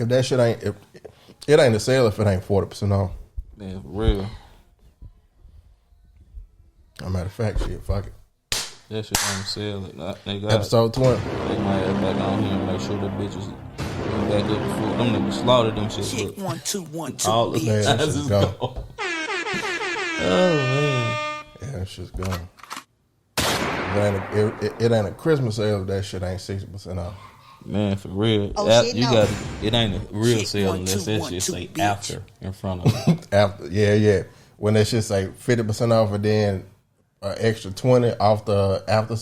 if that shit ain't, if it ain't a sale if it ain't 40% off. Man, for real. As a matter of fact, shit, fuck it. That shit ain't sale. They got Episode 20. They might have back on here and make sure the bitches back up before them niggas slaughtered them shit. Check 1 2 1 2. All the Man, that sizes shit's go. gone. Oh man. Yeah, that shit's gone. It ain't a Christmas sale if that shit ain't 60% off. Man, for real. Oh, shit, You no. got it ain't a real Shit, sale 1 unless 2 that 1 shit 2, say bitch. after in front of it. After, yeah. When that shit say 50% off and then extra 20 off the after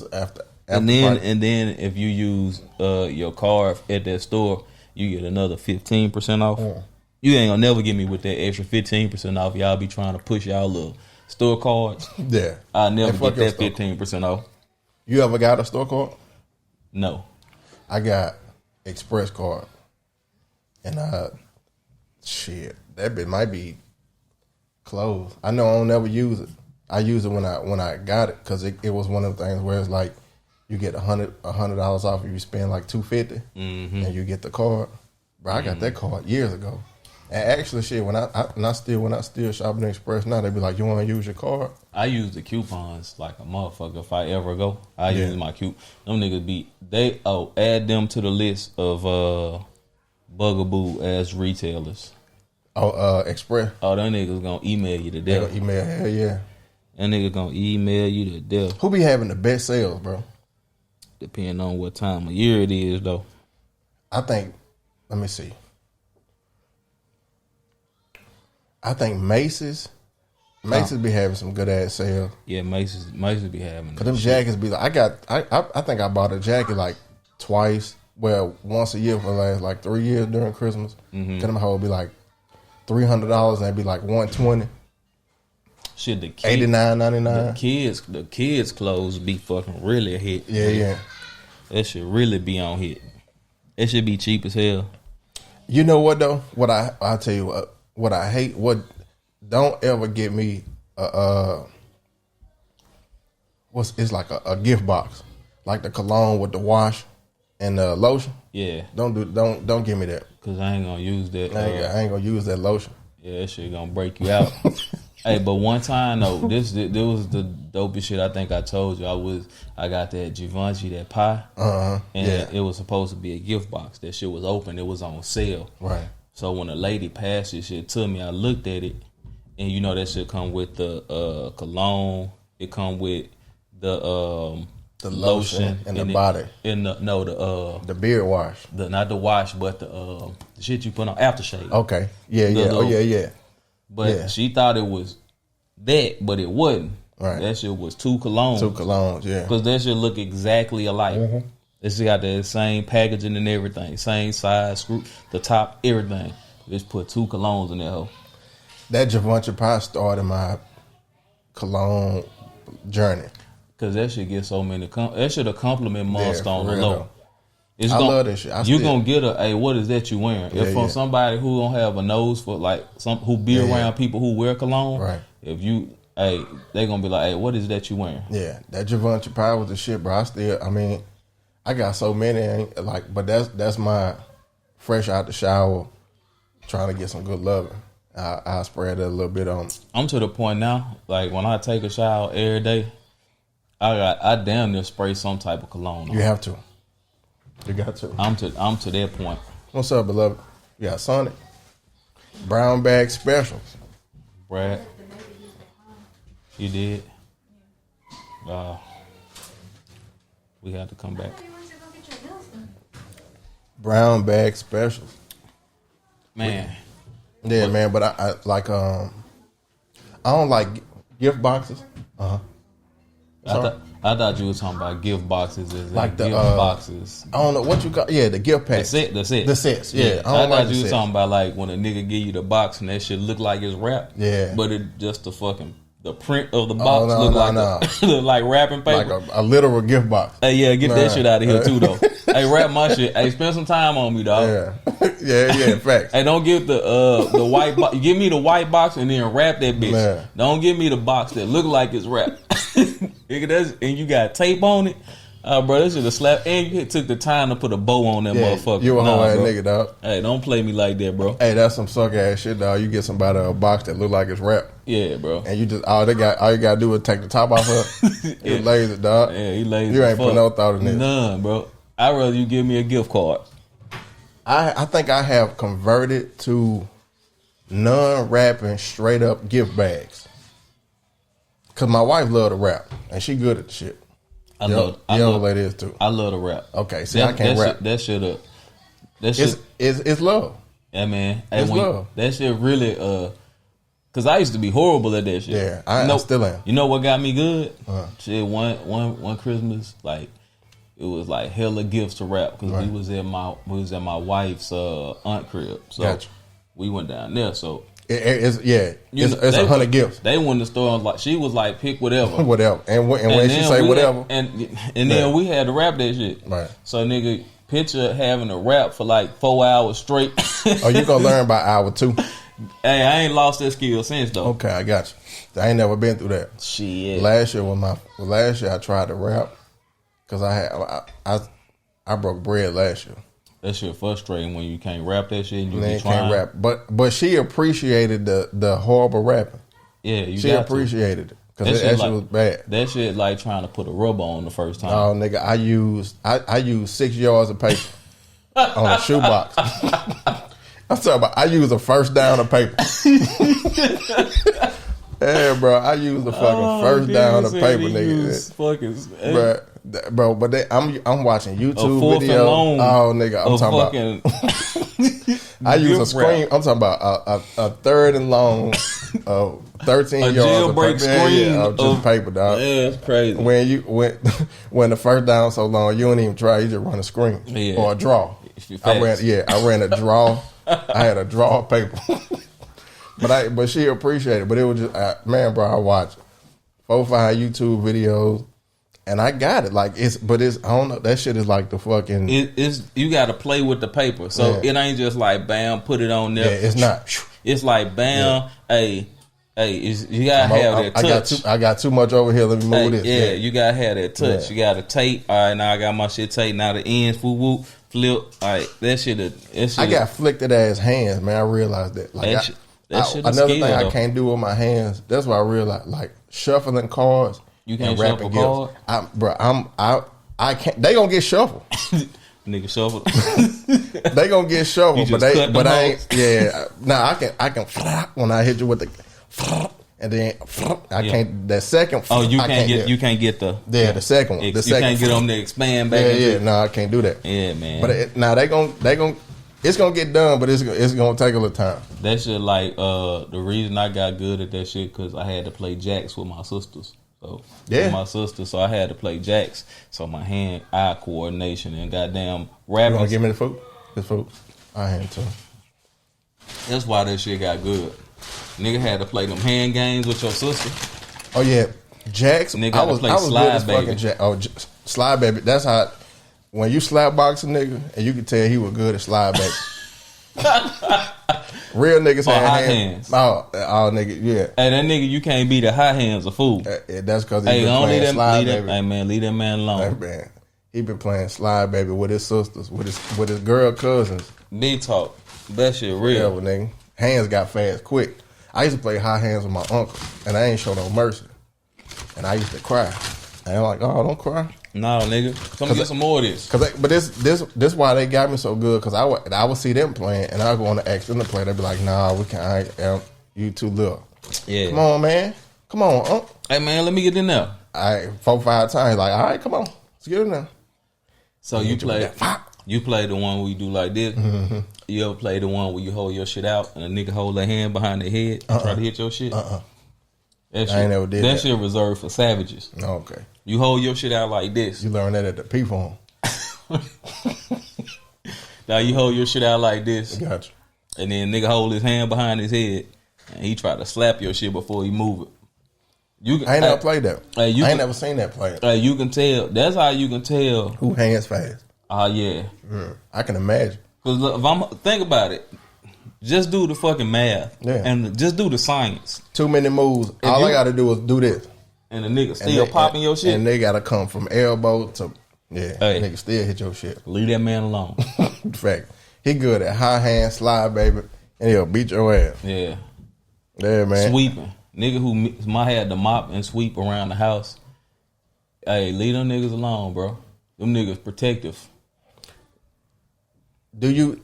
And then party. if you use your card at that store, you get another 15% off. You ain't gonna never get me with that extra 15% off. Y'all be trying to push y'all little store cards. Yeah. I'll never And fuck get your that store 15% off. You ever got a store card? No. I got Express card. And shit, that bit might be closed. I know I don't never use it. I use it when I got it because it was one of the things where it's like you get $100 off if you spend like $250 and you get the card. Bro, I got that card years ago. And actually, shit, when I still shopping at Express now, they be like, "You want to use your card?" I use the coupons like a motherfucker. If I ever go, I Yeah. use my coupon. Them niggas add them to the list of bugaboo ass retailers. Express. Oh, them niggas gonna email you to They death. gonna email, hell yeah. That nigga gonna email you to death. Who be having the best sales, bro? Depending on what time of year it is, though. I think. Let me see. I think Macy's be having some good ass sales. Yeah, Macy's be having. Cause them jackets be like, I think I bought a jacket like twice. Well, once a year for the last like 3 years during Christmas. Then them hoe be like $300 and it'd be like $120. Shit, the kid, $89.99. the kids clothes be fucking really a hit. Yeah. That should really be on hit. It should be cheap as hell. You know what though? What I'll tell you what I hate. What don't ever get me it's like a gift box, like the cologne with the wash and the lotion. Yeah, Don't give me that. cause I ain't gonna use that. I ain't gonna use that lotion. Yeah, that shit gonna break you out. Hey, but one time though, this was the dopest shit I think I told you. I got that Givenchy, that pie, and it was supposed to be a gift box. That shit was open. It was on sale. Right. So when a lady passed this shit to me, I looked at it, and you know that shit come with the cologne. It come with the lotion and the body. And the beard wash. not the wash, but the shit you put on aftershave. Okay. Yeah. Yeah. But she thought it was that, but it wasn't. Right. That shit was two colognes. Yeah. Because that shit look exactly alike. It's got the same packaging and everything, same size, screw the top, everything. Just put two colognes in that hoe. That Givenchy pie started my cologne journey. Cause that shit get so many. That shit a compliment monster on the real low. though. I love that shit. You gonna get a what is that you wearing? If from somebody who don't have a nose for like who be around people who wear cologne, right? If you they gonna be like, hey, what is that you wearing? Yeah, that Givenchy pie was the shit, bro. I got so many, but that's my fresh out the shower, trying to get some good loving. I spread it a little bit on. I'm to the point now, like when I take a shower every day, I damn near spray some type of cologne on. You have to. You got to. I'm to that point. What's up, beloved? You got Sonic. Brown bag specials. Brad. You did? We had to come back. Brown bag specials. Man. Yeah, man, but I like I don't like gift boxes. I thought you were talking about gift boxes as like the gift boxes. I don't know what you call. Yeah, the gift pack. The set. The sets. Yeah, I thought you were talking about like when a nigga give you the box and that shit look like it's wrapped. Yeah, but it just the print of the box look like wrapping paper, like a literal gift box. Hey, yeah, get that shit out of here too though. Hey, wrap my shit. Hey, spend some time on me, dog. Yeah, facts. Hey, don't give the white box. Give me the white box and then wrap that bitch. Man. Don't give me the box that look like it's wrapped. And you got tape on it. Bro, this should have slapped. And you took the time to put a bow on that motherfucker. You a whole ass nigga, dog. Hey, don't play me like that, bro. Hey, that's some suck ass shit, dog. You get somebody a box that look like it's wrapped. Yeah, bro. And you just all you gotta do is take the top off of it. You lazy, dog. Yeah, he lazy. You ain't put no thought in it. None, bro. I'd rather you give me a gift card. I think I have converted to non-wrapping straight up gift bags. Cause my wife love to wrap and she good at the shit. I love like this too. I love to rap. Okay, see, I can't rap. That shit. It's love. Yeah, man. It's love. That shit really. Cause I used to be horrible at that shit. Yeah, I still am. You know what got me good? Shit, one Christmas, like it was like hella gifts to rap because we was at my wife's aunt crib. So gotcha. We went down there. So. It's 100 gifts. They went to the store and she was like, pick whatever. Whatever. And when she say whatever. And then we had to rap that shit. Right. So nigga, picture having to rap for like 4 hours straight. Oh, you gonna learn by hour 2. Hey, I ain't lost that skill since though. Okay, I got you. I ain't never been through that. Shit. Last year I tried to rap because I broke bread last year. That shit frustrating when you can't rap that shit and you can't rap. But she appreciated the horrible rapping. Yeah, she appreciated it because that shit was bad. That shit like trying to put a rubber on the first time. Oh nigga, I used 6 yards of paper on a shoebox. I'm talking about I used a first down of paper. Yeah, bro, I used the fucking first down of paper, nigga. Bro, but I'm watching YouTube videos. Oh, nigga, I'm talking about. I use a screen. I'm talking about a third and long, 13 yards of paper. Screen just paper, dog. Yeah, it's crazy. When the first down so long, you don't even try. You just run a screen or a draw. I ran a draw. I had a draw of paper. But she appreciated it. But it was just man, bro. I watched 4 or 5 YouTube videos. And I got it. Like I don't know. That shit is like the fucking. You got to play with the paper, so it ain't just like bam, put it on there. Yeah, it's not. It's like bam, hey, you gotta have that touch. I got too much over here. Let me move this. Yeah, you gotta have that touch. You got to tape. All right, now I got my shit taped. Now the ends, whoop, flip. All right, that shit. I got flicked ass hands, man. I realized that. Like another thing I can't do with my hands. That's why I realized, like shuffling cards. You can't shuffle card? I can't. They gonna get shuffled. Nigga shuffle. They gonna get shuffled, but I ain't. Yeah, nah. I can when I hit you with the, and then I can't. That second. Oh, you can't get the. Yeah, the second one. You can't get them to expand back. Yeah. No, I can't do that. Yeah, man. But now they gonna. It's gonna get done, but it's gonna take a little time. That shit, like the reason I got good at that shit because I had to play jacks with my sisters. So my sister, so I had to play jacks. So my hand-eye coordination and goddamn rapping. You wanna give me the food? The food. I hand to him. That's why that shit got good. Nigga had to play them hand games with your sister. Oh yeah, jacks. Nigga I was slide baby. Slide baby. That's how. When you slap box a nigga, and you can tell he was good at slide baby. Real niggas had high hands. Oh, nigga, yeah. Hey, that nigga, you can't be the high hands of fool. That's because he been playing slide baby. Hey man, leave that man alone. That man, he been playing slide baby with his sisters, with his girl cousins. Big talk. That shit real. Yeah, nigga. Hands got fast quick. I used to play high hands with my uncle, and I ain't show no mercy. And I used to cry. And I'm like, oh, don't cry. No, nigga, come get some more of this. But this why they got me so good. Because I would see them playing, and I would go on to ask them to play. They'd be like, nah, we can't. You too little. Yeah, come on, man. Come on, Hey, man, let me get in there. All right, 4 or 5 times. Like, all right, come on, let's get in there. So you play the one where you do like this. Mm-hmm. You ever play the one where you hold your shit out and a nigga hold their hand behind their head and try to hit your shit? That shit, I ain't never did that. That shit reserved for savages. Okay. You hold your shit out like this. You learn that at the P phone. Now you hold your shit out like this. I got you. And then nigga hold his hand behind his head and he try to slap your shit before he move it. I ain't never played that. I ain't never seen that play. You can tell. That's how you can tell who hands fast. Yeah. I can imagine. Because think about it. Just do the fucking math. Yeah. And just do the science. Too many moves. All I got to do is do this. And the nigga still popping your shit. And they got to come from elbow to Yeah, nigga still hit your shit. Leave that man alone. In fact, he good at high hand slide, baby, and he'll beat your ass. Yeah. Yeah, man. Sweeping. Nigga who might have to mop and sweep around the house. Hey, leave them niggas alone, bro. Them niggas protective. Do you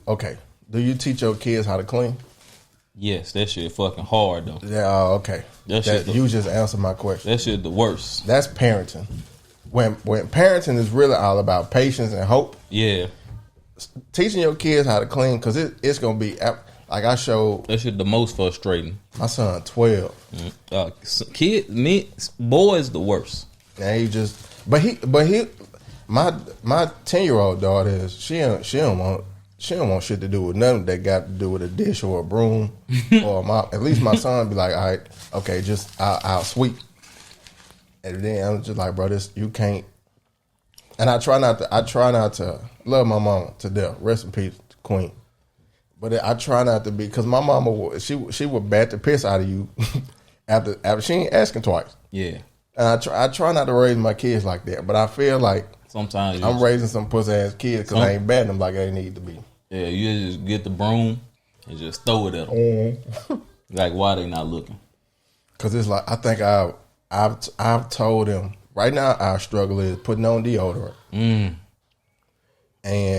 teach your kids how to clean? Yes, that shit fucking hard though. Yeah, okay. You just answered my question. That shit the worst. That's parenting. When parenting is really all about patience and hope. Yeah. Teaching your kids how to clean, because it's gonna be like I showed. That shit the most frustrating. My son 12. Boys the worst. And he just, but he, my 10-year-old daughter she don't want shit to do with nothing that got to do with a dish or a broom or a mop. At least my son be like, all right, okay, just I'll sweep. And then I'm just like, bro, this you can't. And I try not to love my mama to death. Rest in peace, Queen. But I try not to be, because my mama she would bat the piss out of you after she ain't asking twice. Yeah. And I try not to raise my kids like that, but I feel like sometimes I'm raising some pussy ass kids because I ain't batting them like they need to be. Yeah, you just get the broom and just throw it at them. Mm-hmm. Like, why they not looking? Because it's like, I think I've told them right now our struggle is putting on deodorant. And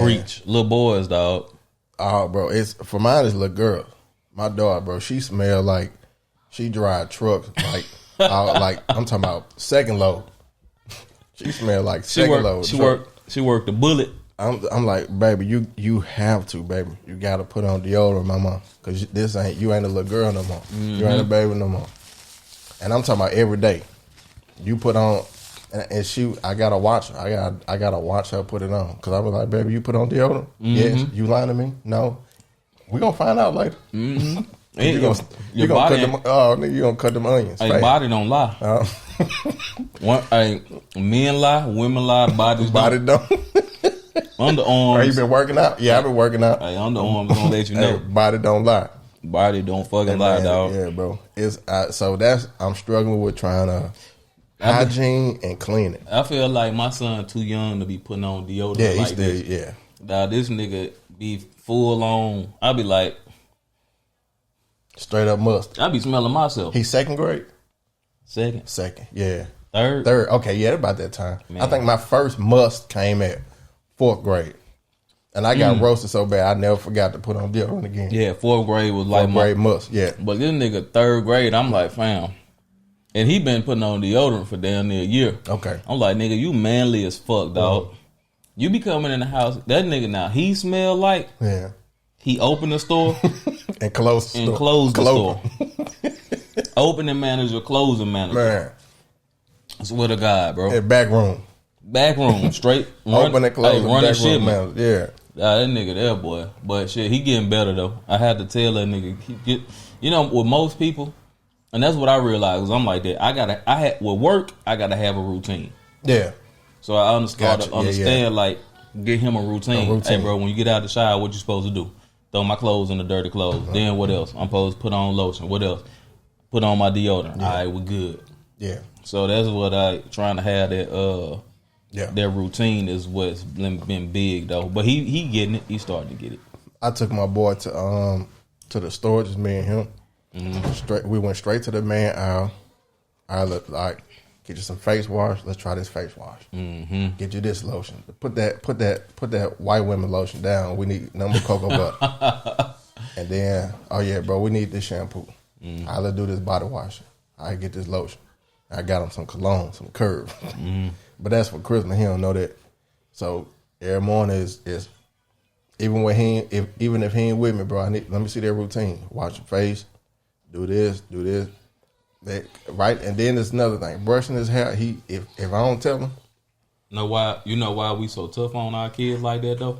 preach, little boys, dog. Oh, bro, for mine it's little girl. My daughter, bro, she smell like she drive trucks like. Like I'm talking about second load. She smelled like second load. She worked the bullet. I'm like, baby, you have to, baby. You got to put on deodorant, mama, because you ain't a little girl no more. Mm-hmm. You ain't a baby no more. And I'm talking about every day. You put on, and I gotta watch her. I gotta watch her put it on, because I was like, baby, you put on deodorant? Mm-hmm. Yes. You lying to me? No. We gonna find out later. Mm-hmm. You gonna cut them onions. Hey, body don't lie. Men lie, women lie, bodies don't. Underarms. Are you been working out? Yeah, I've been working out. Hey, underarms gonna let you know. Hey, body don't lie. Body don't fucking lie, dog. Yeah, bro. I'm struggling with trying to hygiene and clean it. I feel like my son too young to be putting on deodorant. Yeah, like this. Yeah. Now this nigga be full on. I be like. Straight up must. I be smelling myself. He's second grade? Second. Yeah. Third. Okay, yeah, about that time. Man. I think my first must came at 4th grade. And I got roasted so bad I never forgot to put on deodorant again. Yeah, 4th grade was like 4th grade must, yeah. But this nigga 3rd grade, I'm like, fam. And he been putting on deodorant for damn near a year. Okay. I'm like, nigga, you manly as fuck, dog. Mm-hmm. You be coming in the house, that nigga now, he smell like he opened the store and closed the store. Opening manager, closing manager. Man. I swear to God, bro. Yeah, back room, straight. Open and close. Running shit, man. Yeah. That nigga there, boy. But shit, he getting better though. I had to tell that nigga, with most people, and that's what I realized. Cause I'm like that. With work, I gotta have a routine. Yeah. So I understand, like, get him a routine. Hey, bro, when you get out of the shower, what you supposed to do? Throw my clothes in the dirty clothes. Then what else? I'm supposed to put on lotion. What else? Put on my deodorant. All right, we're good. Yeah. So that's what I trying to have that. Their routine is what's been big though. But he getting it. He starting to get it. I took my boy to the store, just me and him. Mm-hmm. We went straight to the man aisle. I looked like, get you some face wash. Let's try this face wash. Mm-hmm. Get you this lotion. Put that white women lotion down. We need number cocoa butter. And then, oh yeah, bro, we need this shampoo. Mm-hmm. Let's do this body wash. I get this lotion. I got him some cologne, some Curve. Mm-hmm. But that's for Christmas. He don't know that. So every morning is even if he ain't with me, bro. Let me see their routine. Wash your face. Do this. Right, and then there's another thing. Brushing his hair. If I don't tell him. Know why we so tough on our kids like that though?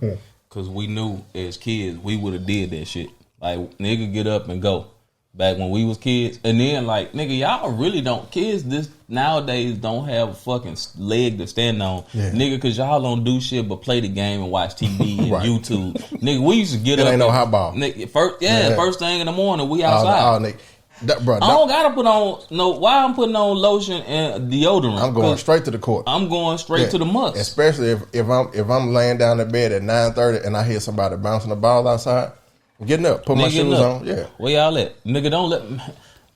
Because we knew as kids we would have did that shit. Like, nigga, get up and go. Back when we was kids, and then like, nigga, y'all really don't. Kids this nowadays don't have a fucking leg to stand on, nigga, because y'all don't do shit but play the game and watch TV and right. YouTube. Nigga, we used to get up. Ain't no hot ball. Nigga, first thing in the morning, we outside. I don't gotta put on why I'm putting on lotion and deodorant. I'm going straight to the court. I'm going straight to the must. Especially if I'm laying down in bed at 9:30 and I hear somebody bouncing the ball outside. I'm getting up, put my shoes on. Yeah. Where y'all at? Nigga, don't let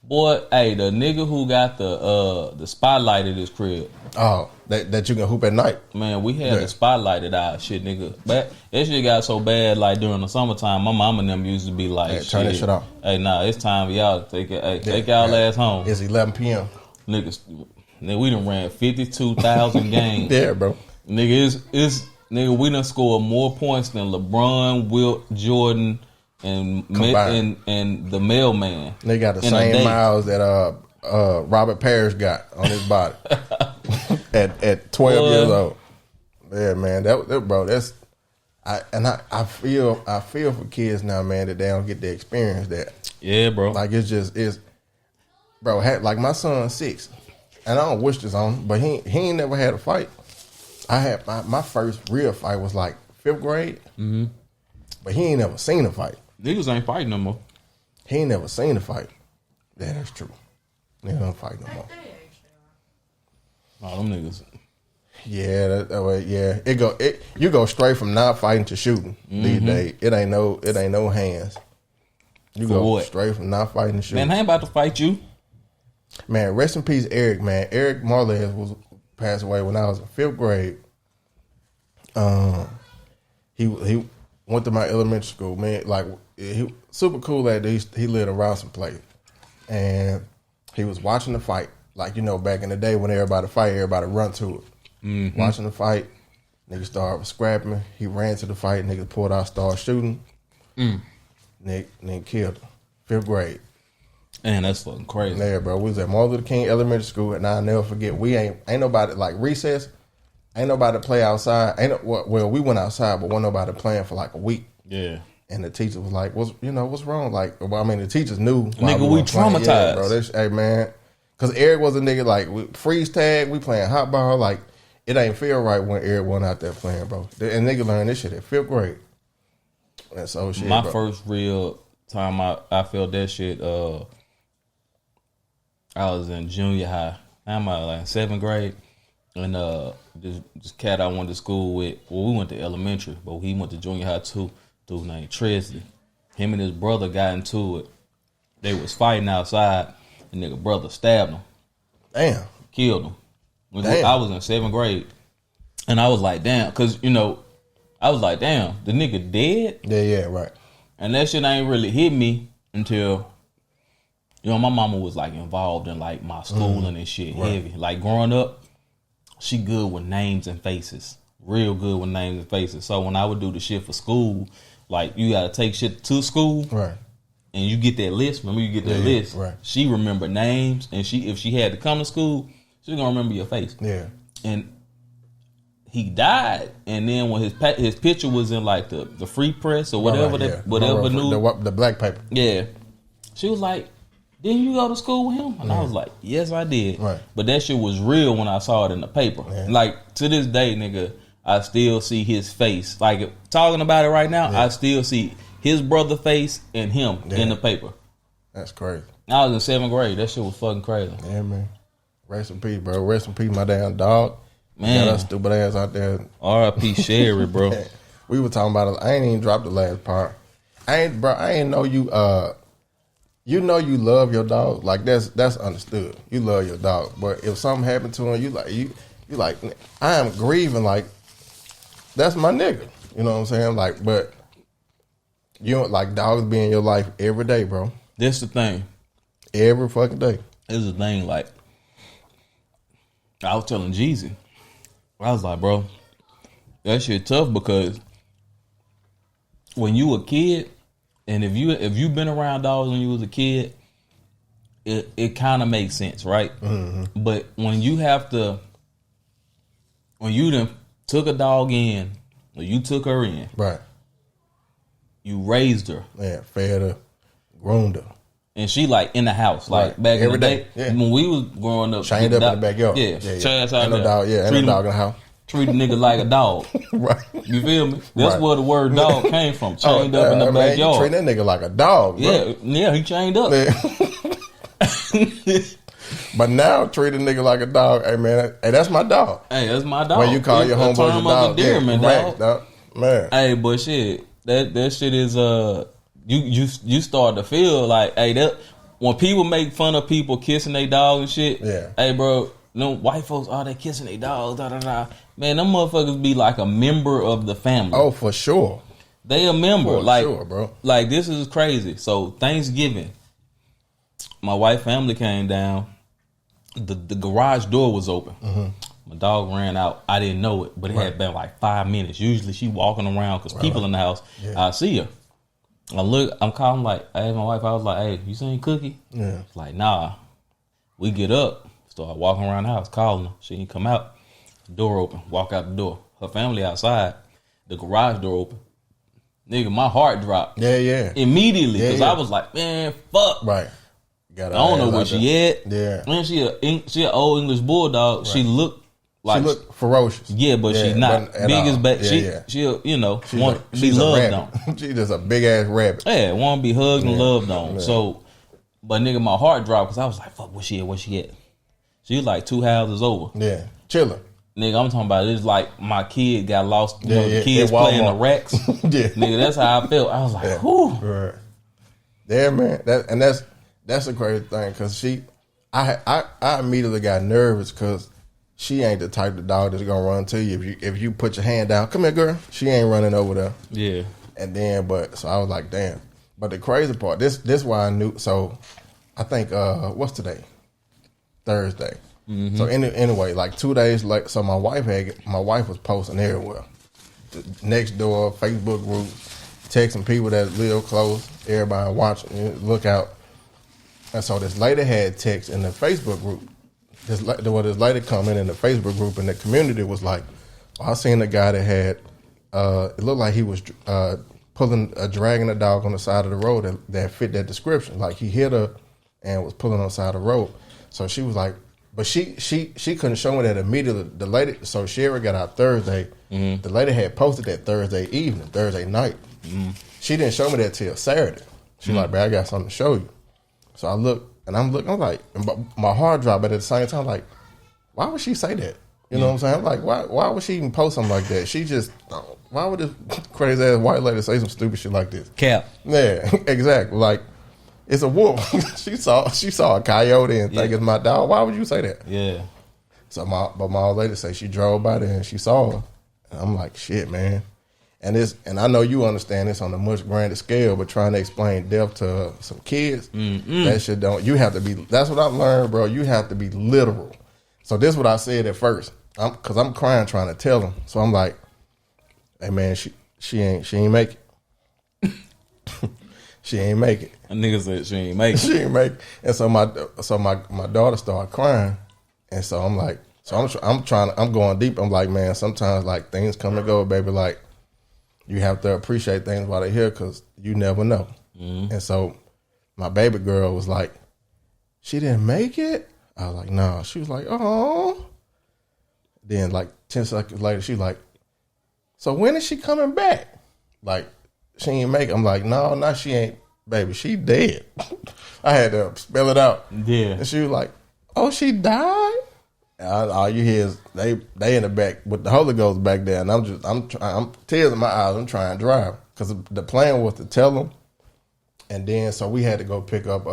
boy, hey, the nigga who got the spotlight at his crib. Oh, that you can hoop at night. Man, we had the spotlight at our shit, nigga. But that shit got so bad, like during the summertime, my mama and them used to be like, turn that shit off. Hey, nah, it's time for y'all to take y'all ass home. It's 11 p.m. Niggas, we done ran 52,000 games. Yeah, bro. Nigga, nigga, we done scored more points than LeBron, Wilt, Jordan, and the mailman. They got the same miles that Robert Parrish got on his body at 12 years old. Yeah, man, that bro, I feel for kids now, man, that they don't get to experience that. Yeah, bro. Like it's bro. Like my son's 6, and I don't wish this on him, but he ain't never had a fight. I had my first real fight was like 5th grade, but he ain't never seen a fight. Niggas ain't fighting no more. He ain't never seen a fight. Yeah, that's true. They don't fight no more. All them niggas. Yeah, that way. Yeah, you go straight from not fighting to shooting these days. It ain't no hands. You For go what? straight from not fighting to shooting. Man, I ain't about to fight you. Man, rest in peace, Eric. Man, Eric Marley was passed away when I was in 5th grade. He went to my elementary school. Man, like he super cool at this. He lived around some place, and he was watching the fight. Like, you know, back in the day when everybody fight, everybody run to it. Watching the fight, nigga started scrapping. He ran to the fight. Nigga pulled out, started shooting. Nigga killed him. 5th grade. Man, that's fucking crazy. Yeah, bro. We was at Martin Luther King Elementary School, and I'll never forget. We ain't nobody like recess. Ain't nobody play outside. Well, we went outside, but wasn't nobody playing for like a week. Yeah. And the teacher was like, what's wrong? Like, well, I mean, the teachers knew. Nigga, we traumatized. Yeah, bro. Hey, man. Because Eric was a nigga, like, we freeze tag, we playing hot ball. Like, it ain't feel right when Eric wasn't out there playing, bro. And nigga learned this shit at 5th grade. And so shit, my bro. first real time I felt that shit, I was in junior high. I'm like in 7th grade. And this cat I went to school with, well, we went to elementary, but he went to junior high too. Dude named Tresley. Him and his brother got into it. They was fighting outside. The nigga brother stabbed him. Damn. Killed him. Damn. I was in 7th grade. And I was like, damn. Because, I was like, damn, the nigga dead? Yeah, right. And that shit ain't really hit me until, my mama was like involved in like my schooling and shit heavy. Like growing up, she good with names and faces. Real good with names and faces. So when I would do the shit for school, like you gotta take shit to school. Right. And you get that list. Remember you get that list. Right. She remembered names, and if she had to come to school, she was gonna remember your face. Yeah. And he died, and then when his picture was in like the free press or whatever news, the black paper. Yeah. She was like, didn't you go to school with him? And I was like, yes, I did. Right. But that shit was real when I saw it in the paper. Yeah. Like to this day, nigga, I still see his face. Like talking about it right now, I still see his brother face and him in the paper. That's crazy. I was in 7th grade. That shit was fucking crazy. Yeah, man. Rest in peace, bro. Rest in peace, my damn dog. Man. Got us stupid ass out there. R.I.P. Sherry, bro. We were talking about it. I ain't even dropped the last part. I ain't know you. You know you love your dog. Like that's understood. You love your dog. But if something happened to him, you like I am grieving. Like that's my nigga. You know what I'm saying? Like, but you don't like dogs be in your life every day, bro. This the thing. Every fucking day. This is the thing. Like I was telling Jeezy, I was like, bro, that shit tough because when you a kid, and if you been around dogs when you was a kid, it kind of makes sense, right? Mm-hmm. But when you done took a dog in, or you took her in, right? You raised her, fed her, groomed her, and she like in the house, like back in the day when we was growing up, chained up in the backyard, chained out ain't no there. dog, ain't no dog in the house. Treat a nigga like a dog. Right. You feel me? That's where the word dog came from. Chained up in the backyard. Treat that nigga like a dog, bro. Yeah, he chained up. But now treat a nigga like a dog. Hey man, hey, that's my dog. Hey, that's my dog. When you call your homeboy your dog, endearment, dog. Man. Hey, but shit, that shit is you start to feel like, hey, that when people make fun of people kissing their dog and shit. Yeah. Hey, bro, no white folks, they kissing their dogs, da da da. Man, them motherfuckers be like a member of the family. Oh, for sure. They a member. For like, sure, bro. Like, this is crazy. So Thanksgiving, my white family came down. The garage door was open. Mm-hmm. My dog ran out. I didn't know it, but it had been like 5 minutes. Usually she walking around because people in the house. Yeah. I see her. I'm calling like, hey, my wife. I was like, hey, you seen Cookie? Yeah. She's like, nah. We get up, start walking around the house, calling her. She didn't come out. Door open. Walk out the door. Her family outside. The garage door open. Nigga, my heart dropped. Yeah. Immediately, because I was like, man, fuck. Right. I don't know where she at. Yeah. Man, she an old English bulldog. Right. She looked ferocious. Yeah, but she's not big as back. She'll want to be loved on. She's just a big ass rabbit. Yeah, want to be hugged and loved on. Yeah. So, but nigga, my heart dropped because I was like, fuck, where she at? She was like 2 houses over. Yeah, chilling. Nigga, I'm talking about it's like my kid got lost. The kids playing the racks. Nigga, that's how I felt. I was like, whew. Right. Yeah, man. That's a crazy thing because I immediately got nervous because she ain't the type of dog that's gonna run to you if you put your hand down. Come here, girl. She ain't running over there. Yeah. And then, so I was like, damn. But the crazy part, this why I knew. So I think what's today? Thursday. Mm-hmm. So anyway, like 2 days later, so my wife was posting everywhere, next door, Facebook group, texting people that live close, everybody watching, look out. And so this lady had text in the Facebook group. This lady comment in the Facebook group, and the community was like, I seen a guy that had, it looked like he was dragging a dog on the side of the road that fit that description. Like he hit her and was pulling on the side of the road. So she was like, but she couldn't show me that immediately. The lady, so Sherry got out Thursday. Mm-hmm. The lady had posted that Thursday night. Mm-hmm. She didn't show me that till Saturday. She's like, "Bro, I got something to show you." So I look, and I'm like, my heart dropped, but at the same time, like, why would she say that? You know what I'm saying? I'm like, why would she even post something like that? She just, why would this crazy ass white lady say some stupid shit like this? Cap. Yeah, exactly. Like, it's a wolf. she saw a coyote and think it's my dog. Why would you say that? Yeah. So my old lady say she drove by there and she saw her. And I'm like, shit, man. And I know you understand this on a much grander scale, but trying to explain death to some kids, that shit you have to be, that's what I've learned, bro. You have to be literal. So this is what I said at first. Cause I'm crying trying to tell them. So I'm like, hey man, she ain't make it. She ain't make it. A nigga said she ain't make it. She ain't make it. And so my daughter started crying. And so I'm like, I'm going deep. I'm like, man, sometimes like things come and go, baby. Like you have to appreciate things while they're here because you never know. Mm-hmm. And so my baby girl was like, she didn't make it? I was like, no. She was like, oh. Then like 10 seconds later, she like, so when is she coming back? Like, she ain't make it. I'm like, no, she ain't. Baby, she dead. I had to spell it out. Yeah. And she was like, oh, she died? And all you hear is they in the back with the Holy Ghost back there. And I'm tears in my eyes. I'm trying to drive. Because the plan was to tell them. And then, so we had to go pick up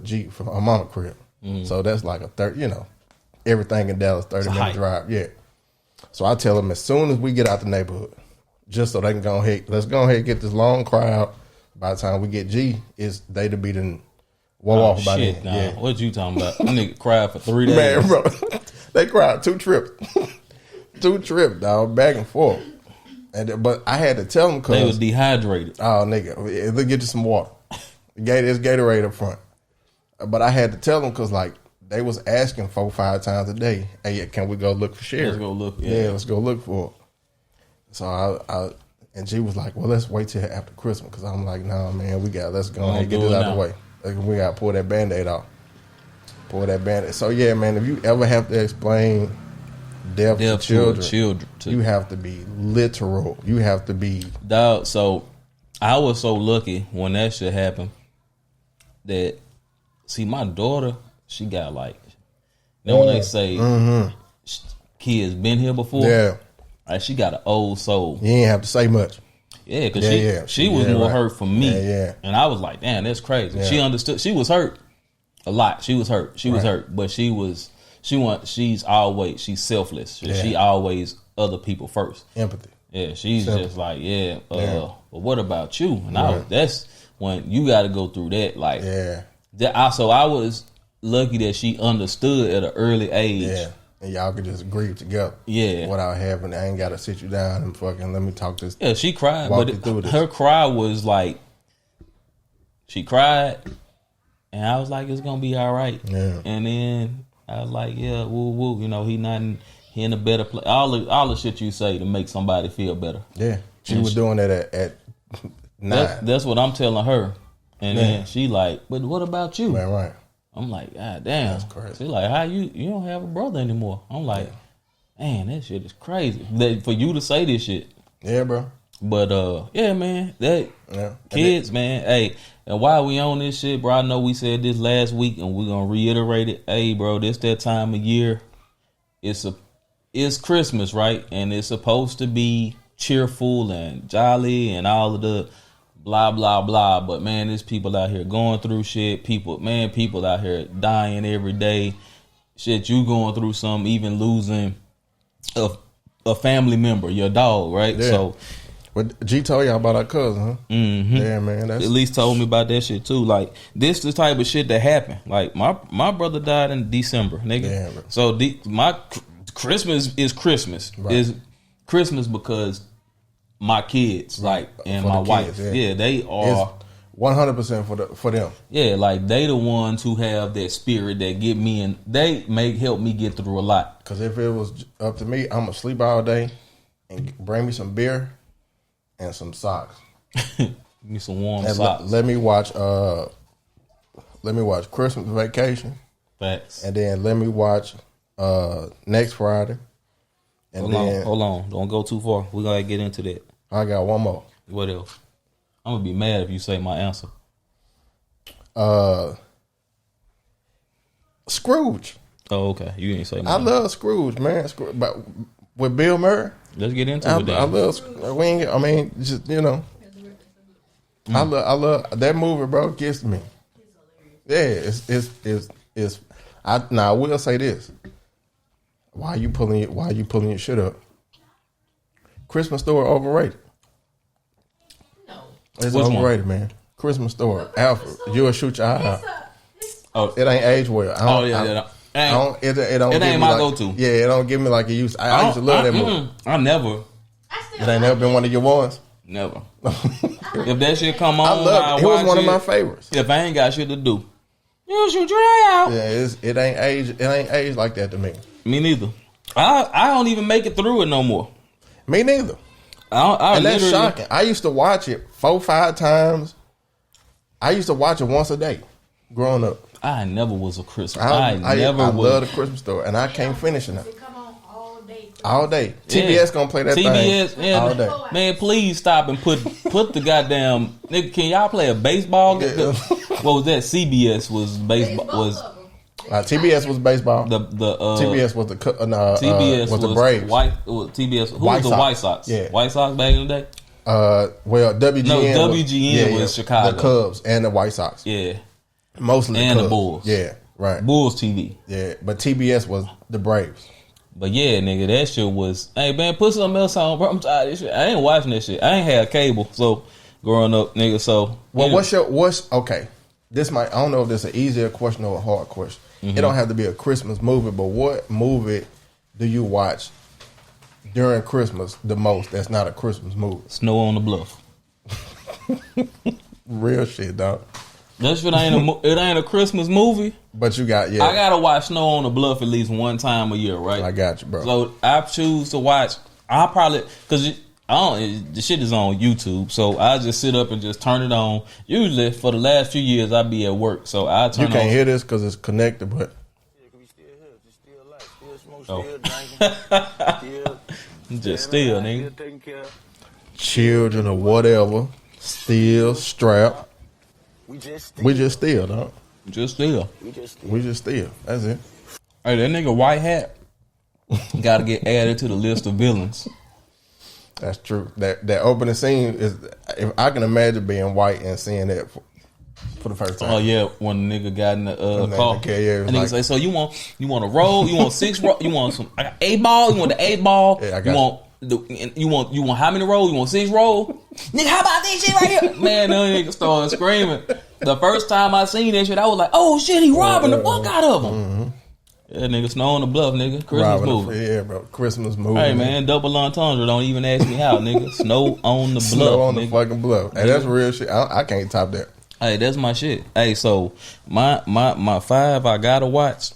Jeep from her mama crib. Mm. So that's like a 30, everything in Dallas, 30-minute drive. Yeah. So I tell them as soon as we get out the neighborhood, just so they can go ahead, let's go ahead and get this long crowd. By the time we get G, they to be done off by then. Nah. Yeah. What you talking about? That nigga cried for 3 days. Man, bro, they cried 2 trips. 2 trips, dog, back and forth. But I had to tell them because they was dehydrated. Oh, nigga, let's get you some water. There's Gatorade up front. But I had to tell them because like they was asking 4-5 times a day, hey, can we go look for Sherry? Let's go look. Yeah, let's go look for her. So and G was like, well, let's wait till after Christmas. Because I'm like, nah, man, let's go ahead and get this out of the way. Like, we got to pull that Band-Aid off. So, yeah, man, if you ever have to explain death to children, you have to be literal. You have to be. Dog, so I was so lucky when that shit happened that see, my daughter, she got like, you know when they say kids been here before? Yeah. Like, she got an old soul. You ain't have to say much. Yeah, because she was more hurt from me. Yeah. And I was like, damn, that's crazy. Yeah. She understood. She was hurt a lot. She was hurt. She was hurt. But she's selfless. Yeah. She always other people first. Empathy. Yeah, she's just like, but what about you? And that's when you got to go through that. Like, so I was lucky that she understood at an early age. Yeah. And y'all could just grieve together. Yeah. Without having, I ain't got to sit you down and fucking let me talk this. Yeah, she cried. But her cry was like, she cried. And I was like, it's going to be all right. Yeah. And then I was like, yeah, woo. You know, he in a better place. All the shit you say to make somebody feel better. Yeah. She was doing that at 9. That's what I'm telling her. And then she like, but what about you? Man, right. I'm like, God damn. That's crazy. She's like, how you don't have a brother anymore? I'm like, man, that shit is crazy. For you to say this shit. Yeah, bro. But yeah, man. Kids, man. Hey, and while we on this shit, bro, I know we said this last week and we're gonna reiterate it. Hey, bro, this that time of year. It's Christmas, right? And it's supposed to be cheerful and jolly and all of the blah blah blah, but man, there's people out here going through shit. People out here dying every day. Shit, you going through something, even losing a family member, your dog, right? Yeah. So, but G told y'all about our cousin, huh? Mm-hmm. Yeah, man. That's at least told me about that shit too. Like, this the type of shit that happened. Like, my brother died in December, nigga. Yeah, bro. So my Christmas is Christmas. Right. Is Christmas because my kids, like, and my wife, they are 100% for them. Yeah, like they the ones who have that spirit that get me, and they help me get through a lot. Because if it was up to me, I'm gonna sleep all day and bring me some beer and some socks. Give me some warm socks. Let me watch Christmas Vacation. Facts. And then let me watch next Friday. And hold on. Don't go too far. We're gonna get into that. I got one more. What else? I'm gonna be mad if you say my answer. Scrooge. Oh, okay. You didn't say my answer. love Scrooge, man. But with Bill Murray. Let's get into it. I love. Just you know. I love that movie, bro. Gets me. Yeah, it's. I will say this. Why you pulling your shit up? Christmas Story overrated. No. It's overrated, man. Christmas Story. Alfred, you'll shoot your eye out. Oh, it ain't aged well. It ain't my go-to. Yeah, it don't give me like it used to. I used to love that movie. I never. It ain't never been one of your ones? Never. If that shit come on, I love it. It was one of my favorites. If I ain't got shit to do, you shoot your eye out. Yeah, it ain't aged like that to me. Me neither. I don't even make it through it no more. Me neither. And that's shocking. I used to watch it 4-5 times. I used to watch it once a day growing up. I never was a Christmas. I love the Christmas Story, and I can't finish it now. Come on all day. TBS gonna play that thing all day. Man, please stop and put the goddamn nigga. Can y'all play a baseball? Yeah. What was that? CBS was baseball. TBS was baseball. TBS was TBS was the Braves. TBS. Who was the White Sox? Yeah, White Sox back in the day. WGN was Chicago. The Cubs and the White Sox. Yeah, mostly and the Bulls. Yeah, right. Bulls TV. Yeah, but TBS was the Braves. But yeah, nigga, that shit was. Hey man, put something else on, bro. I'm tired of this shit. I ain't watching that shit. I ain't had cable, so growing up, nigga. So well, what's okay? This I don't know if this is an easier question or a hard question. Mm-hmm. It don't have to be a Christmas movie, but what movie do you watch during Christmas the most? That's not a Christmas movie. Snow on the Bluff. Real shit, dog. That shit ain't a Christmas movie. But you got I gotta watch Snow on the Bluff at least one time a year, right? I got you, bro. So I choose to watch. I'll probably because the shit is on YouTube, so I just sit up and just turn it on. Usually, for the last few years, I be at work, so I turn. You can't hear this because it's connected, but just still, nigga. Children or whatever, still strapped. We just still, dog. Just still. We just steal. That's it. Hey, that nigga White Hat got to get added to the list of villains. That's true. That opening scene is. If I can imagine being white and seeing that for the first time. Oh yeah, when the nigga got in the car, yeah, and nigga say, "So you want a roll? You want 6 roll? You want some? I got 8 ball. You want the 8 ball? Yeah, I got you want how many rolls? You want 6 roll? Nigga, how about this shit right here? Man, that nigga started screaming. The first time I seen that shit, I was like, "Oh shit, he robbing the fuck out of him." Mm-hmm. Yeah, nigga, Snow on the Bluff, nigga. Christmas movie. Yeah, bro. Christmas movie. Hey, man, double entendre. Don't even ask me how, nigga. Snow on the Bluff. Snow on the nigga. fucking bluff. Hey, that's real shit. I can't top that. Hey, that's my shit. Hey, so my 5 I gotta watch.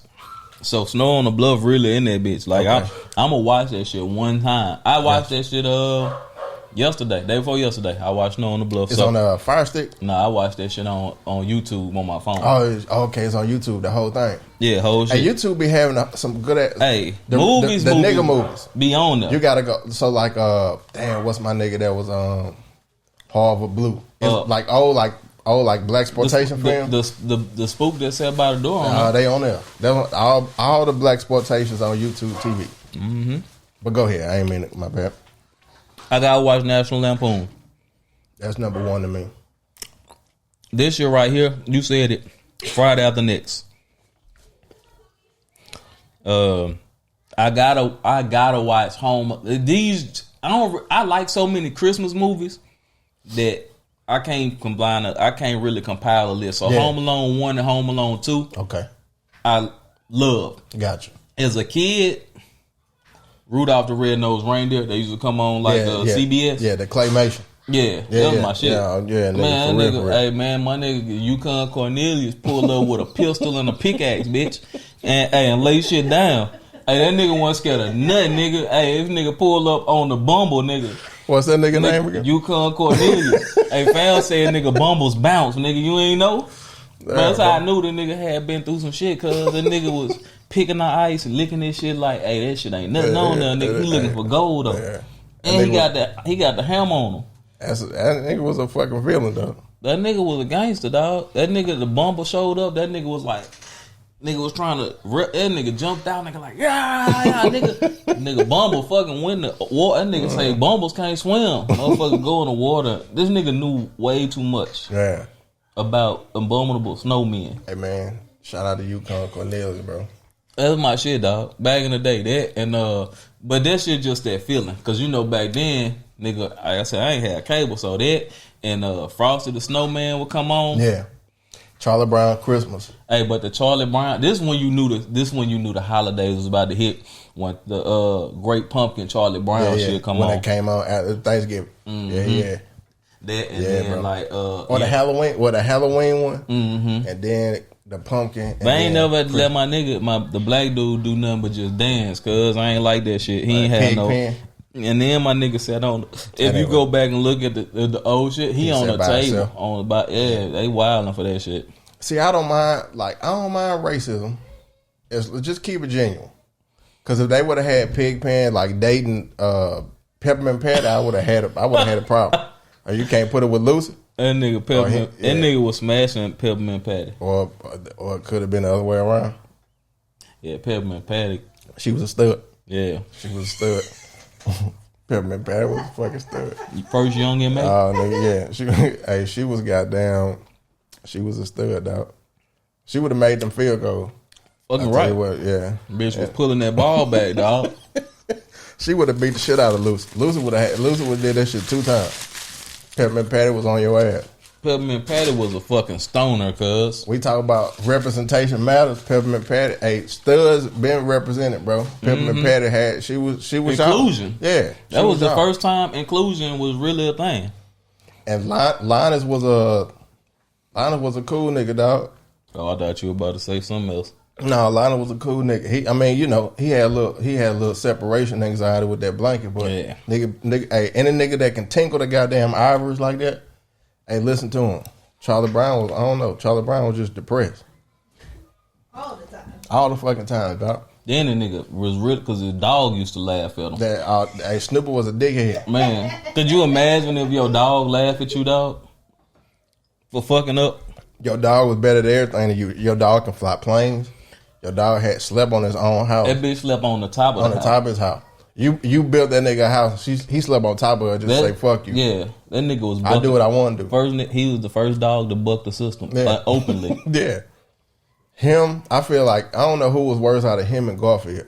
So Snow on the Bluff really in that bitch. Like okay. I'm gonna watch that shit one time. I watched that shit day before yesterday. I watched Snow on the Bluff. It's on a Fire Stick? Nah, I watched that shit on YouTube on my phone. Oh, okay, it's on YouTube, the whole thing. Yeah, whole shit. Hey, YouTube be having some good ass. Hey, the movies, nigga movies be on there. You gotta go. So like, damn, what's my nigga that was Harvard Blue? It's like old black exploitation film. The spook that sat by the door on they on there. All the black exploitations on YouTube TV. Mm-hmm. But go ahead. I ain't mean it. My bad. I gotta watch National Lampoon. That's number 1 to me. This year right here, you said it. Friday after next. I gotta watch Home. I like so many Christmas movies that I can't really compile a list. So Home Alone 1 and Home Alone 2. Okay. I love. Gotcha. As a kid, Rudolph the Red-Nosed Reindeer, they used to come on CBS. Yeah, the claymation. Yeah, that was my shit. Yeah, man, nigga, for real. Hey, man, my nigga Yukon Cornelius pulled up with a pistol and a pickaxe, bitch, and lay shit down. Hey, that nigga wasn't scared of nothing, nigga. Hey, this nigga pulled up on the Bumble, nigga. What's that nigga name again? Yukon Cornelius. Hey, fam said nigga Bumbles bounce, nigga. You ain't know? Man, that's how I knew the nigga had been through some shit, cause the nigga was picking the ice and licking this shit like, hey, that shit ain't nothing on there, nigga. He looking for gold though. Yeah. And he got the hammer on him. That nigga was a fucking villain though. That nigga was a gangster, dog. That nigga, the Bumble showed up. That nigga was like, nigga was trying to rip. That nigga jumped out. Nigga like, yeah, nigga Bumble fucking win the war. That nigga say Bumbles can't swim. Motherfucker go in the water. This nigga knew way too much. Yeah. About abominable snowmen. Hey man, shout out to Yukon Cornelius, bro. That was my shit, dog. Back in the day, that and but that shit just that feeling, cause you know back then, nigga, like I said, I ain't had cable, so that and Frosty the Snowman would come on. Yeah, Charlie Brown Christmas. Hey, but the Charlie Brown, this one you knew the holidays was about to hit when the Great Pumpkin Charlie Brown shit come on. When it came on after Thanksgiving. Mm-hmm. Yeah. That and then bro. Like the Halloween one, mm-hmm. and then the pumpkin. But I ain't never let my nigga, the black dude, do nothing but just dance, cause I ain't like that shit. He ain't had no. Pen. And then my nigga said, if you go back and look at the old shit, he on the table they wilding for that shit. See, I don't mind racism. It's just keep it genuine. Cause if they would have had Pigpen like dating Peppermint Patty, I would have had a problem. Or you can't put it with Lucy. That nigga Peppermint. That nigga was smashing Peppermint Patty. Or it could have been the other way around. Yeah, Peppermint Patty. She was a stud. Yeah, she was a stud. Peppermint Patty was a fucking stud. First young in May. Oh nigga, yeah. She was goddamn. She was a stud, dog. She would have made them field goal. Fucking right. Yeah. Bitch was pulling that ball back, dog. She would have beat the shit out of Lucy. Lucy would have did that shit 2 times. Peppermint Patty was on your ass. Peppermint Patty was a fucking stoner, cuz. We talk about representation matters. Peppermint Patty, hey, studs been represented, bro. Peppermint Patty had she was inclusion. Yeah, that was the first time inclusion was really a thing. And Linus was a cool nigga, dog. Oh, I thought you were about to say something else. No, Lionel was a cool nigga. He had a little separation anxiety with that blanket, but nigga, hey, any nigga that can tinkle the goddamn ivories like that, hey, listen to him. Charlie Brown was just depressed. All the time. All the fucking time, dog. Then the nigga was real because his dog used to laugh at him. Hey, Snooper was a dickhead. Man, could you imagine if your dog laughed at you, dog? For fucking up? Your dog was better than everything. Than you. Your dog can fly planes. Your dog had slept on his own house. That bitch slept on the top of the house. On the top of his house. You built that nigga a house. He slept on top of her. Just say fuck you. Yeah, that nigga was. I do what I want to do. He was the first dog to buck the system openly. Yeah. Him, I feel like I don't know who was worse out of him and Garfield.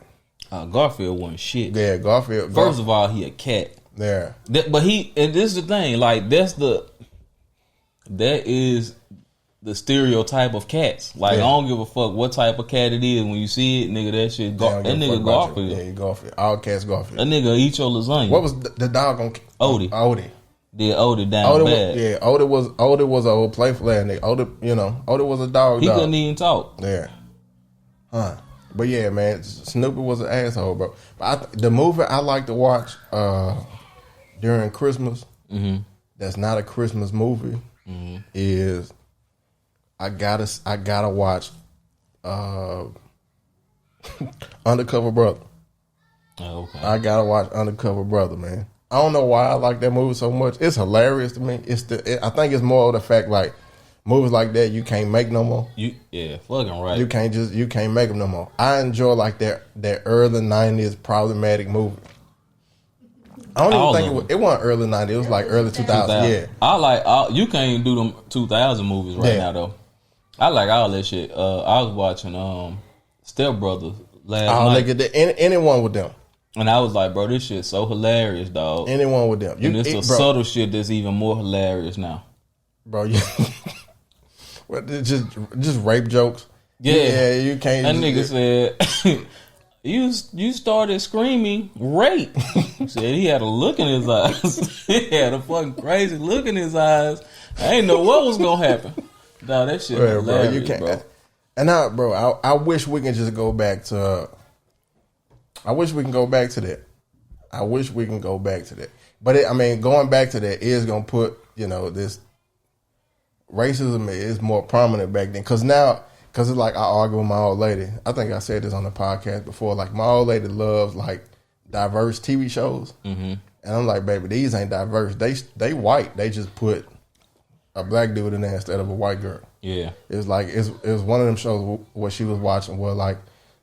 Garfield wasn't shit. Yeah, Garfield. First of all, he a cat. Yeah. But and this is the thing. Like that is the stereotype of cats. Like I don't give a fuck what type of cat it is. When you see it, nigga, that shit. That nigga Garfield. Yeah, Garfield. All cats Garfield. That nigga eat your lasagna. What was the dog on Odie? Odie. Yeah, Odie down bad. Odie was a old playful ass nigga. Odie was a dog. He couldn't even talk. Yeah. Huh. But yeah, man, Snoopy was an asshole, bro. But the movie I like to watch during Christmas, that's not a Christmas movie, is I gotta watch Undercover Brother. Oh, okay. I gotta watch Undercover Brother, man. I don't know why I like that movie so much. It's hilarious to me. I think it's more of the fact like movies like that you can't make no more. Fucking right. You can't make them no more. I enjoy like that early 90s problematic movie. I don't even think it wasn't early 90s. It was like early 2000. Yeah. I like you can't do them 2000 movies right now though. I like all that shit. I was watching Step Brothers last night. Like anyone with them. And I was like, bro, this shit's so hilarious, dog. Anyone with them. And it's subtle shit that's even more hilarious now. Bro, just rape jokes. Yeah, you can't. That nigga said, you started screaming rape. He said he had a look in his eyes. He had a fucking crazy look in his eyes. I ain't know what was gonna happen. No, that shit hilarious, bro. You can't. Bro. And I wish we can just go back to. I wish we can go back to that. But going back to that is gonna put this racism is more prominent back then. Because it's like I argue with my old lady. I think I said this on the podcast before. Like my old lady loves like diverse TV shows, and I'm like, baby, these ain't diverse. They white. They just put a black dude in there instead of a white girl. Yeah, it's like it was one of them shows where she was watching where like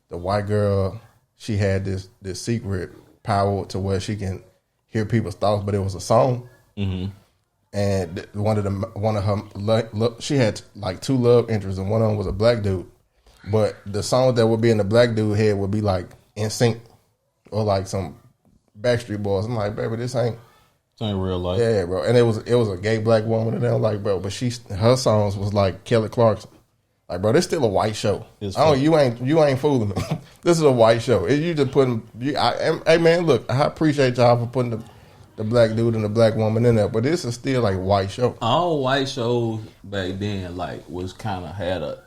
the white girl, she had this secret power to where she can hear people's thoughts, but it was a song. And one of her, she had like two love interests, and one of them was a black dude. But the song that would be in the black dude head would be like NSYNC or like some Backstreet Boys. I'm like, baby, this ain't real life. Yeah, bro. And it was a gay black woman, and I'm like, bro, but her songs was like Kelly Clarkson. Like, bro, this still a white show. You ain't fooling me. This is a white show. You just putting. Hey man, look, I appreciate y'all for putting the black dude and the black woman in there, but this is still like a white show. All white shows back then like was kind of had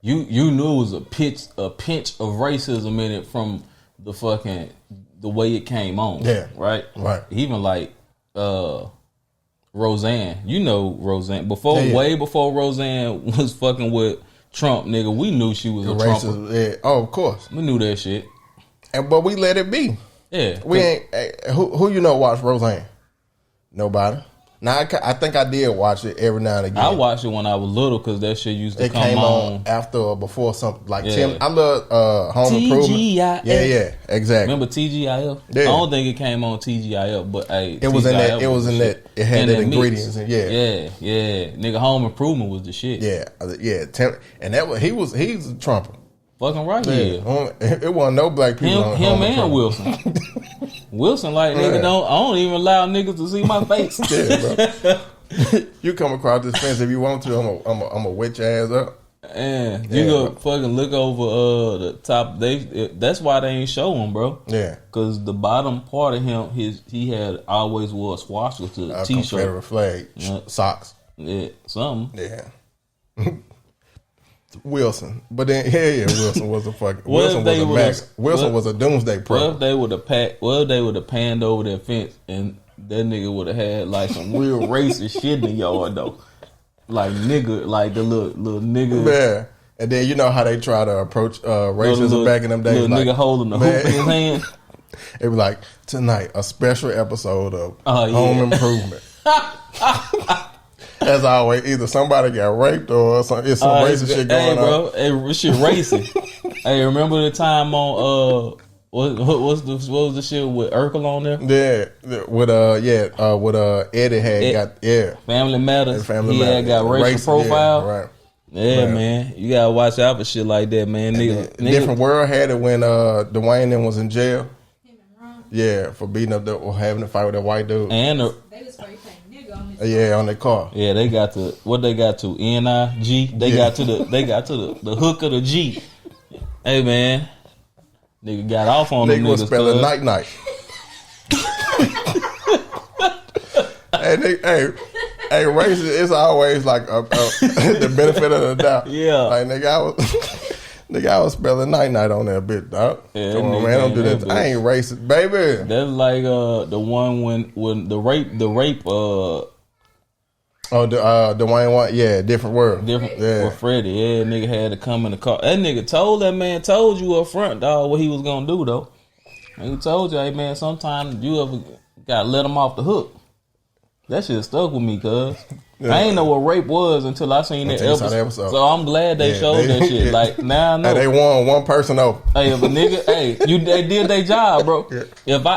you knew it was a pinch of racism in it from the way it came on. Yeah, right. Even like Roseanne, Roseanne way before Roseanne was fucking with Trump, nigga. We knew she was a Trumper. Yeah. Oh, of course, we knew that shit, but we let it be. Yeah, we ain't. Who watch Roseanne? Nobody. Now I think I did watch it every now and again. I watched it when I was little because that shit used to come came on after or before something like Tim. I love Home Improvement. Yeah, exactly. Remember TGIF? Yeah. I don't think it came on TGIF, but hey, it was in that. It was in that. It had that ingredients. Yeah. Nigga, Home Improvement was the shit. Yeah. And he's a Trumper. Fucking right here. It wasn't no black people. Him and Wilson. Wilson, like, nigga, I don't even allow niggas to see my face. Yeah, bro. You come across this fence if you want to. I'm a wet your ass up. And you go fucking look over the top. That's why they ain't show him, bro. Yeah, because the bottom part of him, he had always wore a swastika t-shirt, Confederate flag, socks. Yeah, something. Yeah. Wilson, but then Wilson was a fucking Wilson was a max. Wilson was a doomsday pro. What if they would have panned over that fence and that nigga would have had like some real racist shit in the yard though, like nigga, like the little nigga. Yeah, and then you know how they try to approach racism back in them days. Little nigga holding the hoop in his hand. It was like tonight a special episode of Home Improvement. As always, either somebody got raped or it's some racist shit going on. Hey, shit racist. Hey, remember the time on what was the shit with Urkel on there? Yeah, with Eddie had got Family Matters. Family Matters. Got racial profile. Yeah, right. Yeah, man. You gotta watch out for shit like that, man. Nigga. Different World had it when Dwayne then was in jail. Yeah, for beating up or having a fight with that white dude. And they was spray painting nigga on his yeah, on their car. Yeah, they got to what they got to NIG. They got to the hook of the G. Hey man, nigga got off on them niggas. Was spelling night. Hey, racist is always like the benefit of the doubt. Yeah, like nigga, I was spelling night on that bitch, dog. Yeah, come on, man, don't do that. I ain't racist, baby. That's like the one when the rape. Dwayne one, yeah, different world. With Freddie, yeah, nigga had to come in the car. That nigga told you up front, dog, what he was gonna do though. He told you, hey man, sometimes you ever gotta let him off the hook. That shit stuck with me, cuz. Yeah. I ain't know what rape was until I seen that episode. So I'm glad they showed that shit. Yeah. Like now I know. Hey, they won one person over. Hey, if a nigga, they did their job, bro. Yeah.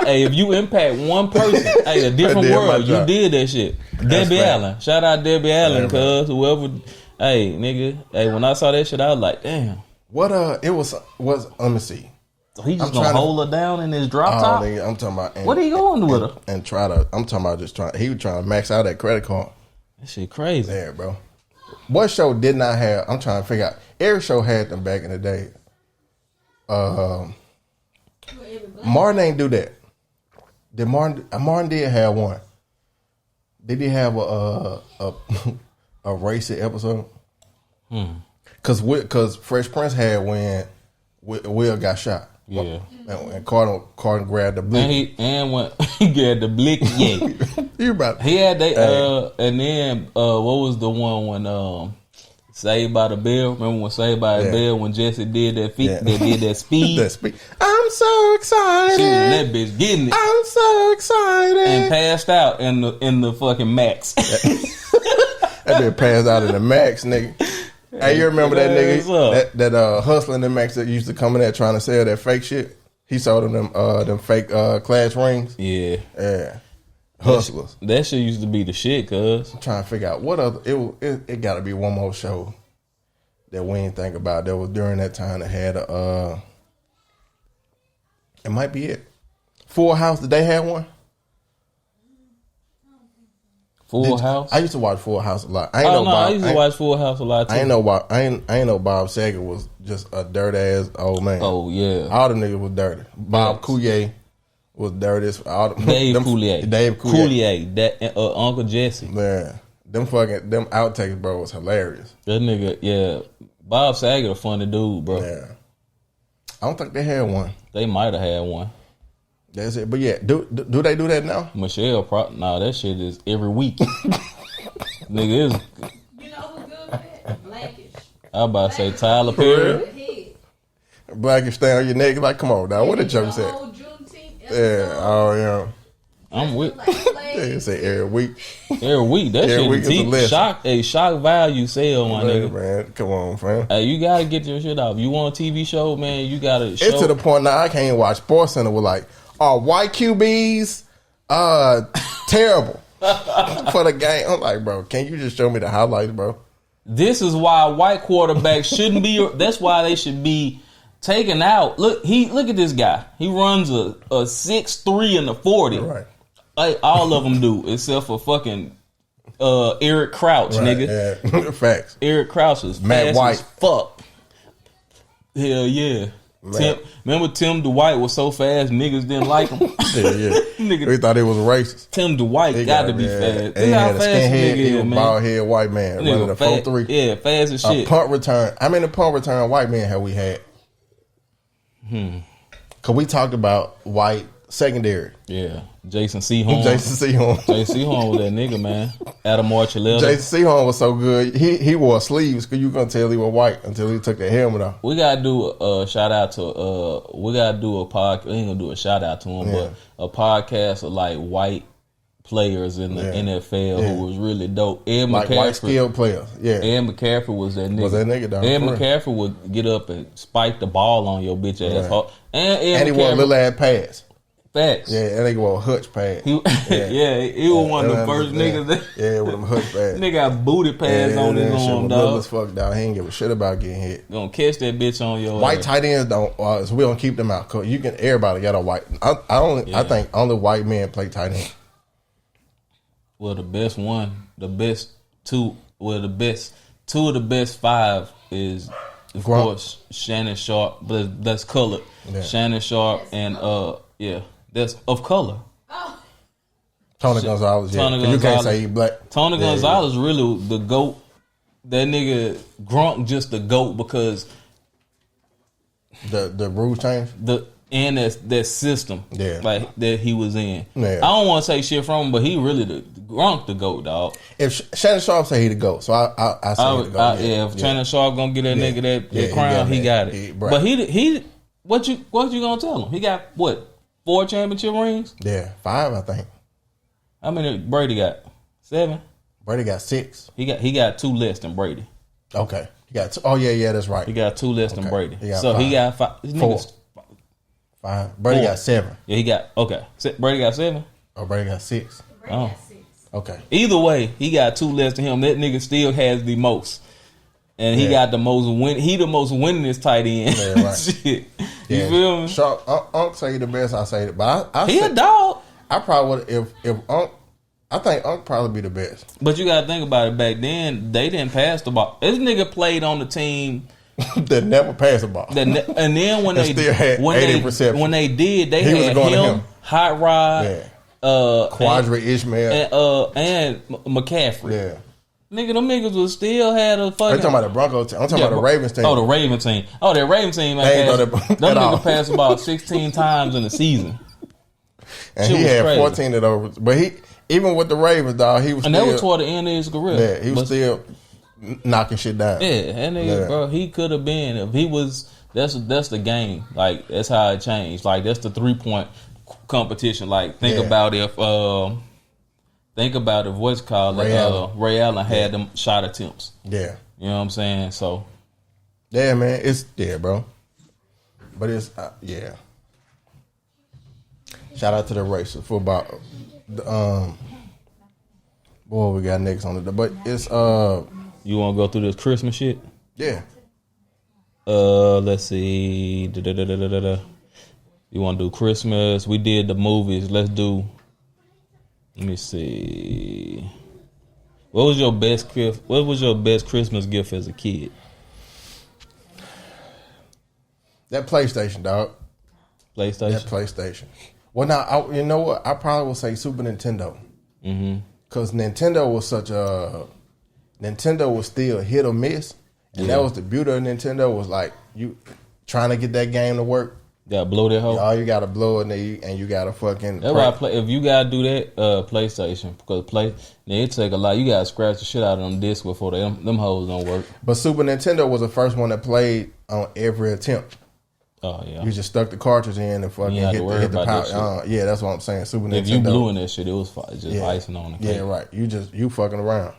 If you impact one person, a different world, you did that shit. Debbie Allen, shout out Debbie Allen, cuz whoever. Hey, nigga, when I saw that shit, I was like, damn. What it was let me see. So he just gonna hold her down in his drop top. Nigga, I'm talking about. What are you going with her? And I'm talking about he was trying to max out that credit card. That shit crazy. Yeah, bro. What show did not have? I'm trying to figure out. Every show had them back in the day. Martin ain't do that. Did Martin did have one. Did he have a racy episode? Cause Fresh Prince had when Will got shot. Yeah. And Carter grabbed the blick. And when he grabbed the blick, yeah. You about he had and then what was the one when Saved by the Bell? Remember when Saved by the Bell when Jesse did that did that speed? That speed. I'm so excited. She was that bitch getting it. I'm so excited. And passed out in the fucking Max. That bitch passed out in the Max, nigga. Hey, you remember that nigga that hustling the Max that used to come in there trying to sell that fake shit? He sold them fake class rings. Yeah. Yeah. Hustlers. That shit used to be the shit, cuz. I'm trying to figure out what other it gotta be one more show that we ain't think about that was during that time that had it might be it. Full House, did they have one? Full House? I used to watch Full House a lot. I used to watch Full House a lot too. I ain't know Bob Saget was just a dirty ass old man. Oh yeah. All the niggas was dirty. Bob Coulier was dirty as Dave Coulier. That Uncle Jesse. Man. Them outtakes, bro, was hilarious. That nigga, yeah. Bob Saget a funny dude, bro. Yeah. I don't think they had one. They might have had one. That's it. But yeah, do they do that now? Michelle, that shit is every week. Nigga is. You know who's good for that? Blackish. I about to say Tyler Perry. Blackish stay on your neck. Like, come on now. What a joke said. Yeah. Oh yeah. I'm with. They say every week. Every week. That every shit is shock value sale, my nigga. Man, come on, fam. Hey, you gotta get your shit off. You want a TV show, man? You gotta. It's to the point now I can't watch Sports Center with like. White QBs, terrible for the game. I'm like, bro, can you just show me the highlights, bro? This is why white quarterbacks shouldn't be. That's why they should be taken out. Look at this guy. He runs a 6'3" and a 40. Right. Like all of them do, except for fucking Eric Crouch, right, nigga. Yeah. Facts. Eric Crouch is Matt White. As fuck. Hell yeah. Remember Tim Dwight was so fast niggas didn't like him. Yeah. Nigga, we thought it was racist. Tim Dwight got to be fast. Look how fast nigga is, man. Bald head white man running a 4.3. Yeah, fast as shit. A punt return. How many punt return white men have we had? Cause we talked about white secondary. Yeah. Jason Sehorn. Jason Sehorn was that nigga, man. Adam Archuleta. Jason Sehorn was so good. He wore sleeves because you gonna tell he was white until he took the helmet off. We gotta do a shout out to we gotta do a podcast. We ain't gonna do a shout out to him, but a podcast of like white players in the NFL who was really dope. Ed like McCaffrey, white skilled players. Yeah, Ed McCaffrey was that nigga. Was that nigga down Ed for real? McCaffrey would get up and spike the ball on your bitch ass. Right. And he wore a little ass pads. Facts. Yeah, that nigga wore a hutch pad. He was one of the first niggas that with them hutch pads. nigga got booty pads on his arm, dog. As fuck, dog. He ain't give a shit about getting hit. Gonna catch that bitch on your White ass. tight ends don't. So we don't keep them out. Cause you can. Everybody got a white. I think only white men play tight end. Well, the best two of the best five is of course Shannon Sharp, but that's colored. Yeah. Shannon Sharp and that's of color. Oh. Tony Gonzalez. Tony Gonzalez. You can't say he black. Tony Gonzalez really the GOAT. That nigga Gronk just the GOAT because the rules changed. And that system, like that he was in. Yeah. I don't want to say shit from him, but he really the Gronk the GOAT, dog. If Shannon Sharp say he the GOAT, so I say he the GOAT. If Shannon Sharp gonna get that nigga that crown, he got it. But he what you gonna tell him? He got what 4 championship rings? Yeah, 5 I think. How many Brady got? 7. Brady got 6. He got 2 less than Brady. Okay, he got 2. Oh yeah, that's right. He got 2 less than Brady. He got 5. He got 5. 4. 5. Brady got 7. Yeah, he got Brady got 7. Oh, Brady got 6. Brady got 6. Okay. Either way, he got 2 less than him. That nigga still has the most, and he got the most win. He the most winningest tight end. Yeah, right. Shit. You feel me? Sharp, Unc say the best. I say it, but he a dog. I probably would if Unc. I think Unc probably be the best. But you gotta think about it. Back then, they didn't pass the ball. This nigga played on the team that never passed the ball. And then when they still had 80%. When they did, they he had was going him, to him. Hot Rod, Quadri Ishmael, and McCaffrey. Yeah. Nigga, them niggas was still had a fucking. I'm talking about the Broncos team. I'm talking about the Ravens team. Oh, the Ravens team. Oh, that Ravens team. Them niggas passed about 16 times in the season. And he had crazy. 14 of those. But he, even with the Ravens, dog, he was and still. And that was toward the end of his career. Yeah, he was still knocking shit down. Yeah, and nigga, bro, he could have been. If he was, that's the game. Like, that's how it changed. Like, that's the 3-point competition. Like, think about if what's called Ray Allen had them shot attempts. Yeah. You know what I'm saying? So. Yeah, man. It's, bro. But it's, shout out to the Racers for about, what we got next on it. But it's, you want to go through this Christmas shit? Yeah. Let's see. You want to do Christmas? We did the movies. Let me see. What was your best gift? What was your best Christmas gift as a kid? That PlayStation, dog. PlayStation? That PlayStation. Well, now, you know what? I probably would say Super Nintendo. Mm-hmm. Because Nintendo was still hit or miss. And that was the beauty of Nintendo was like, you trying to get that game to work. Gotta blow that hole. All you gotta blow it and you gotta fucking. That's why I play. If you gotta do that, PlayStation, because it take a lot. You gotta scratch the shit out of them discs before them hoes don't work. But Super Nintendo was the first one that played on every attempt. Oh yeah. You just stuck the cartridge in and fucking hit the power. Yeah, that's what I'm saying. Super Nintendo. If you blew in that shit, it was just icing on the cake. Yeah, right. You fucking around.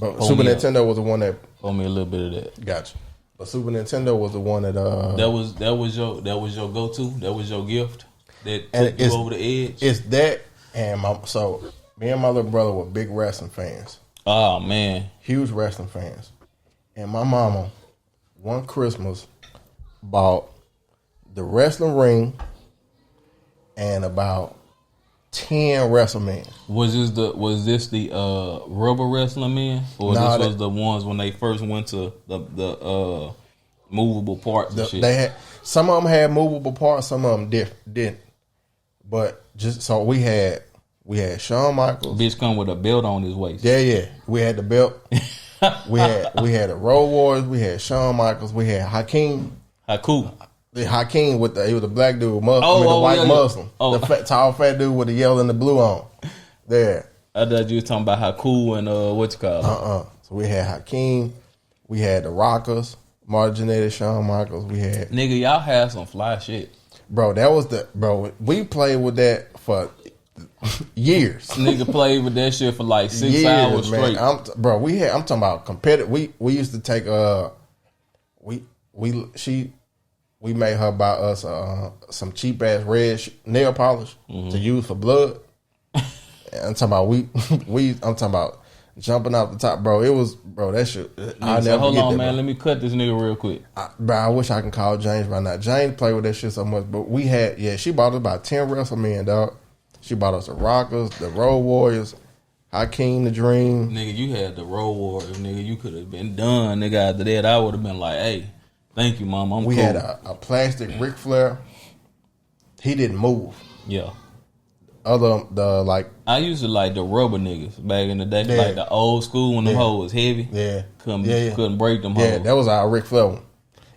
But Super Nintendo was the one that. Hold me a little bit of that. Gotcha. But Super Nintendo was the one that that was your go-to. That was your gift that took you over the edge. It's that and me and my little brother were big wrestling fans. Oh man, huge wrestling fans. And my mama one Christmas bought the wrestling ring and about 10 WrestleMan. Was this the rubber wrestling man, or this was the ones when they first went to the movable parts and shit? They had some of them had movable parts, some of them didn't. But just so we had Shawn Michaels. Bitch come with a belt on his waist. Yeah. We had the belt. we had the Road Warriors. We had Shawn Michaels. We had Hakeem. The Hakeem he was a black dude, white Muslim. Oh. The tall fat dude with the yellow and the blue on. There. I thought you was talking about Haku and what's it called? So we had Hakeem, we had the Rockers, Martin Jannetty, Shawn Michaels. We had nigga, y'all had some fly shit, bro. We played with that for years. Nigga played with that shit for like 6 hours straight. I'm talking about competitive. We used to take we made her buy us some cheap ass red nail polish to use for blood. I'm talking about I'm talking about jumping out the top, bro. It was, bro, that shit. Hold on, man. Let me cut this nigga real quick. Bro, I wish I can call James right now. James played with that shit so much, but she bought us about 10 WrestleMania, dog. She bought us the Rockers, the Road Warriors, Hakeem the Dream. Nigga, you had the Road Warriors, nigga. You could have been done, nigga. After that, I would have been like, hey, thank you, mom. We cool. had a plastic Ric Flair. He didn't move. Yeah. I used to like the rubber niggas back in the day, like the old school when them hoes was heavy. Yeah, couldn't break them hoes. Yeah, that was our Ric Flair one.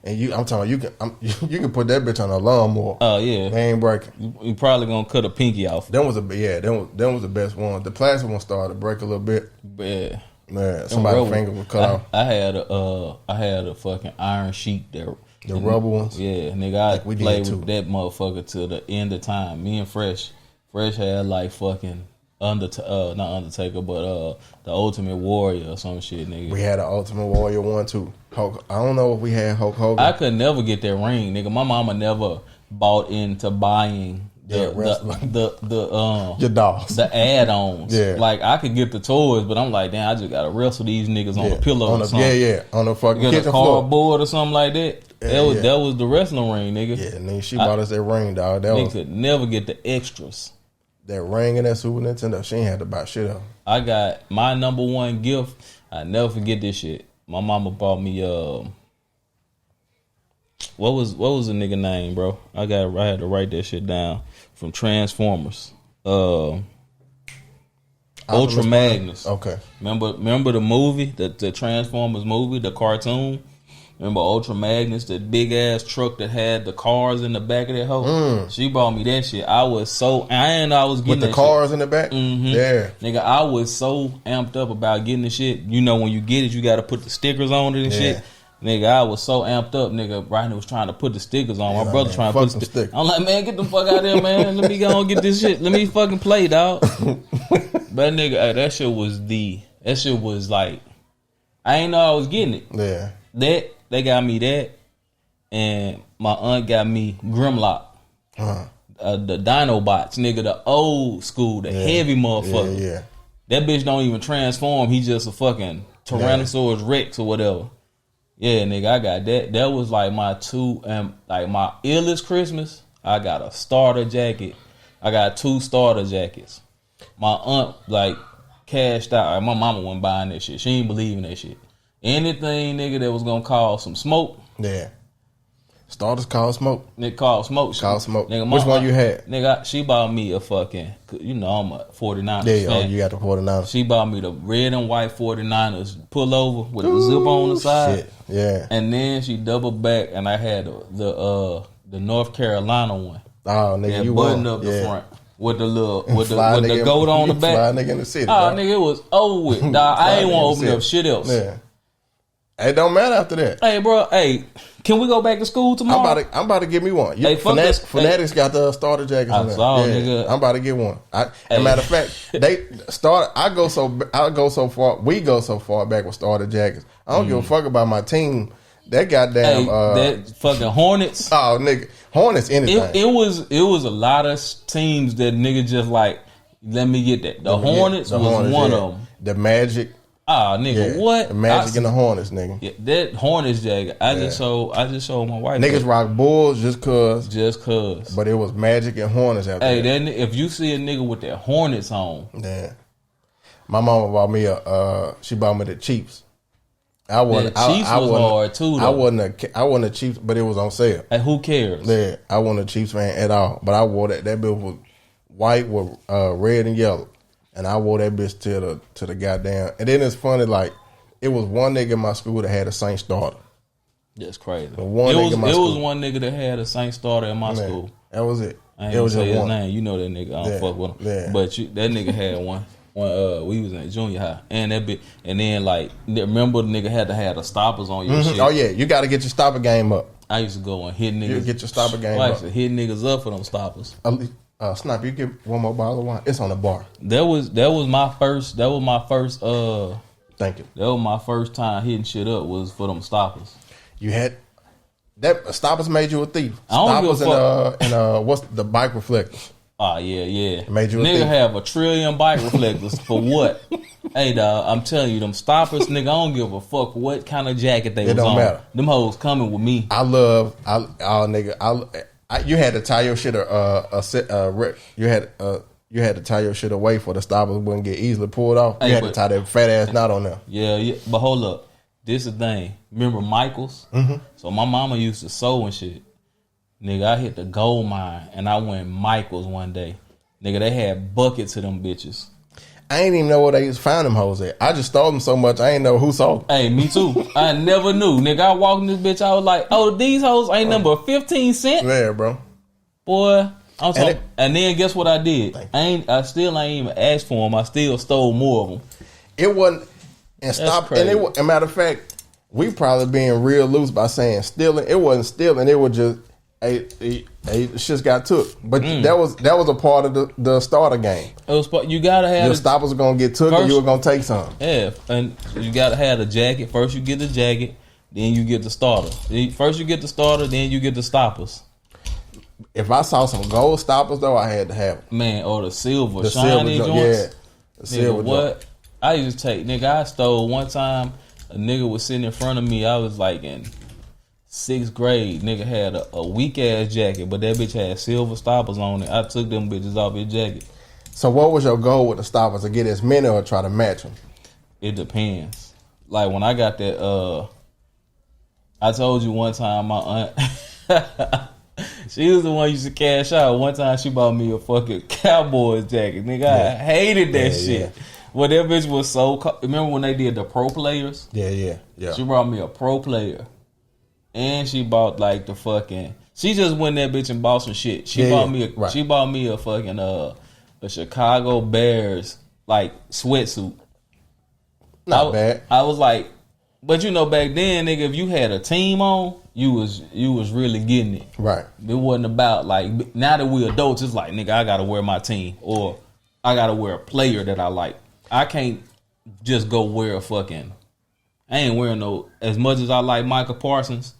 And I'm talking, you can put that bitch on a lawnmower. Oh yeah, they ain't breaking. You probably gonna cut a pinky off. That was the best one. The plastic one started to break a little bit. Yeah, man, somebody's finger was cut off. I had a fucking iron sheet there. The rubber ones. Yeah, nigga, I played with that motherfucker till the end of time. Me and Fresh had like fucking not Undertaker, but the Ultimate Warrior or some shit, nigga. We had an Ultimate Warrior one too. I don't know if we had Hulk Hogan. I could never get that ring, nigga. My mama never bought into buying your dolls, the add-ons. Yeah, like I could get the toys, but I'm like, damn, I just gotta wrestle these niggas on the pillow or something. On the fucking get kitchen a cardboard or something like that. Yeah, that was the wrestling ring, nigga. Yeah, nigga, she bought us that ring, dog. Nigga could never get the extras. That ring and that Super Nintendo, she ain't had to buy shit up. I got my number one gift. I never forget this shit. My mama bought me what was the nigga name, bro? I had to write that shit down from Transformers. Ultra Magnus. Okay. Remember the movie, the Transformers movie, the cartoon? Remember Ultra Magnus, the big ass truck that had the cars in the back of that hoe? She bought me that shit. I was so, I was getting with the cars in the back? Mm-hmm. Yeah. Nigga, I was so amped up about getting the shit. You know, when you get it, you got to put the stickers on it and shit. Nigga, I was so amped up, nigga. Ryan was trying to put the stickers on. My brother trying to put the stickers. I'm like, man, get the fuck out of there, man. Let me go and get this shit. Let me fucking play, dog. But nigga, hey, that shit was like, I ain't know I was getting it. Yeah. They got me that, and my aunt got me Grimlock. The Dinobots, nigga, the old school, the heavy motherfucker. Yeah. That bitch don't even transform. He just a fucking Tyrannosaurus Rex or whatever. Yeah, nigga, I got that. That was like my my illest Christmas. I got a starter jacket. I got 2 starter jackets. My aunt like cashed out. My mama wasn't buying that shit. She ain't believe in that shit. Anything, nigga, that was gonna cause some smoke. Yeah. Starters call smoke. Nigga, call smoke. Call smoke. Nigga, which one you had? Nigga, she bought me a fucking, you know, I'm a 49ers fan. fan. Oh, you got the 49ers. She bought me the red and white 49ers pullover with the zip on the side. Shit. Yeah. And then she doubled back, and I had the North Carolina one. Oh, nigga, you button up the front. With the the goat on the back. Fly nigga in the city. Oh, nigga, it was over with. Dog, I ain't want to open up shit else. Yeah. It don't matter after that. Hey, bro. Hey, can we go back to school tomorrow? I'm about to give me one. Hey, Fanatics got the starter jackets. I saw, nigga. I'm about to get one. Matter of fact, I go so far. We go so far back with starter jackets. I don't give a fuck about my team. That goddamn that fucking Hornets. Oh, nigga, Hornets. Anything. It was a lot of teams that nigga just like. Let me get that. The Hornets was one of them. The Magic. Ah, nigga, what? The Magic and the Hornets, nigga. Yeah, that Hornets jacket. I just showed my wife. Niggas rock Bulls just cause. But it was Magic and Hornets after that. Hey, if you see a nigga with that Hornets on. Yeah. My mama bought me she bought me the Chiefs. Chiefs was hard too, though. I wasn't a Chiefs, but it was on sale. Hey, who cares? Yeah, I wasn't a Chiefs fan at all. But I wore that. That bill was white with red and yellow. And I wore that bitch to the goddamn. And then it's funny, like, it was one nigga in my school that had a Saint starter. That's crazy. It was one nigga that had a Saint starter in my school. That was it. I ain't gonna say his name. You know that nigga. I don't fuck with him. Yeah. But that nigga had one. We was in junior high, and that bit, and then like remember the nigga had to have the stoppers on your shit. Oh yeah, you got to get your stopper game up. I used to go and hit niggas. You get your stopper game I up. used to hit niggas up for them stoppers. Sniper, you get one more bottle of wine. It's on the bar. That was my first. Thank you. That was my first time hitting shit up. Was for them stoppers. You had that stoppers made you a thief. I don't give a Stoppers and what's the bike reflectors? Oh yeah. Made you a nigga thief. have a trillion bike reflectors for what? Hey dog, I'm telling you, them stoppers, nigga, I don't give a fuck what kind of jacket they was don't on. matter. Them hoes coming with me. You had to tie your shit you had to tie your shit away for the stoppers wouldn't get easily pulled off. You had to tie that fat ass knot on there. Yeah, but hold up. This is the thing. Remember Michaels? Mm-hmm. So my mama used to sew and shit. Nigga, I hit the gold mine and I went Michaels one day. Nigga, they had buckets of them bitches. I ain't even know where they found them hoes at. I just stole them so much I ain't know who sold them. Hey, me too. I never knew. Nigga, I walked in this bitch, I was like, oh, these hoes ain't number 15 cents? Yeah, bro. Boy, and then guess what I did? I still ain't even asked for them. I still stole more of them. It wasn't, and stop. And a matter of fact, we probably being real loose by saying stealing. It wasn't stealing. It was just shit got took. But that was a part of the starter game. It was you gotta have your stoppers were gonna get took, and you were gonna take some. Yeah, and you gotta have the jacket. First you get the jacket, then you get the starter. First you get the starter, then you get the stoppers. If I saw some gold stoppers though, I had to have them. Man, or the silver shiny joints. Yeah, the silver what? I used to take, nigga, I stole one time, a nigga was sitting in front of me, I was like in 6th grade, nigga had a weak ass jacket, but that bitch had silver stoppers on it. I took them bitches off his jacket. So what was your goal with the stoppers? To get as many or try to match them? It depends. Like when I got that, I told you one time my aunt, she was the one who used to cash out. One time she bought me a fucking Cowboys jacket. Nigga, I hated that shit. Yeah. Well, that bitch was so... Remember when they did the pro players? Yeah. She brought me a pro player. And she bought like the fucking... She just went that bitch and bought some shit. She bought me a fucking a Chicago Bears like sweatsuit. Not bad. I was like... But you know, back then, nigga, if you had a team on, you was really getting it. Right. It wasn't about like, now that we adults, it's like, nigga, I gotta wear my team. Or I gotta wear a player that I like. I can't just go wear a fucking, I ain't wearing no, as much as I like Michael Parsons,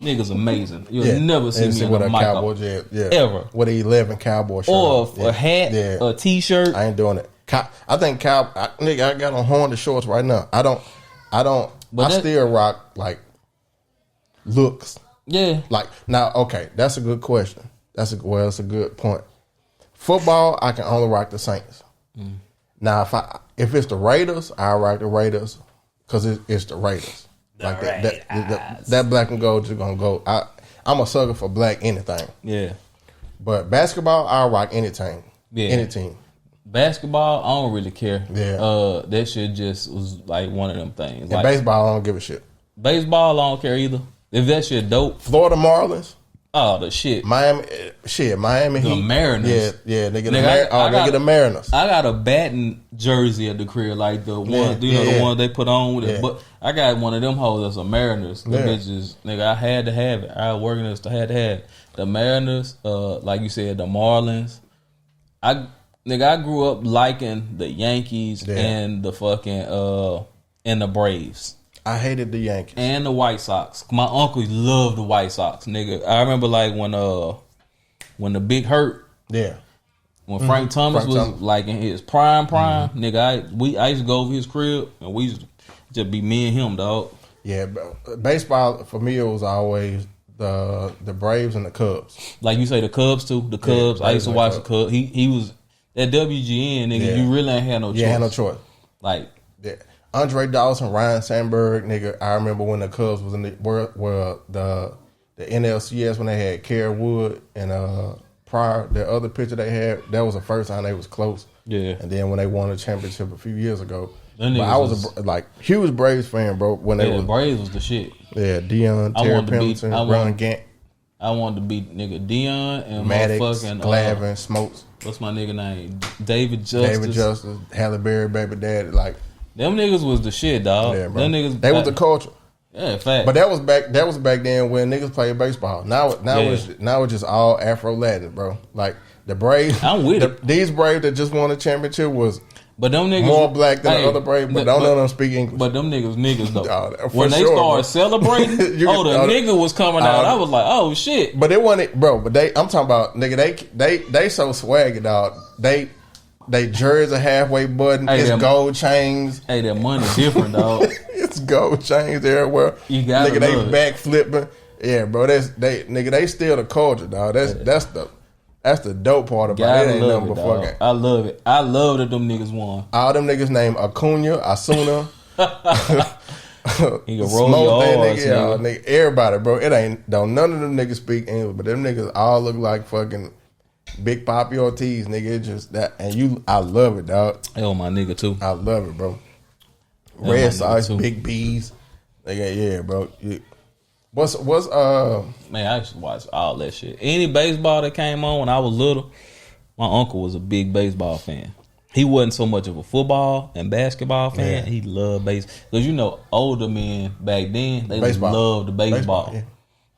nigga's amazing. You'll never see me in a Michael. Ever. With an 11 Cowboy shirt. Or a hat, a t-shirt. I ain't doing it. I think nigga, I got on Honda shorts right now. I still rock like looks. Yeah. Like now, okay, that's a good question. That's a good point. Football, I can only rock the Saints. Now, if it's the Raiders, I rock the Raiders because it's the Raiders. That black and gold just gonna go. I'm a sucker for black anything. Yeah. But basketball, I'll rock anything. Yeah. Any team. Basketball, I don't really care. Yeah. That shit just was like one of them things. And like, baseball, I don't give a shit. Baseball, I don't care either. If that shit dope. Florida Marlins. Oh, the shit. Miami Heat. The Mariners. Yeah, they get the Mariners. I got a batting jersey at the crib, like the one, the one they put on with it. But I got one of them hoes that's a Mariners. The bitches, nigga, I had to have it. I was working this, I had to have it. The Mariners, like you said, the Marlins. I grew up liking the Yankees and the fucking and the Braves. I hated the Yankees and the White Sox. My uncle loved the White Sox, nigga. I remember like when the Big Hurt, when Frank Thomas was like in his prime, nigga. I used to go over his crib and we used to just be me and him, dog. Yeah, baseball for me it was always the Braves and the Cubs. Like you say, the Cubs too. The Cubs. I used to watch the Cubs. He was that WGN nigga. Yeah. You really ain't had no choice. Yeah, had no choice. Like Andre Dawson, Ryan Sandberg, nigga. I remember when the Cubs was in the NLCS when they had Kerry Wood and prior the other pitcher they had. That was the first time they was close. Yeah. And then when they won the championship a few years ago, I was a huge Braves fan, bro. When the Braves was the shit. Yeah, Dion, Terry Pendleton, Ron Gant. I wanted to beat nigga Dion and Maddox, motherfucking Glavine, Smokes. What's my nigga name? David Justice, Halle Berry, baby daddy, like. Them niggas was the shit, dog. Yeah, bro. Them niggas, they was the culture. Yeah, fact. But that was back then when niggas played baseball. Now it's just all Afro Latin, bro. Like The Braves, I'm with it. These Braves that just won a championship was but them niggas more black than the other Braves, but don't let them speak English. But them niggas though. Oh, when they started celebrating, nigga was coming out. I was like, oh shit. But it wasn't, bro. But I'm talking about nigga. They so swaggy, dog. They jersey halfway button. It's gold chains. Hey, that money different, dog. It's gold chains everywhere. You got nigga. They back flipping. Yeah, bro. They still the culture, dog. That's the dope part about it. Ain't nothing but fucking. I love it. I love that them niggas won. All them niggas named Asuna. He can roll your ass, nigga. Everybody, bro. It ain't. None of them niggas speak English, but them niggas all look like fucking Big Poppy Ortiz, nigga. It's just that, and I love it, dog. Hell, my nigga too. I love it, bro. Red Sox, Big B's, nigga. Yeah, bro. What's man, I used to watch all that shit. Any baseball that came on when I was little, my uncle was a big baseball fan. He wasn't so much of a football and basketball fan. Yeah. He loved baseball. Because older men back then, they loved the baseball. Yeah.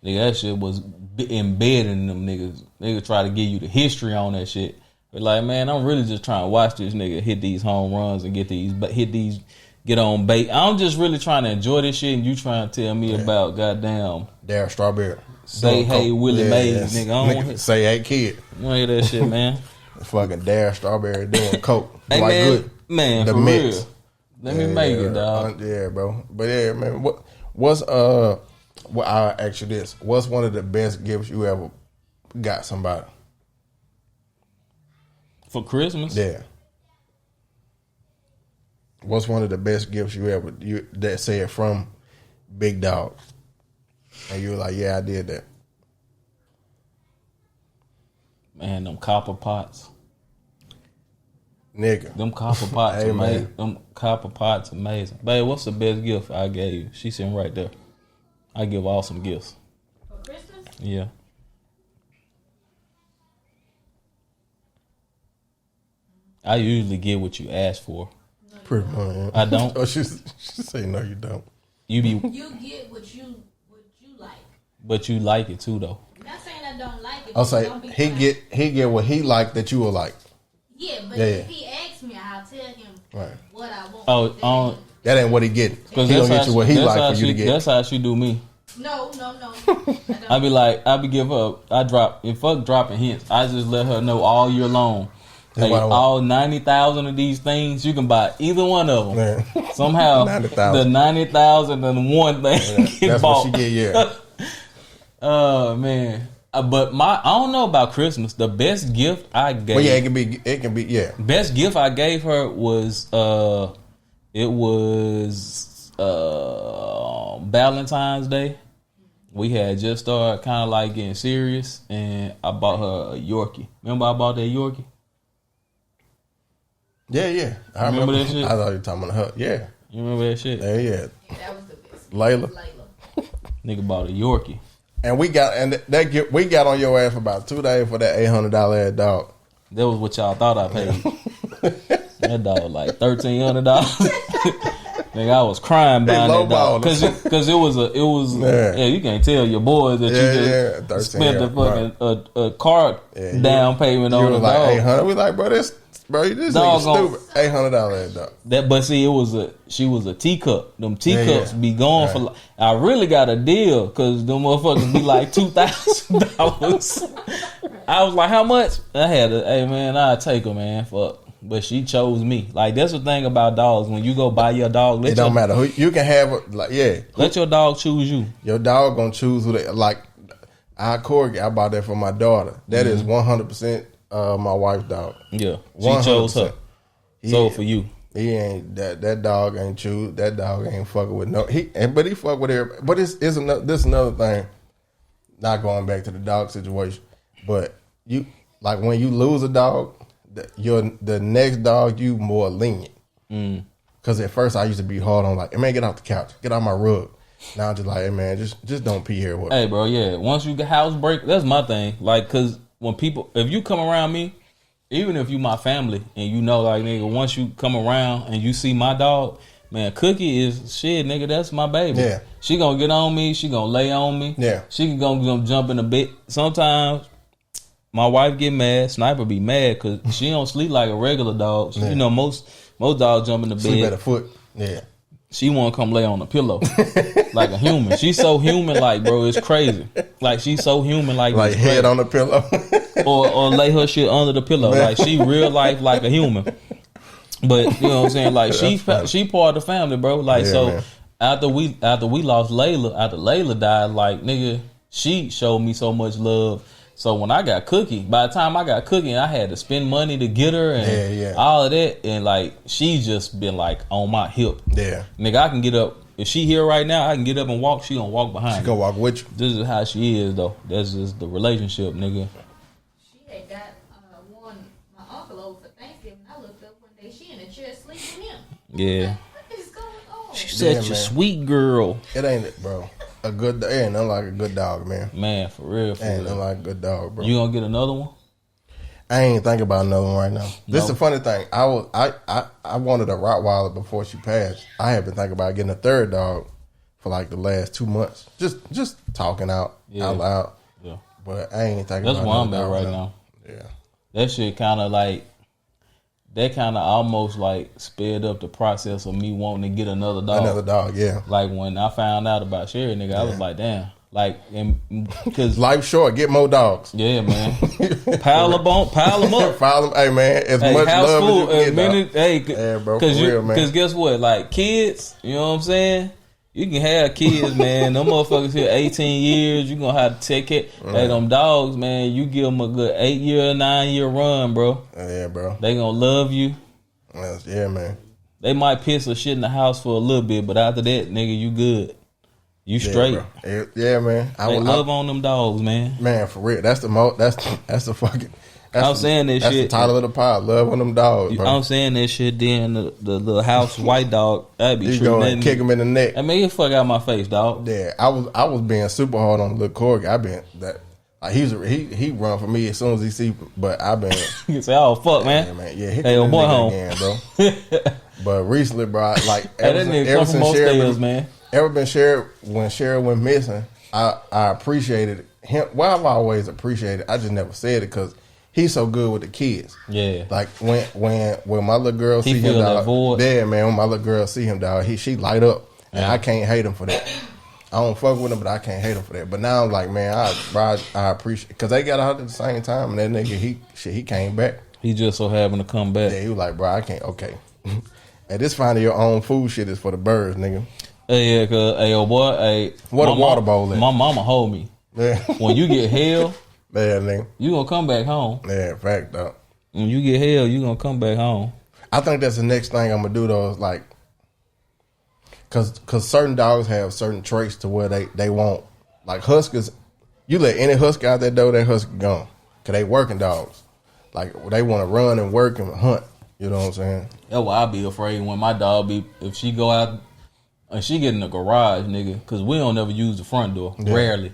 Nigga, that shit was embedded in them niggas. Niggas try to give you the history on that shit. But like, man, I'm really just trying to watch this nigga hit these home runs and get on base. I'm just really trying to enjoy this shit, and you trying to tell me about goddamn Darryl Strawberry. Say hey Willie Mays, nigga. I don't say hey kid. I don't hear that shit, man. Fucking Darryl Strawberry doing coke. Hey, like man, good. Man, the for mix. Real. Let me make it, dog. Yeah, bro. But yeah, man. What's Well, I'll ask you this: what's one of the best gifts you ever got somebody for Christmas? Yeah. What's one of the best gifts you ever that said from Big Dog, and you were like, yeah, I did that. Man, them copper pots. Nigga. Them copper pots amazing. Them copper pots amazing. Babe, what's the best gift I gave you? She's sitting right there. I give awesome gifts. For Christmas? Yeah. I usually get what you ask for. No, pretty much. Yeah. I don't. Oh, she say no, you don't. You get what you like. But you like it too, though. I'm not saying I don't like it. I'll say he get what he like that you will like. Yeah, but if he asks me, I'll tell him what I want. That ain't what he getting. He don't get you what he like for you to get. That's how she do me. No. I be give her. Fuck dropping hints. I just let her know all year long. Hey, all 90,000 of these things, you can buy either one of them. Man. Somehow, 90,000. The 90,001 thing that's bought. What she get. Yeah. Oh man. But I don't know about Christmas. The best gift I gave. Well, yeah, it can be. Yeah. Best gift I gave her was Valentine's Day. We had just started kind of like getting serious, and I bought her a Yorkie. Remember I bought that Yorkie? Yeah. I remember that shit. I thought you were talking about her. Yeah. You remember that shit? Yeah. That was the best. Layla. Nigga bought a Yorkie. And we got on your ass for about 2 days for that $800 ass dog. That was what y'all thought I paid. That dog was like $1,300. Nigga, I was crying buying that dog because it was you can't tell your boys that you just spent the fucking a car down payment on the like dog. 800. We like, this dog stupid. $800 dog. But see, she was a teacup. Them teacups be going for. I really got a deal because them motherfuckers be like $2,000. I was like, how much? I had to. Hey man, I'll take her, man. Fuck. But she chose me. Like that's the thing about dogs. When you go buy your dog, it don't matter who you can have. Let your dog choose you. Your dog gonna choose who they like. Our corgi, I bought that for my daughter. That is 100% my wife's dog. Yeah, she 100%. Chose her. So for you, he ain't that dog ain't choose. That dog ain't fucking with no. But he fuck with everybody. But this another thing. Not going back to the dog situation, but you like when you lose a dog. The next dog you more lenient. Because at first I used to be hard on like, hey man, get off the couch, get off my rug. Now I'm just like, hey man, just don't pee here. Hey bro, yeah. Once you get house break, that's my thing. Like, cause when if you come around me, even if you my family and you know like nigga, once you come around and you see my dog, man, Cookie is shit, nigga. That's my baby. Yeah, she gonna get on me. She gonna lay on me. Yeah, she can go jump in the bed. Sometimes my wife get mad. Sniper be mad because she don't sleep like a regular dog. You know, most dogs jump in the bed. Sleep at a foot. Yeah. She want to come lay on the pillow like a human. She's so human, like, bro, it's crazy. Like, she's so human, like head on the pillow, or lay her shit under the pillow. Like, she real life like a human. But you know what I'm saying? Like, she part of the family, bro. Like, yeah, so man. after we lost Layla, after Layla died, like, nigga, she showed me so much love. So when I got Cookie, by the time I got Cookie, I had to spend money to get her and all of that. And like, she just been like on my hip. Yeah. Nigga, I can get up. If she here right now, I can get up and walk. She gonna walk behind me. She gonna walk with you. This is how she is, though. That's just the relationship, nigga. She had got my uncle over for Thanksgiving. I looked up one day. She in a chair sleeping with him. Yeah. Like, what is going on? She's such a sweet girl. It ain't it, bro. Ain't nothing like a good dog, man. Man, for real. Ain't nothing like a good dog, bro. You gonna get another one? I ain't thinking about another one right now. This is a funny thing. I wanted a Rottweiler before she passed. I have been thinking about getting a third dog for like the last 2 months. Just talking out loud. Yeah. But I ain't thinking about where I'm at right now. Yeah. That shit kind of like, that kind of almost like sped up the process of me wanting to get another dog. Another dog, yeah. Like when I found out about Sherry, nigga, I was like, damn. Like, because life's short, get more dogs. Yeah, man. Pile them up. Pile them, hey man, as much love full, as you get, hey, yeah, bro, for real, man. Because guess what? Like kids, you know what I'm saying? You can have kids, man. Them motherfuckers here 18 years. You gonna have to take it. Right. Hey, them dogs, man. You give them a good 8-year, 9-year run, bro. Yeah, bro. They gonna love you. Yeah, man. They might piss or shit in the house for a little bit, but after that, nigga, you good. You straight. Yeah, man. I love on them dogs, man. Man, for real. That's the fucking. I'm saying that that's shit. That's the title of the pod. Love on them dogs, bro. I'm saying that shit. Then the little house white dog, that'd be true. Go and kick him in the neck. I mean, get the fuck out of my face, dog. Yeah, I was being super hard on the little corgi. I been that. Like he run for me as soon as he see, but I been. You say, oh fuck, man. Yeah, man. Yeah, hit hey, boy, home again, bro. But recently, bro, like ever been shared when Sherry went missing, I appreciated him. Well, I've always appreciated. I just never said it because he's so good with the kids. Yeah. Like when my little girl see him, dog. Yeah, man. When my little girl see him, dog, she light up, and I can't hate him for that. I don't fuck with him, but I can't hate him for that. But now I'm like, man, I appreciate because they got out at the same time, and that nigga he came back. He just so happened to come back. Yeah, he was like, bro, I can't. Okay. And this finding your own food shit is for the birds, nigga. Hey, yeah, cause hey, oh boy, hey, what a water bowl is. My mama hold me. Yeah. When you get hell, yeah, nigga, you gonna come back home. Yeah, fact though. When you get hell, you gonna come back home. I think that's the next thing I'm gonna do though. Is like, cause certain dogs have certain traits to where they won't. Like huskies, you let any husky out that door, that husky gone. Cause they working dogs. Like they want to run and work and hunt. You know what I'm saying? That's why I be afraid when my dog if she go out and she get in the garage, nigga, because we don't ever use the front door, rarely.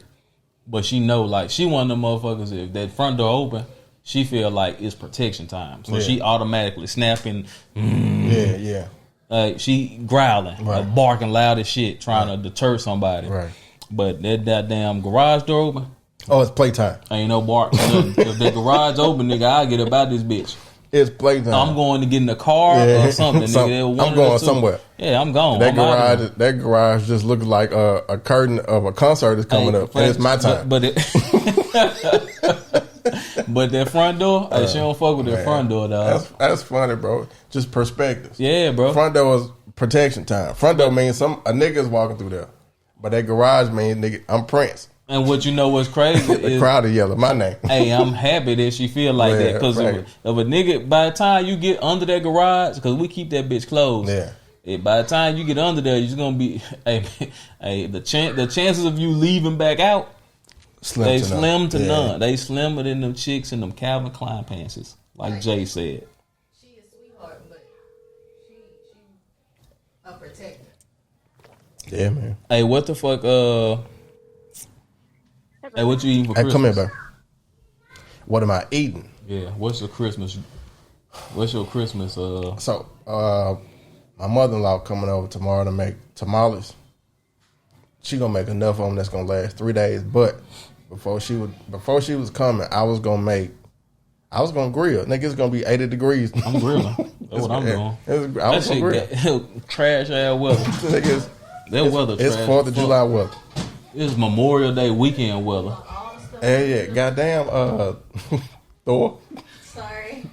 But she know, like, she one of them motherfuckers, if that front door open, she feel like it's protection time. So she automatically snapping. Yeah. Like, she growling, like barking loud as shit, trying to deter somebody. Right. But that damn garage door open. Oh, it's playtime. Ain't no bark. If the garage open, nigga, I'll get about this bitch. It's playtime. I'm going to get in the car or something. Nigga. I'm going somewhere. Yeah, I'm gone. That garage just looks like a curtain of a concert is coming up. And it's my time. But that front door, she don't fuck with that front door, dog. That's funny, bro. Just perspectives. Yeah, bro. Front door is protection time. Front door means a nigga's walking through there. But that garage means nigga, I'm Prince. And what you know what's crazy the crowd is yelling my name. Hey, I'm happy that she feel like that because if a nigga, by the time you get under that garage, because we keep that bitch closed. Yeah. By the time you get under there, you're gonna be the chances of you leaving back out, slim to none. They slimmer than them chicks in them Calvin Klein pants, like Jay said. She is a sweetheart, but she a protector. Yeah, man. Hey, what the fuck? Hey, what you eating for Christmas? Hey, come here, bro. What am I eating? Yeah, what's your Christmas? So, my mother-in-law coming over tomorrow to make tamales. She gonna make enough of them that's gonna last 3 days. But before she was coming, I was gonna grill. Nigga, it's gonna be 80 degrees. I'm grilling. That's what I'm doing. I was gonna grill. Trash ass weather. That weather trash. It's 4th of July weather. It's Memorial Day weekend weather. Yeah. Goddamn, Thor. Sorry.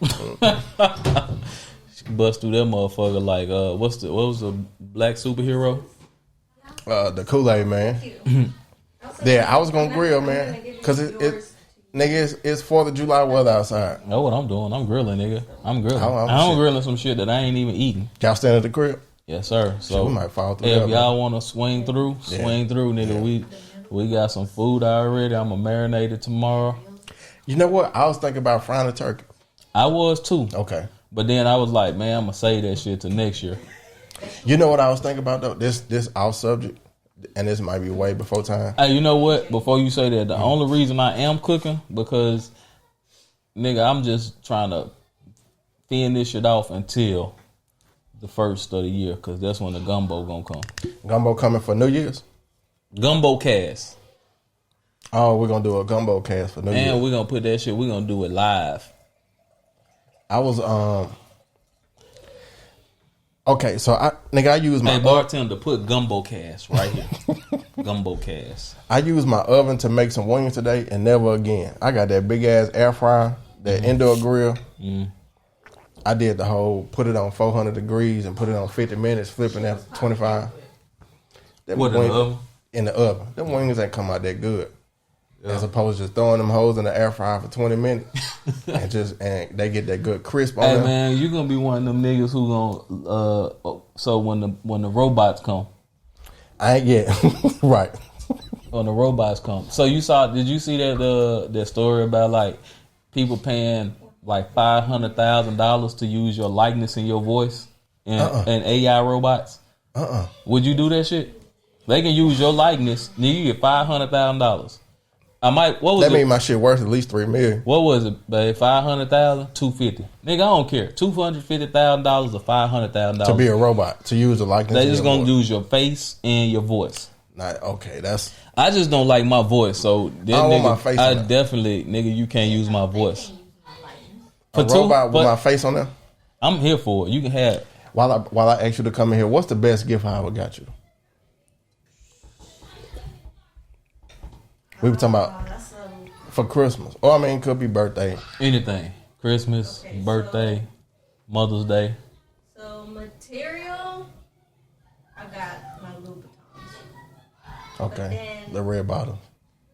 She bust through that motherfucker like what was the black superhero? The Kool-Aid man. Yeah, I was gonna grill, man, cause it's 4th of July weather outside. Know what I'm doing? I'm grilling, nigga. I'm grilling. I'm grilling some shit that I ain't even eating. Y'all stand at the crib? Yes, sir. So we might fall through. If y'all want to swing through, nigga. Yeah. We got some food already. I'm gonna marinate it tomorrow. You know what? I was thinking about frying a turkey. I was too. Okay. But then I was like, man, I'm gonna save that shit to next year. You know what I was thinking about though? This our subject, and this might be way before time. Hey, you know what? Before you say that, the only reason I am cooking because, nigga, I'm just trying to fend this shit off until the first of the year, because that's when the gumbo gonna come. Gumbo coming for New Year's? Gumbo cast. Oh, we're gonna do a gumbo cast for New Year's. And we're gonna put that shit, we're gonna do it live. I was okay, so I use my bartender, put gumbo cast right here. Gumbo cast. I used my oven to make some wings today, and never again. I got that big ass air fryer, that indoor grill. I did the whole put it on 400 degrees and put it on 50 minutes, flipping at 25. What, in the oven? In the oven. Them wings ain't come out that good. As opposed to just throwing them hoes in the air fryer for 20 minutes and they get that good crisp on them. Hey man, you gonna be one of them niggas who gonna so when the robots come. I ain't yet. Right. When the robots come. So did you see that story about like people paying like $500,000 to use your likeness and your voice and AI robots? Would you do that shit? They can use your likeness, nigga, you get $500,000. What was that mean my shit worth at least $3 million. What was it, babe? 500,000, 250. Nigga, I don't care. $250,000 or $500,000 to be a robot, to use a likeness. They just gonna use your face and your voice. Okay, I just don't like my voice, so I don't want my face. I definitely, nigga, you can't use my voice. A robot with my face on there. I'm here for it. You can have it. While I ask you to come in here, what's the best gift I ever got you? We were talking about for Christmas. Or, I mean, it could be birthday. Anything. Christmas, birthday, Mother's Day. So, material, I got my Louboutins. Okay. The red bottom.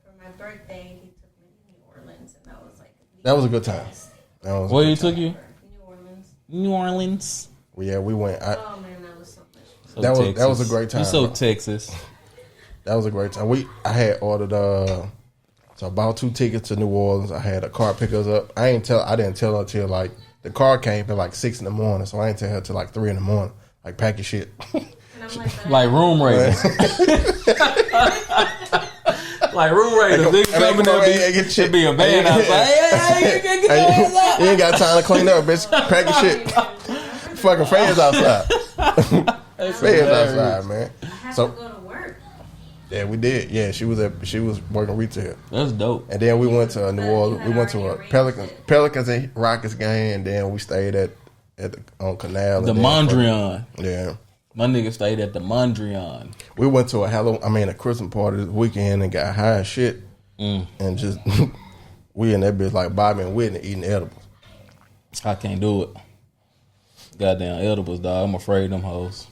For my birthday, he took me to New Orleans, and that was like... That was a good time. Where he took you? New Orleans. New Orleans. Yeah, we went. Oh, man, that was so much fun. That was a great time. You so Texas. That was a great time. I had ordered so I bought 2 tickets to New Orleans. I had a car pick us up. I didn't tell her till like the car came at like 6 a.m, so I didn't tell her till like 3 a.m. Like pack your shit. And I'm like room raiders. Like room raiders. Niggas coming up and should be a band outside. You ain't got time to clean up, bitch. Pack your shit. Fucking fans outside. Fans outside, man. I have to go to work. Yeah, we did. Yeah, she was working retail. That's dope. And then we went to New Orleans. We went to a Pelicans and Rockets game, and then we stayed on Canal. The Mondrian. Yeah. My nigga stayed at the Mondrian. We went to a Christmas party this weekend and got high as shit. And just we in that bitch like Bobby and Whitney eating edibles. I can't do it. Goddamn edibles, dog. I'm afraid of them hoes.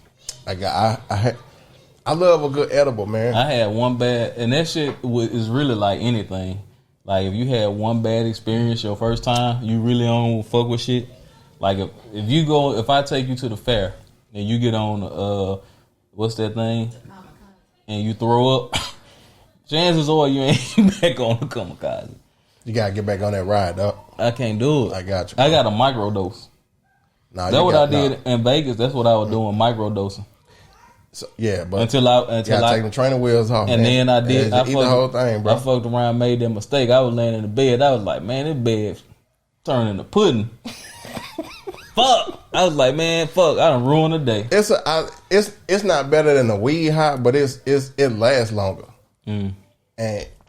I love a good edible, man. I had one bad, and that shit is really like anything. Like if you had one bad experience your first time, you really don't fuck with shit. Like if I take you to the fair and you get on what's that thing, and you throw up, chances are you ain't back on the kamikaze. You gotta get back on that ride, dog. I can't do it. I got you, bro. I got a microdose. That's what I did in Vegas. That's what I was doing, microdosing. So, yeah, but until I take the training wheels off, and man. then I did. I eat the whole thing, bro. I fucked around, made that mistake. I was laying in the bed. I was like, man, this bed turning into pudding. Fuck. I was like, man, fuck. I done ruined the day. It's not better than the weed high, but it lasts longer. And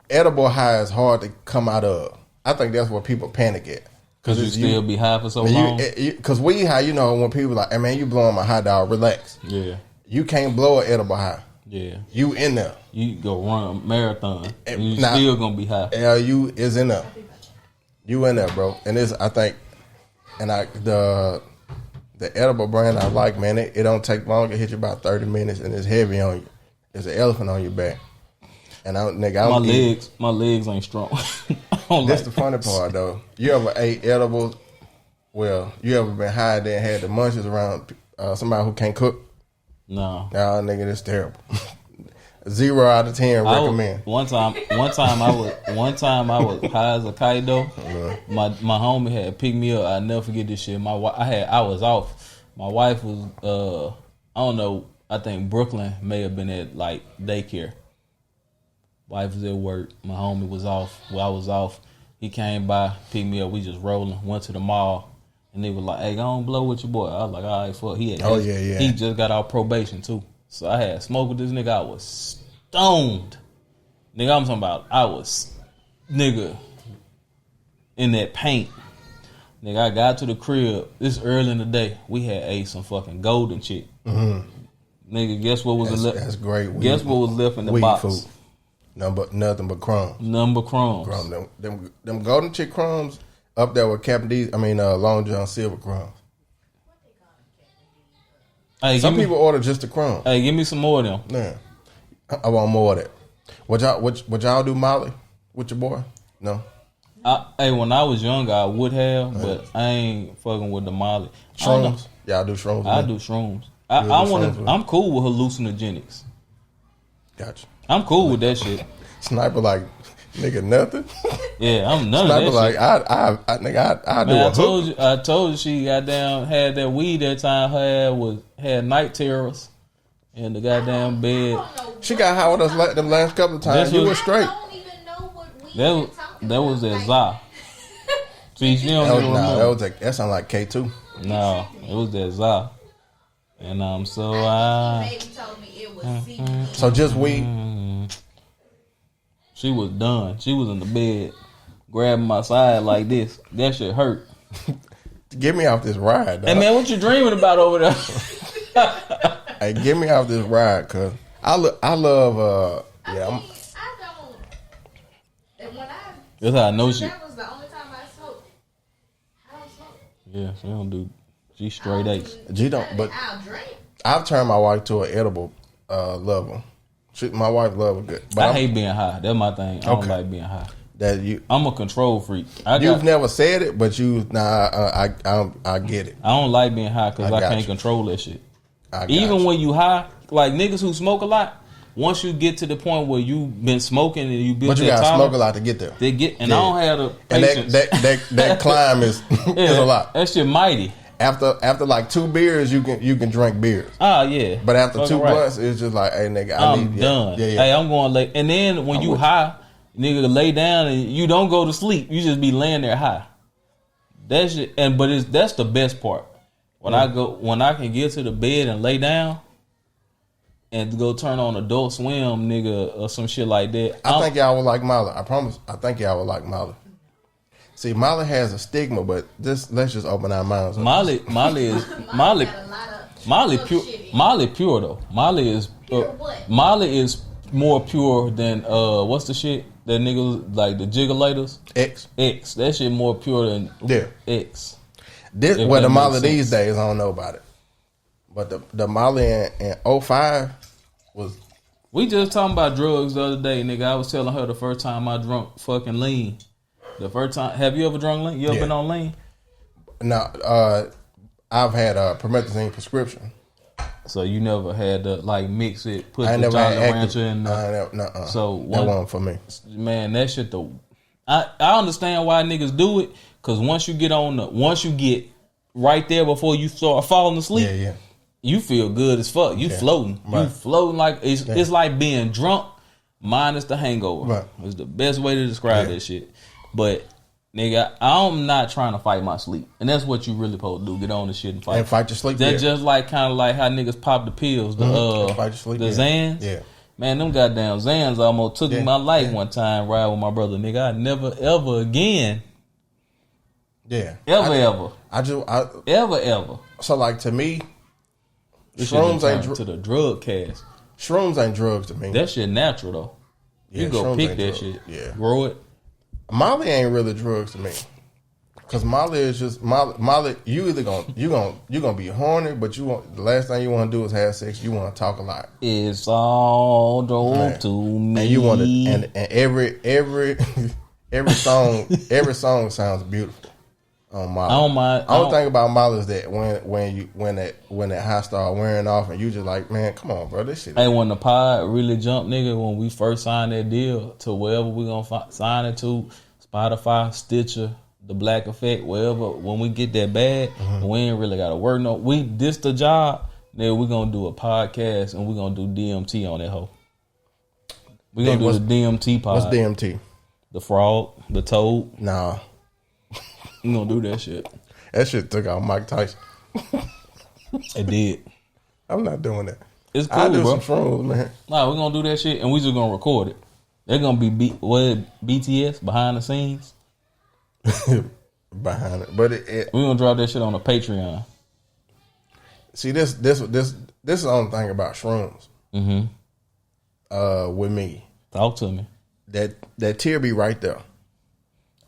edible high is hard to come out of. I think that's where people panic at. Because you still be high for so long? Because weed high, you know, when people like, hey man, you blowing my high, dog, relax. Yeah. You can't blow an edible high. Yeah. You in there. You go run a marathon. And you still going to be high. You is in there. You in there, bro. And this, I think, and the edible brand I like, man, it don't take long. It hit you about 30 minutes and it's heavy on you. There's an elephant on your back. And my legs ain't strong. That's the funny part, though. You ever ate edibles? Well, you ever been high and then had the munchies around somebody who can't cook? No. Nah, nigga, that's terrible. 0 out of 10 recommend. One time I was high as a kite though. My homie had picked me up. I never forget this shit. I was off. My wife was I don't know. I think Brooklyn may have been at like daycare. Wife was at work. My homie was off. Well, I was off. He came by, picked me up. We just rolling. Went to the mall, and they was like, "Hey, go on blow with your boy." I was like, "All right, fuck." He just got out probation too. So I had smoke with this nigga. I was stoned. Nigga, I'm talking about. I was in that paint. Nigga, I got to the crib. This early in the day. We had ate some fucking golden chick. Mm-hmm. Nigga, guess what was left? That's great. Guess what was left in the box? Food. Nothing but crumbs. Them golden chick crumbs up there with Captain D's. Long John Silver crumbs. Hey, some people order just the crumbs. Hey, give me some more of them. Yeah, I want more of that. Would y'all do Molly with your boy? No. When I was younger, I would have, but I ain't fucking with the Molly. Shrooms? Y'all do shrooms? I do shrooms. I'm cool with hallucinogenics. Gotcha. I'm cool with that shit. Sniper like, nigga, nothing. Yeah, I'm none Sniper of that like, shit. I do a hook. I told you she goddamn had that weed that time. Her had night terrors in the goddamn bed. She got high with us the last couple of times. You were straight. I don't even know what weed that was that za. See, she don't even remember. That sound like K2. No, it was that za. And baby told me it was CBD. So just weed. She was done. She was in the bed, grabbing my side like this. That shit hurt. Get me off this ride, dog. Hey man, what you dreaming about over there? Hey, get me off this ride, cause I love. I don't. And when that's how I know she. That was the only time I smoked. I don't smoke. Yeah, she don't do. She straight A's. She don't. But I'll drink. I've turned my wife to an edible lover. My wife love it good. But I hate being high. That's my thing. I don't like being high. I'm a control freak. You've never said it, but I get it. I don't like being high because I can't control that shit. Even when you high, like niggas who smoke a lot, once you get to the point where you've been smoking and you build that tolerance, gotta smoke a lot to get there. I don't have the patience. And that climb is a lot. That shit mighty. After like 2 beers, you can drink beers. Oh yeah. But after 2 blunts, it's just like, hey nigga, I'm done. Yeah. Hey, I'm going lay. And then when you high, nigga lay down and you don't go to sleep. You just be laying there high. That's the best part. When I can get to the bed and lay down and go turn on Adult Swim, nigga, or some shit like that. I think y'all would like Marley. I promise. I think y'all would like Marley. See, Marley has a stigma, but let's just open our minds. Molly is pure though. Molly is more pure than what's the shit that niggas like the jiggolators? X. That shit more pure than X. The Molly these days, I don't know about it. But the Molly in 05 was. We just talking about drugs the other day, nigga. I was telling her the first time I drunk fucking lean. The first time, have you ever drunk lean? You ever been on lean? No, I've had a promethazine prescription. So you never had to like mix it, put I the never Jolly had Rancher in So that wasn't for me. Man, that shit though. I understand why niggas do it, because once you get right there before you start falling asleep, you feel good as fuck. You floating. Right. You floating like it's like being drunk minus the hangover. Right. It's the best way to describe that shit. But nigga, I'm not trying to fight my sleep, and that's what you really supposed to do. Get on the shit and fight your sleep. That's just like kind of like how niggas pop the pills, fight your sleep, the Zans. Yeah, Man, them goddamn Zans almost took my life one time riding with my brother, nigga. I never, ever again. Yeah. Ever. Ever. So, like, to me, shrooms ain't to the drug cast. Shrooms ain't drugs to me. That shit natural, though. Yeah, you go pick that drugs. shit. Yeah. Grow it. Molly ain't really drugs to me. Cause Molly is just Molly. You either gonna be horny, but the last thing you want to do is have sex. You want to talk a lot. It's all dope to me. And you want to, and every song sounds beautiful on Molly. I don't mind. Only thing about Molly is that when that high start wearing off, and you just like, man, come on, bro, this shit. Hey, when the pod really jumped, nigga, when we first signed that deal to wherever we gonna sign it to, Spotify, Stitcher, The Black Effect, wherever. When we get that bag, we ain't really gotta work this the job. Then we gonna do a podcast and we gonna do DMT on that hoe. We gonna do the DMT pod. What's DMT? The frog, the toad. Nah, we gonna do that shit. That shit took out Mike Tyson. It did. I'm not doing that. It's cool, I do bro. some shrooms, man. Nah, we gonna do that shit and we just gonna record it. They're gonna be BTS behind the scenes. Behind it, but we're gonna drop that shit on the Patreon. See, this is the only thing about shrooms. With me, talk to me. That tear be right there.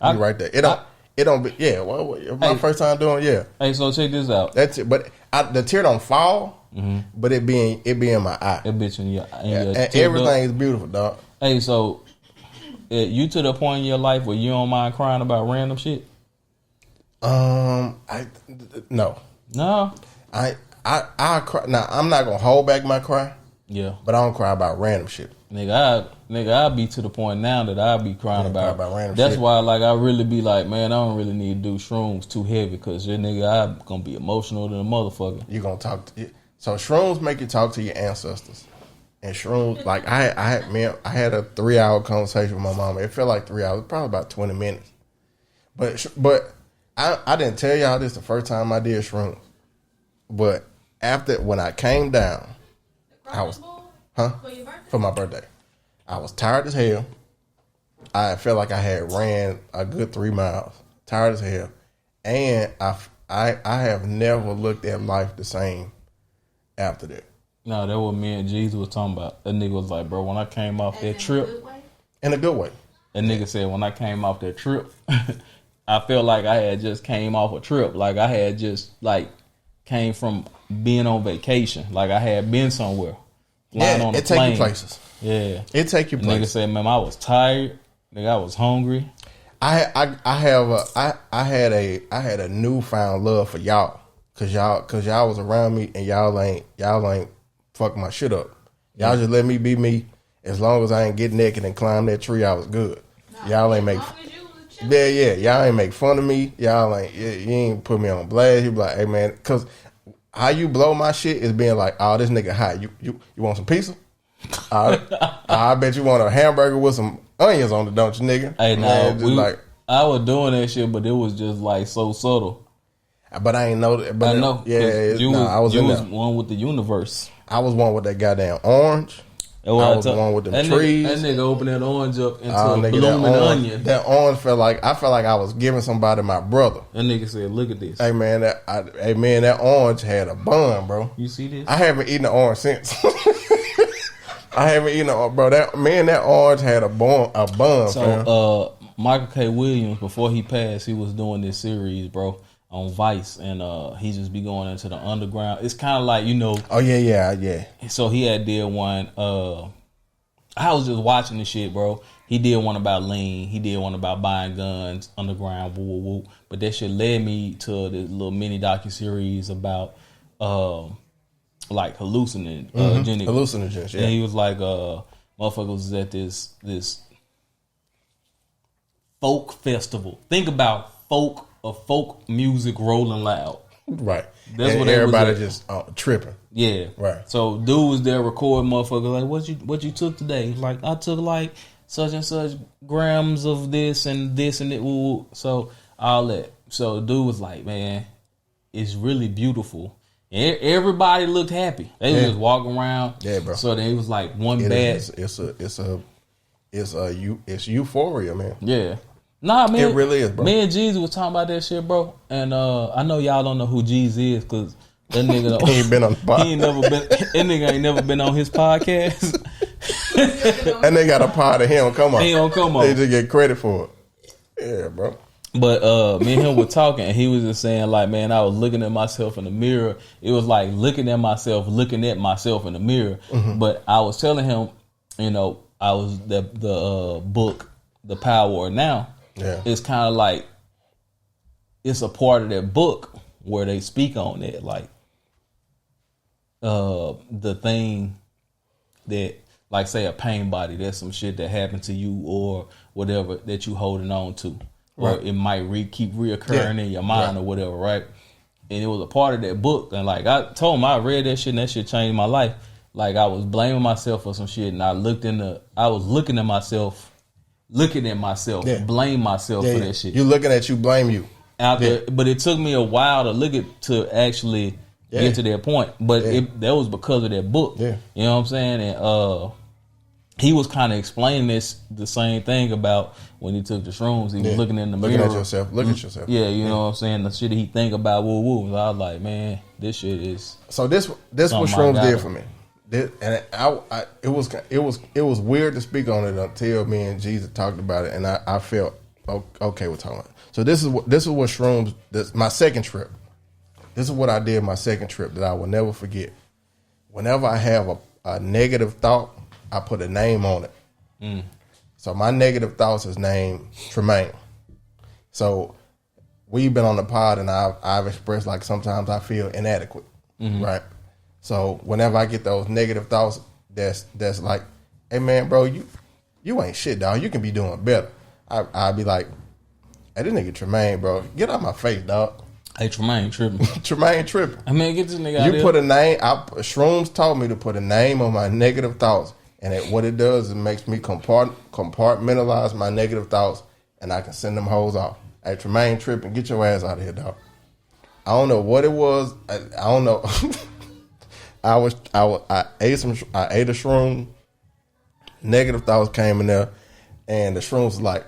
Right there. It don't be. Yeah. Well, my first time doing. Yeah. Hey, so check this out. That's it. But the tear don't fall. But it be in my eye. It bitch in your and everything is beautiful, dog. Hey, so you to the point in your life where you don't mind crying about random shit? No. I cry. Now I'm not gonna hold back my cry. Yeah, but I don't cry about random shit. I'll be to the point now that I'll be crying about random That's shit. why, like, I really be like, man, I don't really need to do shrooms too heavy because I'm gonna be emotional than a motherfucker. You gonna talk to so shrooms make you talk to your ancestors, and shrooms like I had a 3-hour conversation with my mama. It felt like 3 hours, probably about 20 minutes. But I didn't tell y'all this the first time I did shrooms, but when I came down, I was for my birthday. I was tired as hell. I felt like I had ran a good 3 miles. Tired as hell, and I have never looked at life the same after that. No, that's what me and Jesus was talking about. That nigga was like, bro, when I came off that trip, in a good way. That nigga said when I came off that trip, I felt like I had just came off a trip. Like I had just came from being on vacation. Like I had been somewhere. On it take you places. Yeah, it take you places. Nigga said, man, I was tired. Nigga, I was hungry. I had a newfound love for y'all, cause y'all was around me and y'all ain't fuck my shit up. Y'all just let me be me. As long as I ain't get naked and climb that tree, I was good. Y'all ain't make. Yeah, y'all ain't make fun of me. Y'all ain't. You ain't put me on blast. You be like, hey man, cause how you blow my shit is being like, oh, this nigga hot. You want some pizza? I bet you want a hamburger with some onions on it, don't you, nigga? Hey, no, I was doing that shit, but it was just like so subtle. But I ain't know that. But I know. Yeah, I was one with the universe. I was one with that goddamn orange. I was one with them trees. That nigga opened that orange up into a blooming onion. That orange felt like I was giving somebody my brother. That nigga said, "Look at this." Hey man, that orange had a bun, bro. You see this? I haven't eaten an orange since. I haven't eaten bro. That orange had a bun. So Michael K. Williams, before he passed, he was doing this series, bro, on Vice, and he just be going into the underground. It's kind of like, Oh yeah. So he had did one. I was just watching the shit, bro. He did one about lean. He did one about buying guns, underground, woo woo woo. But that shit led me to this little mini docuseries about like hallucinogens. Hallucinogens, yeah. And he was like, motherfuckers was at this folk festival. Think about folk music rolling loud. Right. That's what everybody just tripping. Yeah. Right. So dude was there recording motherfuckers like, what you took today? Like, I took like such and such grams of this and it. Ooh. So all that. So dude was like, man, it's really beautiful. And everybody looked happy. They was just walking around. Yeah, bro. So then it was like bad. It's euphoria, man. Yeah. Nah, man. It really is, bro. Me and Jeezy was talking about that shit, bro. And I know y'all don't know who Jeezy is because that nigga he ain't been on the podcast. He ain't never been. That nigga ain't never been on his podcast. And they got a part of him. Come on. He don't come on. They just get credit for it. Yeah, bro. But me and him were talking, and he was just saying, like, man, I was looking at myself in the mirror. It was like looking at myself in the mirror. Mm-hmm. But I was telling him, you know, I was the book, The Power of Now. Yeah. It's kind of like it's a part of that book where they speak on it, like the thing that, like, say a pain body, that's some shit that happened to you or whatever that you holding on to. Right. Or it might keep reoccurring in your mind or whatever, right? And it was a part of that book. And like I told him, I read that shit and that shit changed my life. Like I was blaming myself for some shit and I was looking at myself, blame myself for that shit. You looking at you, blame you. But it took me a while to actually get to that point. But that was because of that book. Yeah. You know what I'm saying? And he was kind of explaining the same thing about when he took the shrooms. He was looking in the mirror. Looking at yourself. Look at yourself. Yeah, you know what I'm saying? The shit that he think about, woo woo. So I was like, man, this shit is. So this what shrooms did for me. It was weird to speak on it until me and Jesus talked about it, and I felt okay with talking about it. So this is what shrooms. My second trip. This is what I did my second trip that I will never forget. Whenever I have a negative thought, I put a name on it. Mm. So my negative thoughts is named Tremaine. So we've been on the pod and I've expressed like sometimes I feel inadequate, right? So whenever I get those negative thoughts, that's like, hey man, bro, you ain't shit, dog. You can be doing better. I'll be like, hey, this nigga Tremaine, bro, get out my face, dog. Hey, Tremaine tripping. Tremaine tripping. I mean, get this nigga out You there. put a name. Shrooms taught me to put a name on my negative thoughts. And what it does is it makes me compartmentalize my negative thoughts, and I can send them hoes off. Hey, Tremaine tripping, get your ass out of here, dog. I don't know what it was. I don't know. I ate a shroom. Negative thoughts came in there, and the shrooms was like,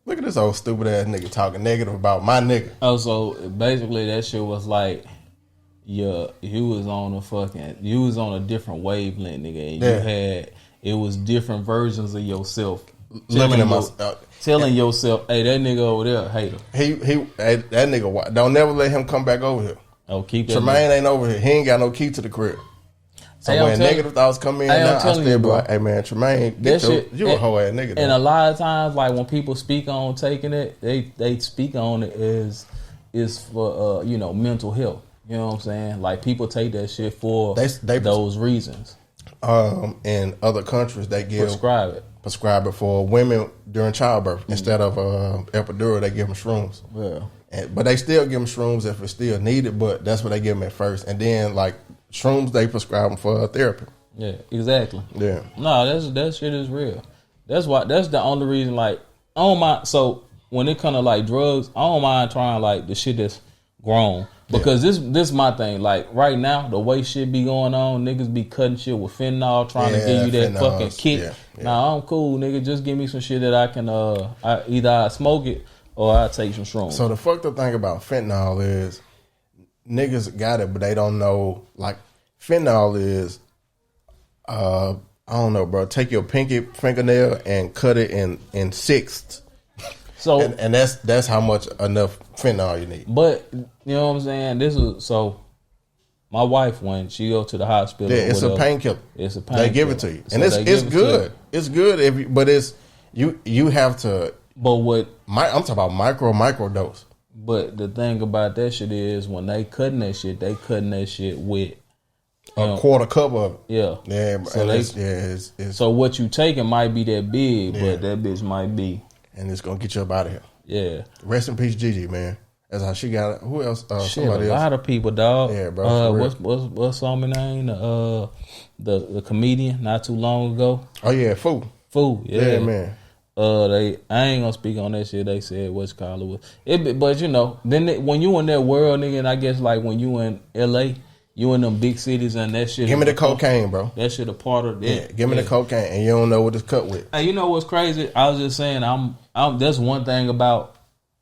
look at this old stupid ass nigga talking negative about my nigga. Oh, so basically that shit was like, you was on a different wavelength, nigga, and it was different versions of yourself. Telling yourself, hey, that nigga over there, hater. That nigga, don't never let him come back over here. Oh, keep that. Tremaine ain't over here. He ain't got no key to the crib. So when negative thoughts come in, I still be like, hey man, Tremaine, you a hoe ass nigga. And a lot of times, like when people speak on taking it, they speak on it as for mental health. You know what I'm saying? Like people take that shit for those reasons. In other countries, they prescribe it for women during childbirth instead of epidural. They give them shrooms. Yeah, but they still give them shrooms if it's still needed. But that's what they give them at first, and then like shrooms, they prescribe them for therapy. Yeah, exactly. Yeah, no, that shit is real. That's the only reason. Like I don't mind. So when it comes to like drugs, I don't mind trying like the shit that's grown. Because this my thing. Like right now, the way shit be going on, niggas be cutting shit with fentanyl, trying to give you that fucking kick. Nah, I'm cool, nigga. Just give me some shit that I can either I smoke it or I take some shrooms. So the fucked up thing about fentanyl is niggas got it, but they don't know. Like fentanyl is, I don't know, bro. Take your pinky fingernail and cut it in sixths. So and that's how much enough fentanyl you need. But you know what I'm saying? This is so. My wife, when she go to the hospital, it's a painkiller. It's a painkiller. They give it to you, and it's good. It's good, but it's you have to. But what I'm talking about micro dose. But the thing about that shit is when they cutting that shit with a quarter cup of it. Yeah. So so what you taking might be that big, but that bitch might be. And it's gonna get you up out of here. Yeah. Rest in peace, Gigi, man. That's how she got it. Who else? Shit, a lot of people, dog. Yeah, bro. What's on my name? The comedian not too long ago. Oh yeah, Foo. Yeah, man. I ain't gonna speak on that shit. They said what's called it was. But then when you in that world, nigga, and I guess like when you in LA, You in them big cities and that shit. Give me the cocaine, bro. That shit a part of that. Yeah, give me the cocaine, and you don't know what it's cut with. Hey, you know what's crazy? I was just saying, I'm. That's one thing about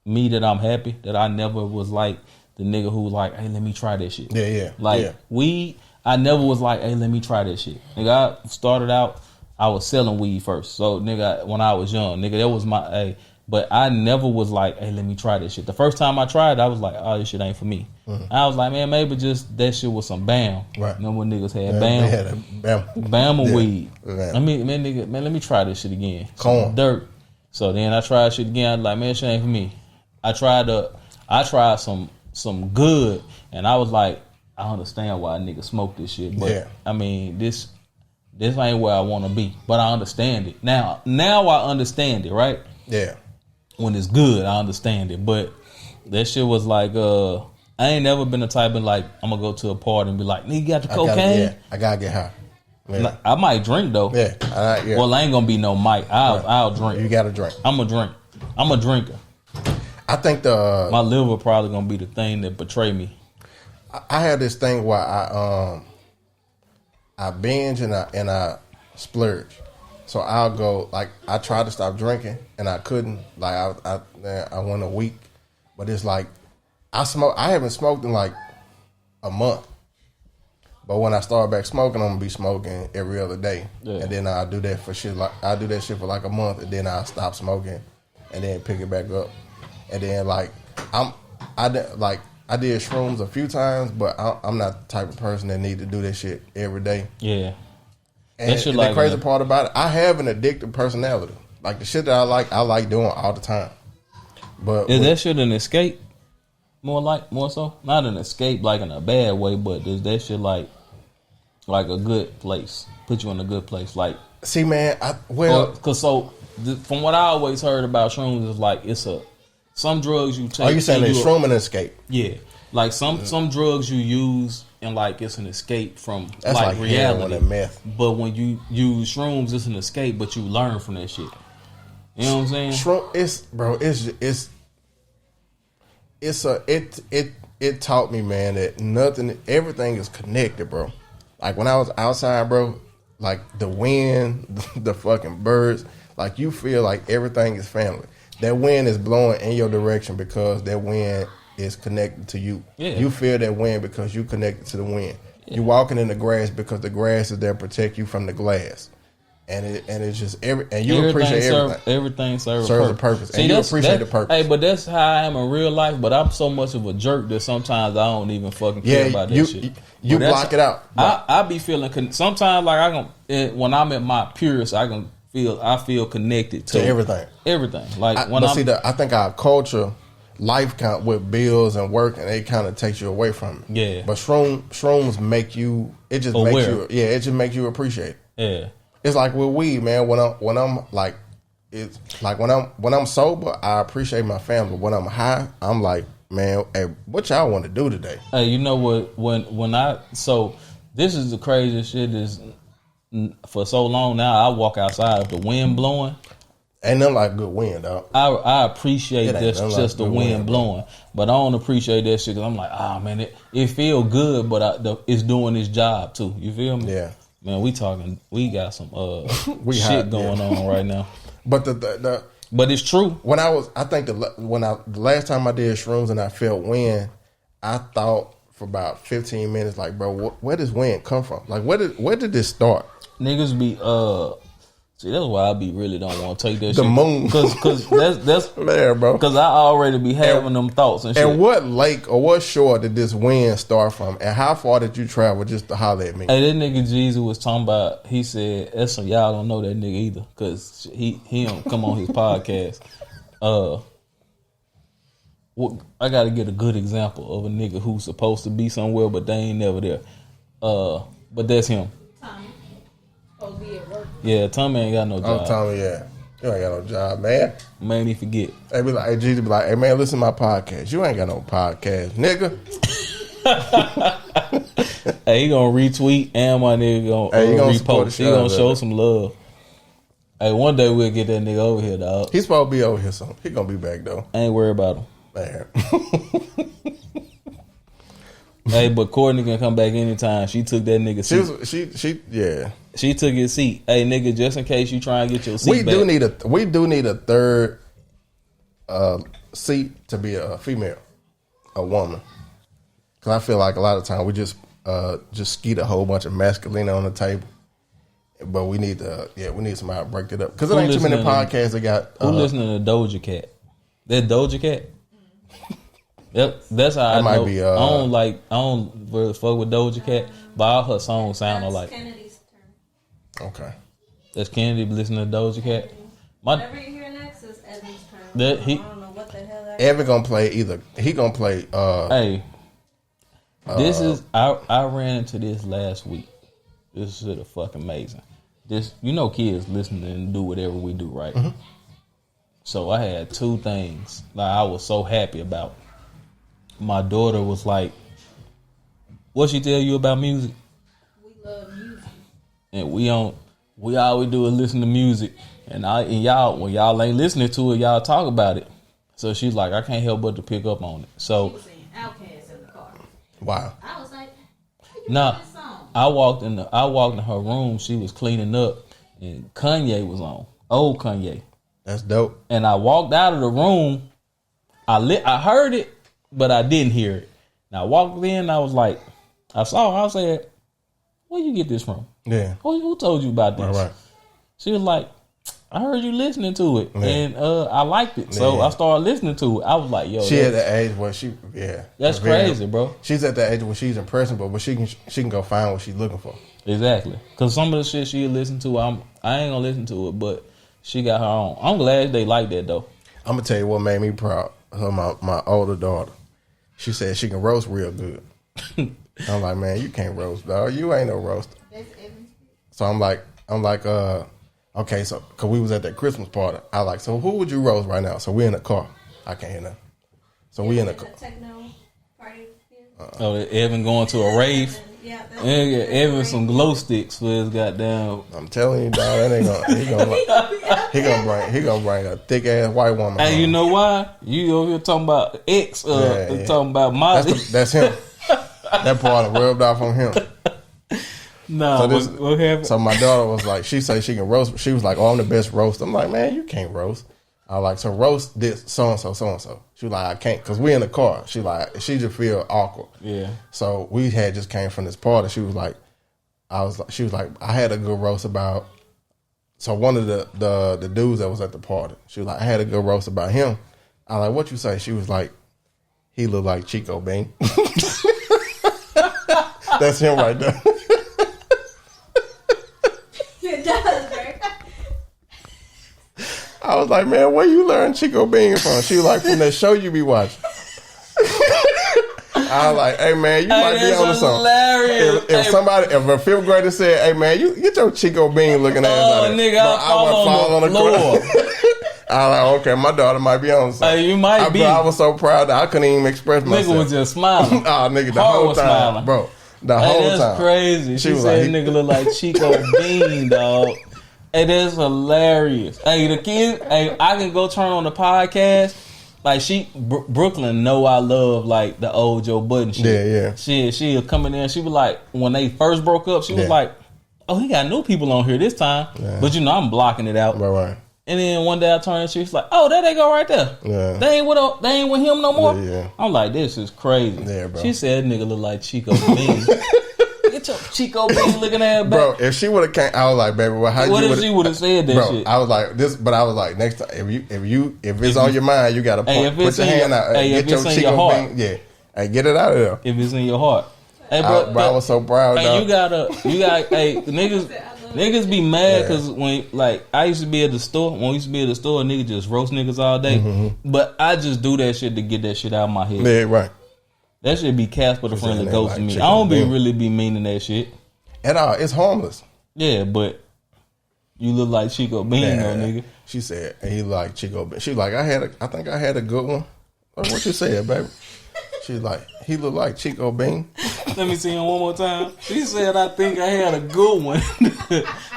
me that I'm happy that I never was like the nigga who was like, hey, let me try that shit. Yeah. Like weed, I never was like, hey, let me try that shit. Nigga, I started out, I was selling weed first. So nigga, when I was young, nigga, that was my hey. But I never was like, hey, let me try this shit. The first time I tried, I was like, oh, this shit ain't for me. Mm-hmm. I was like, man, maybe just that shit was some Bam. Right. You know when niggas had Bam? They had a Bam of weed. Bam. Let me try this shit again. Corn. Dirt. So then I tried shit again. I was like, man, shit ain't for me. I tried some good, and I was like, I understand why a nigga smoke this shit. But I mean, this ain't where I want to be. But I understand it. Now I understand it, right? Yeah. When it's good, I understand it. But that shit was like, I ain't never been the type of like, I'm gonna go to a party and be like, nigga, you got the cocaine? I gotta get high. Yeah. I might drink though. Yeah. Well, I ain't gonna be no Mike. I'll drink. You gotta drink. I'm a drink. I'm a drinker. I think my liver probably gonna be the thing that betray me. I had this thing where I binge and I splurge. So I'll go, like, I tried to stop drinking and I couldn't. Like I went a week, but it's like I haven't smoked in like a month. But when I start back smoking, I'm gonna be smoking every other day. Yeah. And then I do that for shit for like a month, and then I stop smoking and then pick it back up. And then like I did shrooms a few times, but I'm not the type of person that need to do this shit every day. Yeah. And the crazy part about it, I have an addictive personality. Like the shit that I like doing all the time. But is that shit an escape? More so? Not an escape like in a bad way, but is that shit like a good place? Put you in a good place. Like, see, man, from what I always heard about shrooms is like some drugs you take. Are you saying it's shroom an escape? Yeah. Like some drugs you use and like it's an escape from like reality. And meth. But when you use shrooms, it's an escape, but you learn from that shit. You know what I'm saying? Shroom, it taught me, man, that everything is connected, bro. Like when I was outside, bro, like the wind, the fucking birds, like you feel like everything is family. That wind is blowing in your direction because that wind is connected to you. Yeah. You feel that wind because you connected to the wind. Yeah. You walking in the grass because the grass is there to protect you from the glass. And it's just appreciate everything. Everything serves a purpose. See, and you appreciate the purpose. Hey, but that's how I am in real life. But I'm so much of a jerk that sometimes I don't even fucking care about that shit. You block it out. I be feeling sometimes like when I'm at my purest, I feel connected to everything. Everything. Like I think our culture, life count with bills and work, and it kind of takes you away from it. Yeah. But shrooms make you. It just aware. Makes you. Yeah. It just makes you appreciate it. Yeah. It's like with weed, man. When I'm like, it's like when I'm sober, I appreciate my family. When I'm high, I'm like, man, hey, what y'all want to do today? Hey, you know what? So this is the craziest shit. Is for so long now. I walk outside if the wind blowing. Ain't nothing like good wind, dog. I appreciate this just the wind blowing, but I don't appreciate that shit because I'm like, man, it feel good, but it's doing its job too. You feel me? Yeah. Man, we got some shit going on right now. But but it's true. The last time I did shrooms and I felt wind, I thought for about 15 minutes, like, bro, where does wind come from? Like, where did this start? Niggas be see, that's why I really don't want to take that the shit. Moon. Because that's there, bro. Because I already be having them thoughts and shit. And what lake or what shore did this wind start from? And how far did you travel just to holler at me? Hey, that nigga Jesus was talking about, he said, y'all don't know that nigga either. Because he don't come on his podcast. I got to get a good example of a nigga who's supposed to be somewhere, but they ain't never there. But that's him. Yeah, Tommy ain't got no job. Oh, Tommy, yeah. You ain't got no job, man. Made me forget. They be like, hey, Jesus be like, hey, man, listen to my podcast. You ain't got no podcast, nigga. Hey, he gonna retweet and my nigga gonna repost. He gonna show some love. Hey, one day we'll get that nigga over here, dog. He's supposed to be over here, so he gonna be back, though. I ain't worried about him. Man. Hey, but Courtney can come back anytime. She took that nigga seat. She took his seat. Hey, nigga, just in case you try and get your seat we back. We do need a third seat to be a female, a woman. Because I feel like a lot of time we just skeet a whole bunch of masculine on the table. But we need somebody to break it up. Because there ain't too many podcasts that got... who listening to Doja Cat? That Doja Cat? Yep, that's how I know. Be, I don't really fuck with Doja Cat, but all her songs sound alike. Kennedy's turn. Okay. That's Kennedy listening to Doja Cat? Whatever you hear next is Evan's turn. I don't know what the hell that Evan gonna play either. He gonna play... this is... I ran into this last week. This shit is fucking amazing. This, kids listening and do whatever we do, right? Mm-hmm. So I had two things like I was so happy about. My daughter was like, "What she tell you about music?" We love music, and we always do is listen to music. And y'all, when y'all ain't listening to it, y'all talk about it. So she's like, I can't help but to pick up on it. So she was saying Outtakes in the car. Wow. I was like, this song? I walked in her room. She was cleaning up, and Kanye was on. Old Kanye. That's dope. And I walked out of the room. I heard it, but I didn't hear it. Now I walked in. I was like, I said, where you get this from? Yeah. Who told you about this? Right. She was like, I heard you listening to it, and I liked it. So I started listening to it. I was like, yo. She at the age where that's crazy, bro. She's at the age where she's impressionable, but she can go find what she's looking for. Exactly. Because some of the shit she listen to, I ain't gonna listen to it, but she got her own. I'm glad they like that though. I'm gonna tell you what made me proud. My older daughter. She said she can roast real good. I'm like, man, you can't roast, dog. You ain't no roaster. So I'm like, okay, so because we was at that Christmas party, I like, so who would you roast right now? So we in the car. I can't hear nothing. So we in the car. Techno party. Evan going to a rave. Yeah, Evan some glow sticks for his goddamn. I'm telling you, dog, that ain't he gonna bring a thick ass white woman. Hey, home. You know why? You over here talking about X, talking about Marley. That's him. That part rubbed off on him. No, what happened? So my daughter was like, she said she can roast. She was like, oh, I'm the best roast. I'm like, man, you can't roast. I like, so roast this so-and-so, so-and-so. She was like, I can't, because we in the car. She just feel awkward. Yeah. So we had just came from this party. She was like, I had a good roast about, so one of the dudes that was at the party, she was like, I had a good roast about him. I like, what you say? She was like, he looked like Chico Bean. That's him right there. It does, right? I was like, man, where you learn Chico Bean from? She was like, from that show you be watching. I was like, hey, man, you might be on to something. If a fifth grader said, hey, man, you get your Chico Bean looking ass out of nigga, I fall on the floor. I was like, okay, my daughter might be on something. You might be. I was so proud that I couldn't even express myself. Nigga was just smiling. Nigga, the whole time. Smiling. Bro, the whole that's time. Crazy. She said nigga look like Chico Bean, dog. Hey, that's hilarious. Hey, the kids, I can go turn on the podcast. Like Brooklyn know I love like the old Joe Budden shit. Yeah. She'll come in there and she was like, when they first broke up, she was like, oh, he got new people on here this time. Yeah. But I'm blocking it out. Right. And then one day I turned and she was like, oh, there they go right there. Yeah. They ain't with him no more. Yeah. I'm like, this is crazy. Yeah, bro. She said nigga look like Chico Bean. Get your Chico Bean looking at back. Bro, if she would have came, I was like, baby, well, what if she would have said that shit? I was like this, but I was like, next time, if it's on your mind, you gotta put your hand out. Get your Chico Bean. Yeah. Hey, get it out of there. If it's in your heart. Hey, bro, I was so proud. Hey, you got niggas be mad because when I used to be at the store. When we used to be at the store, niggas just roast niggas all day. Mm-hmm. But I just do that shit to get that shit out of my head. Yeah, right. That should be Casper the Friendly Ghost to me. I don't really be meaning that shit at all. It's harmless. Yeah, but you look like Chico Bean, though, nigga. She said he like Chico Bean. She like I think I had a good one. What you said, baby? She like he looked like Chico Bean. Let me see him one more time. He said, I think I had a good one.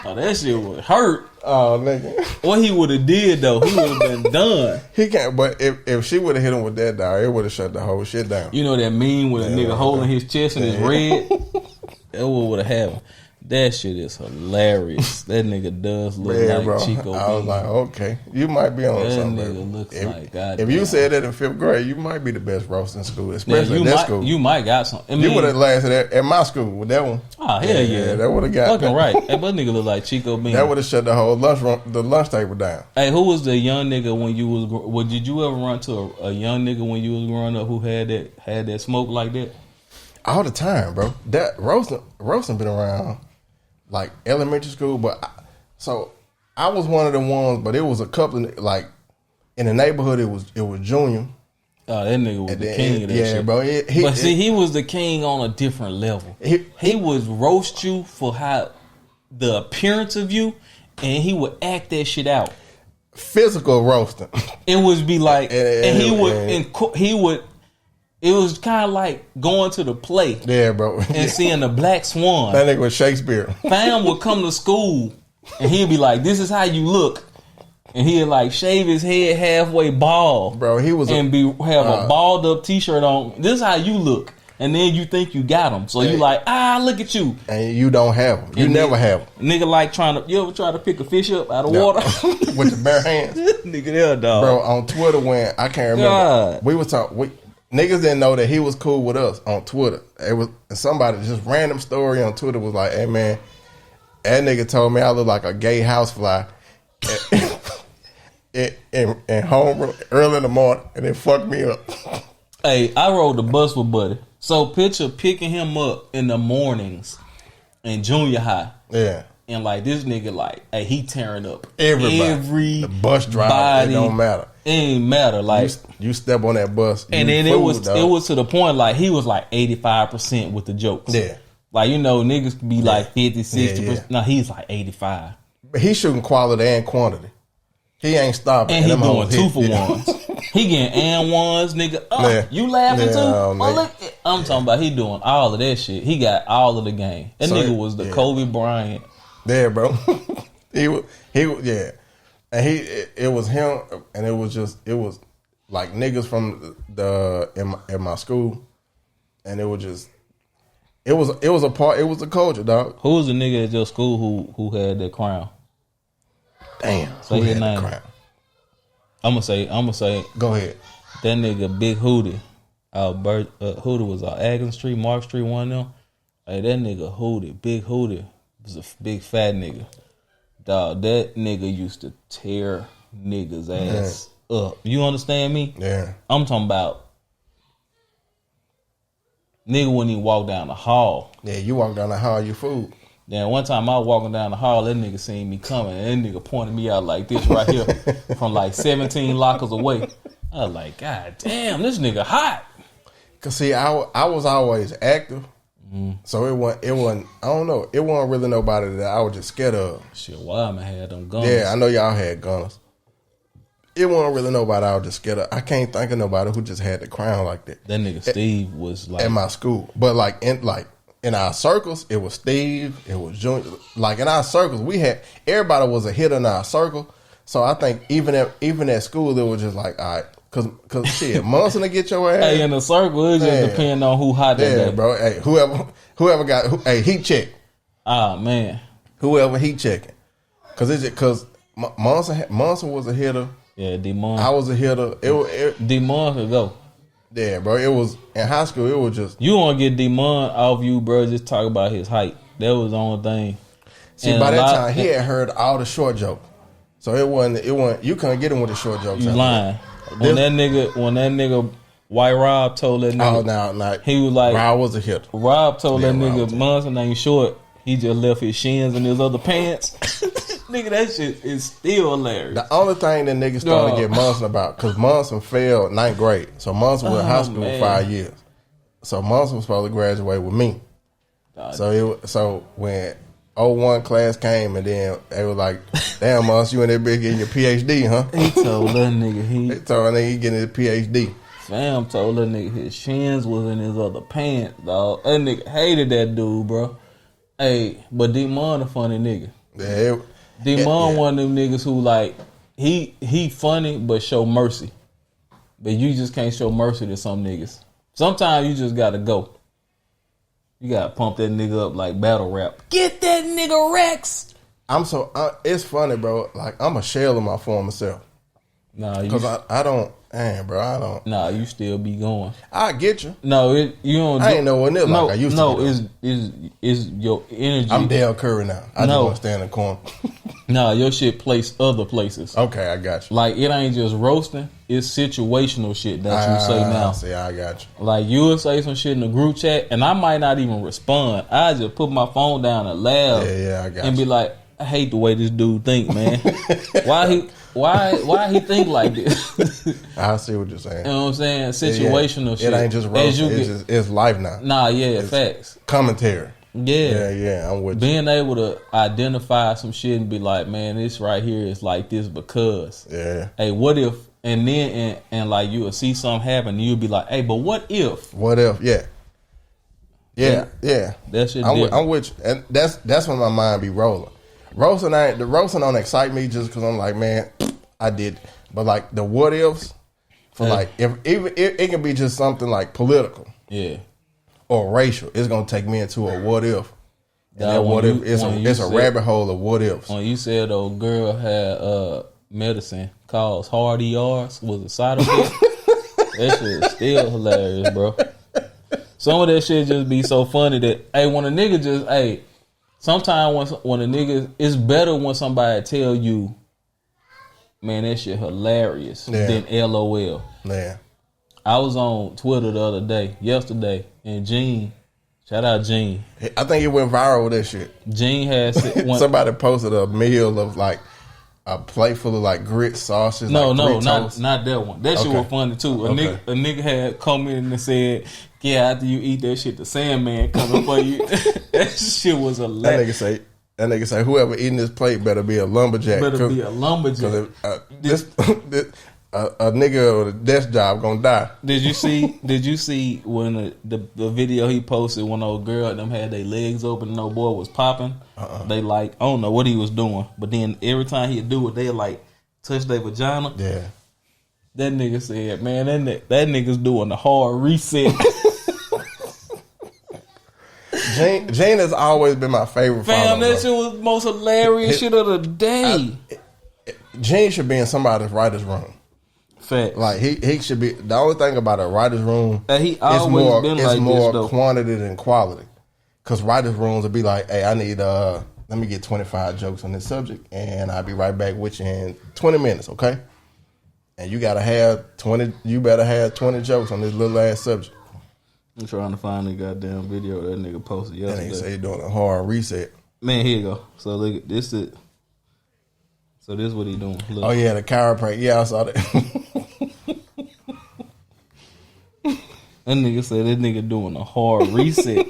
Oh, that shit would hurt. Oh, nigga. What he would have did, though, he would have been done. He can't, but if she would have hit him with that, dog, it would have shut the whole shit down. You know that meme with a nigga holding his chest and his red? That what would have happened. That shit is hilarious. That nigga does look like bro. Chico. I was like, okay, you might be on something. That nigga looks like God. If you said that in 5th grade, you might be the best roast in school, especially in that school. You might got some. I mean, you would have lasted at my school with that one. Oh hell yeah, that would have got fucking right. Hey, but nigga look like Chico Bean. That would have shut the whole lunch table down. Hey, who was the young nigga when you was? Well, did you ever run to a young nigga when you was growing up who had that smoke like that? All the time, bro. That roasting been around like elementary school, but I was one of the ones, but it was a couple of, like in the neighborhood. It was Junior. Oh, that nigga was the king of that shit. Bro. But see, he was the king on a different level. He would roast you for how the appearance of you, and he would act that shit out. Physical roasting. It would be like, he would. It was kind of like going to the play. Yeah, bro. And seeing the Black Swan. That nigga was Shakespeare. Fam would come to school and he'd be like, this is how you look. And he'd like shave his head halfway bald. Bro, he was have a balled up t-shirt on. This is how you look. And then you think you got him. So you like, look at you. And you don't have him. You never have him. Nigga like you ever try to pick a fish up out of water? With your bare hands. Nigga, there, dog. Bro, on Twitter when, I can't remember. God. We was talking, niggas didn't know that he was cool with us on Twitter. It was somebody just random story on Twitter was like, "Hey man, that nigga told me I look like a gay housefly in homeroom early in the morning, and it fucked me up." Hey, I rode the bus with Buddy. So picture picking him up in the mornings in junior high. Yeah. And like this nigga, like, hey, he tearing up everybody. The bus driver, it don't matter. It ain't matter. Like you step on that bus, and then it was to the point like he was like 85% with the jokes. Yeah, like niggas be like 50-60%. Yeah. No, he's like 85. But he's shooting quality and quantity. He ain't stopping. And he doing 2 for ones. He getting and ones, nigga. You laughing too? Look, I'm talking about he doing all of that shit. He got all of the game. That nigga was the Kobe Bryant. Yeah, bro. he was and it was him, and it was like niggas from in my school, and it was a culture, dog. Who was the nigga at your school who had that crown? Damn, say his name. Crown? I'm gonna say. Go ahead. That nigga Big Hootie. Hootie was on Agnes Street, Mark Street, one of them. Hey, that nigga Hootie, Big Hootie, was a big fat nigga. Dog, that nigga used to tear niggas' ass up. You understand me? Yeah. I'm talking about nigga when he walk down the hall. Yeah, you walk down the hall, you fool. Then one time I was walking down the hall, that nigga seen me coming, and that nigga pointed me out like this right here from like 17 lockers away. I was like, God damn, this nigga hot. Cause see, I was always active. So it wasn't. I don't know. It wasn't really nobody that I was just scared of. Shit, Wildman had them guns. Yeah, I know y'all had guns. It wasn't really nobody I was just scared of. I can't think of nobody who just had the crown like that. That nigga Steve was like at my school, but in our circles, it was Steve. It was Junior. Like in our circles, everybody was a hitter in our circle. So I think even at school, it was just like, all right. Cause shit, Munson to get your ass. Hey, in the circle, it just depends on who hot that day. Bro. Hey, whoever got heat check. Ah man, whoever heat checking. Cause Munson was a hitter. Yeah, D-Mon. I was a hitter. D-Mon could go. Yeah, bro. It was in high school. It was just you want to get D-Mon off you, bro. Just talk about his height. That was the only thing. See, by that time he had heard all the short jokes, so it wasn't. You couldn't get him with the short jokes. You lying. When that nigga White Rob told that nigga, he was like, Rob was a hit. Rob told that nigga Munson ain't short. He just left his shins in his other pants. Nigga, that shit is still hilarious. The only thing that niggas started to get Munson about, because Munson failed 9th grade, so Munson was in high school for 5 years. So Munson was supposed to graduate with me. So when 01 class came, and then they were like, damn, Munson, you in that bitch getting your PhD, huh? He told that nigga he getting his PhD. Fam told that nigga his shins was in his other pants, dog. That nigga hated that dude, bro. Hey, but D-Mon a funny nigga. Yeah, D-Mon one of them niggas who like he funny but show mercy. But you just can't show mercy to some niggas. Sometimes you just gotta go. You gotta pump that nigga up like battle rap. Get that nigga Rex. It's funny, bro. Like I'm a shell of my former self. Nah, because I don't. Man, bro, I don't. Nah, you still be going. I get you. No, you don't. I ain't know what it like I used to. No, is your energy. I'm Dale Curry now. I just want to stand in the corner. Nah, your shit placed other places. Okay, I got you. Like it ain't just roasting. It's situational shit that you say now. See, I got you. Like you will say some shit in the group chat, and I might not even respond. I just put my phone down and laugh. Yeah, I got and you. be like, I hate the way this dude think, man. Why he think like this? I see what you're saying. You know what I'm saying? Situational shit. It ain't just roasting. It's life now. Nah, yeah, it's facts. Commentary. Yeah, I'm with being able to identify some shit and be like, man, this right here is like this because. Yeah. Hey, what if? And then and like you will see something happen, and you'll be like, hey, but what if? What if? Yeah. That shit. I'm with you, and that's when my mind be rolling. Roasting don't excite me just because I'm like, man, I did. But like the what ifs for like if it can be just something like political, or racial. It's gonna take me into a what if. And that what if it's a rabbit hole of what ifs. When you said old girl had medicine called hard ERs was a side effect, that shit is still hilarious, bro. Some of that shit just be so funny that when a nigga just sometimes when a nigga, it's better when somebody tell you, man, that shit hilarious than LOL. Yeah. I was on Twitter yesterday, and Gene, shout out Gene. I think it went viral with that shit. Gene had somebody posted a meal of like a plate full of like grits, sausage. No, not that one. That shit was funny too. A nigga had commented and said, yeah, after you eat that shit, the Sandman coming for you. That shit was hilarious. That nigga say, whoever eating this plate better be a lumberjack. A nigga with a desk job gonna die. Did you see when the video he posted when old girl and them had their legs open and old boy was popping? They like, I don't know what he was doing, but then every time he'd do it, they like touch their vagina. Yeah. That nigga said, man, that nigga's doing a hard reset. Jane has always been my favorite. Fam, that shit was the most hilarious shit of the day. Jane should be in somebody's writer's room. Fact. Like he should be. The only thing about a writer's room, he always been like more this, quantity than quality. Because writer's rooms would be like, hey, I need let me get 25 jokes on this subject, and I'll be right back with you in 20 minutes, okay? And you gotta have 20. You better have 20 jokes on this little ass subject. I'm trying to find the goddamn video that nigga posted yesterday. That nigga say he doing a hard reset. Man, here you go. So look at this. So this is what he doing. Look. Oh yeah, the chiropractor. Yeah, I saw that. That nigga said that nigga doing a hard reset.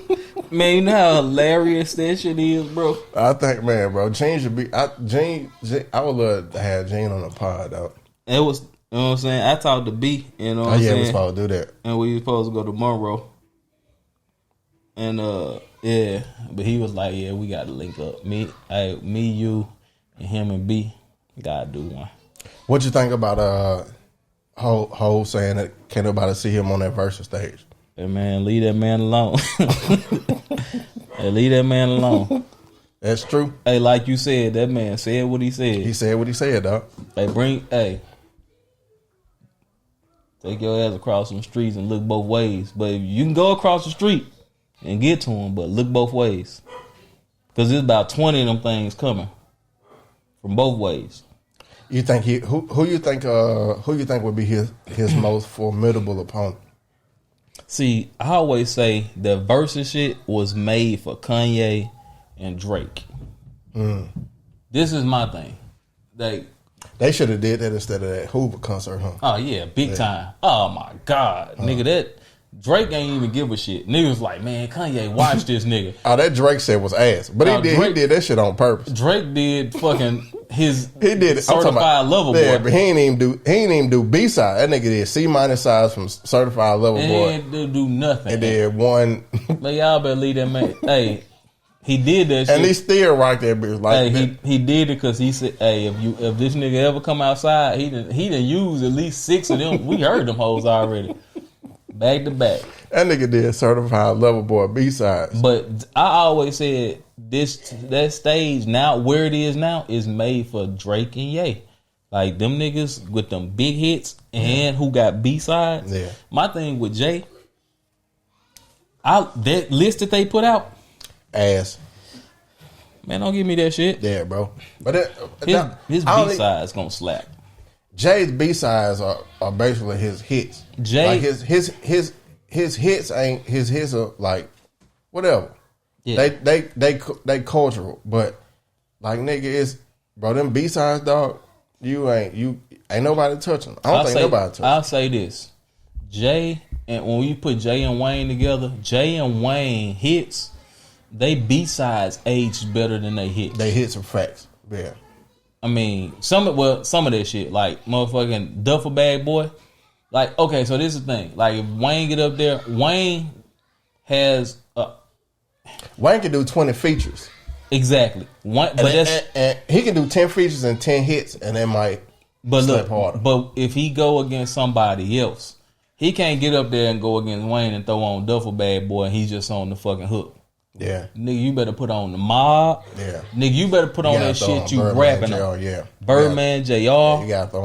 Man, you know how hilarious that shit is, bro. I think, man, bro, Gene should be. Gene, I would love to have Gene on the pod, though. It was, you know what I'm saying. I talked to B, you know what I'm saying. We supposed to do that, and we was supposed to go to Monroe. And yeah, but he was like, yeah, we got to link up. Me, you, and him and B gotta do one. What you think about Ho saying that can't nobody see him on that Versus stage? Hey man, leave that man alone. Hey, leave that man alone. That's true. Hey, like you said, that man said what he said. He said what he said, dog. Take your ass across some streets and look both ways. But you can go across the street and get to him, but look both ways. Because there's about 20 of them things coming from both ways. You think who you think would be his most formidable opponent? See, I always say that Versus shit was made for Kanye and Drake. This is my thing. They should have did that instead of that Hoover concert, huh? Oh yeah, big time. Oh my God, nigga, Drake ain't even give a shit. Niggas like, man, Kanye, watch this nigga. Oh, that Drake shit was ass. But he did that shit on purpose. Drake did fucking his he did Certified Lover Boy. But he ain't even do B-side. That nigga did C- sides from Certified Lover Boy. And didn't do nothing. And did one. But y'all better leave that man. Hey, he did that shit. And he still rocked that bitch like hey, he did it because he said, hey, if this nigga ever come outside, he done used at least 6 of them. We heard them hoes already. Back to back. That nigga did Certified Lover Boy B-sides. But I always said that stage now, where it is now, is made for Drake and Ye. Like them niggas with them big hits and who got B-sides. Yeah. My thing with Jay, that list that they put out, ass. man, don't give me that shit. Yeah, bro. But his B-sides gonna slap. Jay's B-sides are basically his hits. Jay, like his hits ain't his hits are like whatever. Yeah. They cultural, but like nigga is bro them B-sides, dog. You ain't nobody touching. I don't think nobody touching. I'll say this, Jay, and when you put Jay and Wayne together, Jay and Wayne hits, they B-sides aged better than they hits. They hits are facts. Yeah. I mean, some of that shit, like motherfucking Duffel Bag Boy. Like, okay, so this is the thing. Like, if Wayne get up there, Wayne has Wayne can do 20 features. Exactly. And he can do 10 features and 10 hits, and it might slap harder. But if he go against somebody else, he can't get up there and go against Wayne and throw on Duffel Bag Boy, and he's just on the fucking hook. Yeah. Nigga, you better put on the Mob. Yeah. Nigga, you better put on that shit you rapping on. Yeah. Birdman, JR. You gotta throw